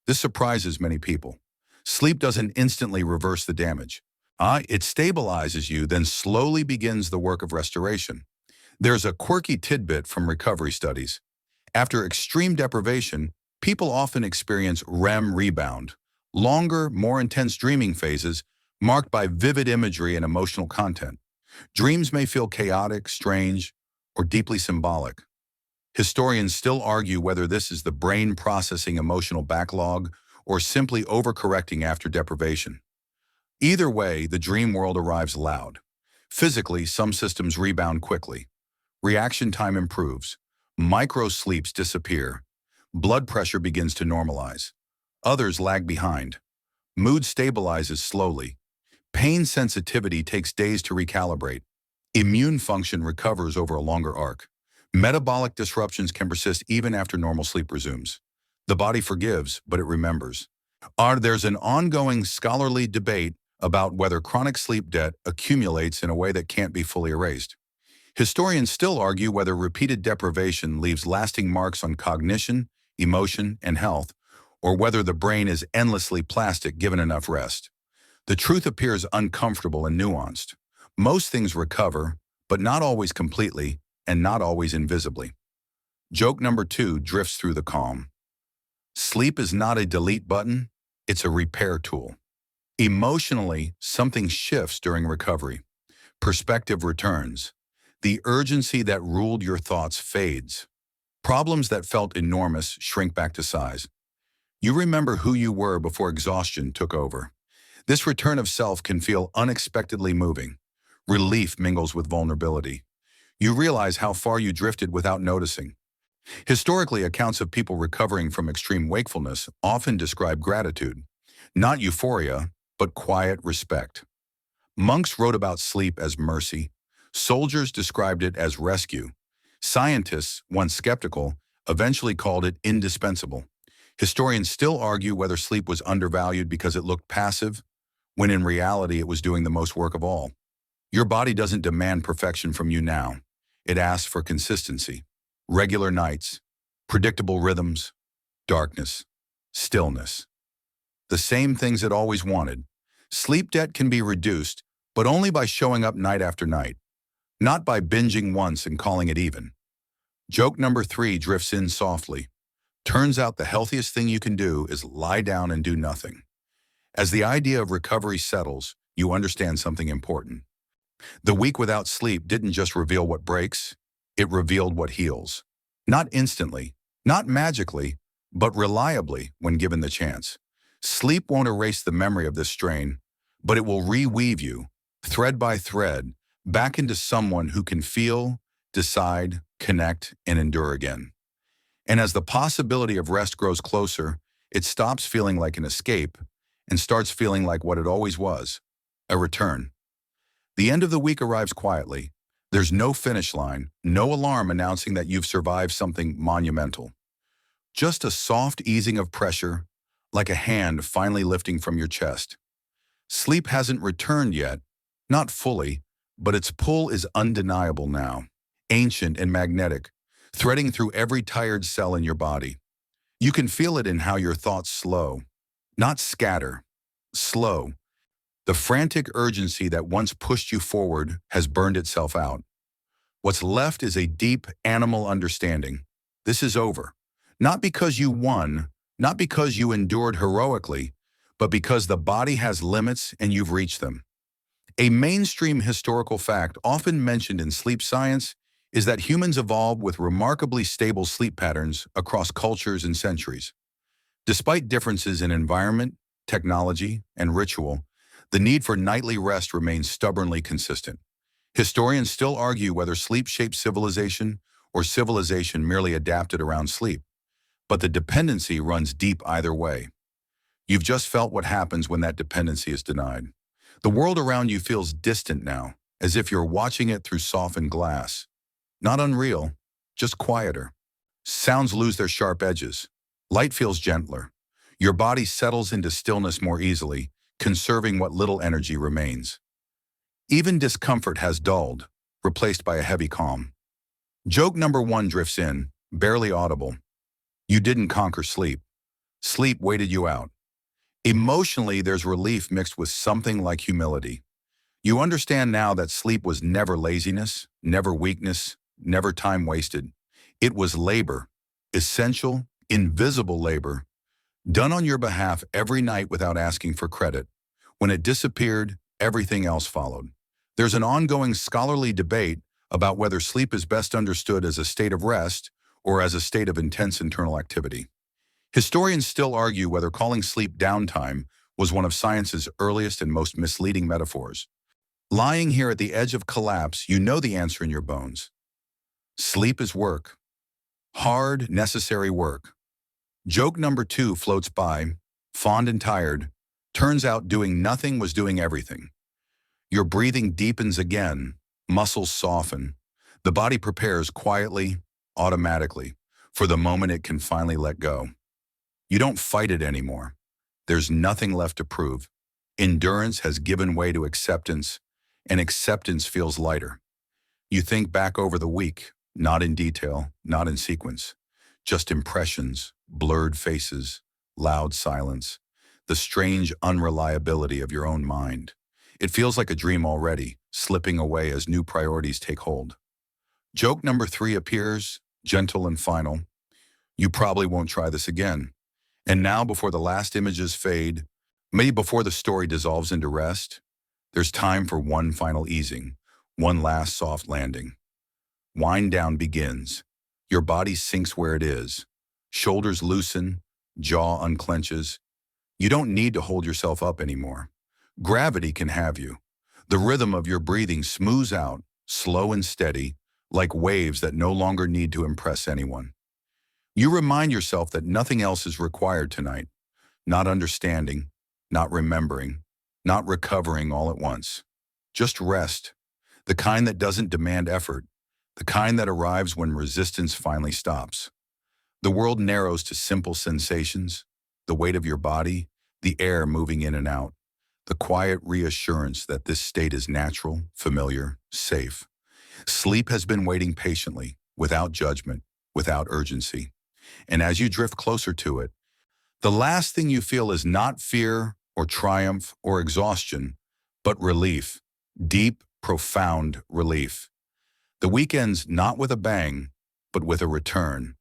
This surprises many people. Sleep doesn't instantly reverse the damage. It stabilizes you, then slowly begins the work of restoration. There's a quirky tidbit from recovery studies. After extreme deprivation, people often experience REM rebound, longer, more intense dreaming phases marked by vivid imagery and emotional content. Dreams may feel chaotic, strange, or deeply symbolic. Historians still argue whether this is the brain processing emotional backlog or simply overcorrecting after deprivation. Either way, the dream world arrives loud. Physically, some systems rebound quickly. Reaction time improves. Micro-sleeps disappear. Blood pressure begins to normalize. Others lag behind. Mood stabilizes slowly. Pain sensitivity takes days to recalibrate. Immune function recovers over a longer arc. Metabolic disruptions can persist even after normal sleep resumes. The body forgives, but it remembers. There's an ongoing scholarly debate about whether chronic sleep debt accumulates in a way that can't be fully erased. Historians still argue whether repeated deprivation leaves lasting marks on cognition, emotion, and health, or whether the brain is endlessly plastic given enough rest. The truth appears uncomfortable and nuanced. Most things recover, but not always completely, and not always invisibly. Joke number two drifts through the calm. Sleep is not a delete button, it's a repair tool. Emotionally, something shifts during recovery. Perspective returns. The urgency that ruled your thoughts fades. Problems that felt enormous shrink back to size. You remember who you were before exhaustion took over. This return of self can feel unexpectedly moving. Relief mingles with vulnerability. You realize how far you drifted without noticing. Historically, accounts of people recovering from extreme wakefulness often describe gratitude. Not euphoria, but quiet respect. Monks wrote about sleep as mercy. Soldiers described it as rescue. Scientists, once skeptical, eventually called it indispensable. Historians still argue whether sleep was undervalued because it looked passive, when in reality it was doing the most work of all. Your body doesn't demand perfection from you now. It asks for consistency. Regular nights, predictable rhythms, darkness, stillness. The same things it always wanted. Sleep debt can be reduced, but only by showing up night after night, not by binging once and calling it even. Joke number three drifts in softly. Turns out the healthiest thing you can do is lie down and do nothing. As the idea of recovery settles, you understand something important. The week without sleep didn't just reveal what breaks, it revealed what heals. Not instantly, not magically, but reliably when given the chance. Sleep won't erase the memory of this strain, but it will reweave you, thread by thread, back into someone who can feel, decide, connect, and endure again. And as the possibility of rest grows closer, it stops feeling like an escape and starts feeling like what it always was, a return. The end of the week arrives quietly. There's no finish line, no alarm announcing that you've survived something monumental. Just a soft easing of pressure, like a hand finally lifting from your chest. Sleep hasn't returned yet, not fully, but its pull is undeniable now, ancient and magnetic, threading through every tired cell in your body. You can feel it in how your thoughts slow, not scatter, slow. The frantic urgency that once pushed you forward has burned itself out. What's left is a deep animal understanding. This is over. Not because you won, not because you endured heroically, but because the body has limits and you've reached them. A mainstream historical fact often mentioned in sleep science is that humans evolved with remarkably stable sleep patterns across cultures and centuries. Despite differences in environment, technology, and ritual, the need for nightly rest remains stubbornly consistent. Historians still argue whether sleep shaped civilization or civilization merely adapted around sleep, but the dependency runs deep either way. You've just felt what happens when that dependency is denied. The world around you feels distant now, as if you're watching it through softened glass. Not unreal, just quieter. Sounds lose their sharp edges. Light feels gentler. Your body settles into stillness more easily, conserving what little energy remains. Even discomfort has dulled, replaced by a heavy calm. Joke number one drifts in, barely audible. You didn't conquer sleep. Sleep waited you out. Emotionally, there's relief mixed with something like humility. You understand now that sleep was never laziness, never weakness, never time wasted. It was labor, essential, invisible labor, done on your behalf every night without asking for credit. When it disappeared, everything else followed. There's an ongoing scholarly debate about whether sleep is best understood as a state of rest or as a state of intense internal activity. Historians still argue whether calling sleep downtime was one of science's earliest and most misleading metaphors. Lying here at the edge of collapse, you know the answer in your bones. Sleep is work. Hard, necessary work. Joke number two floats by, fond and tired. Turns out doing nothing was doing everything. Your breathing deepens again, muscles soften. The body prepares quietly, automatically, for the moment it can finally let go. You don't fight it anymore. There's nothing left to prove. Endurance has given way to acceptance, and acceptance feels lighter. You think back over the week, not in detail, not in sequence, just impressions, blurred faces, loud silence, the strange unreliability of your own mind. It feels like a dream already, slipping away as new priorities take hold. Joke number three appears, gentle and final. You probably won't try this again. And now, before the last images fade, maybe before the story dissolves into rest, there's time for one final easing, one last soft landing. Wind down begins. Your body sinks where it is. Shoulders loosen, jaw unclenches. You don't need to hold yourself up anymore. Gravity can have you. The rhythm of your breathing smooths out, slow and steady, like waves that no longer need to impress anyone. You remind yourself that nothing else is required tonight. Not understanding, not remembering, not recovering all at once. Just rest, the kind that doesn't demand effort, the kind that arrives when resistance finally stops. The world narrows to simple sensations, the weight of your body, the air moving in and out, the quiet reassurance that this state is natural, familiar, safe. Sleep has been waiting patiently, without judgment, without urgency. And as you drift closer to it, the last thing you feel is not fear or triumph or exhaustion, but relief, deep, profound relief. The weekend's not with a bang, but with a return.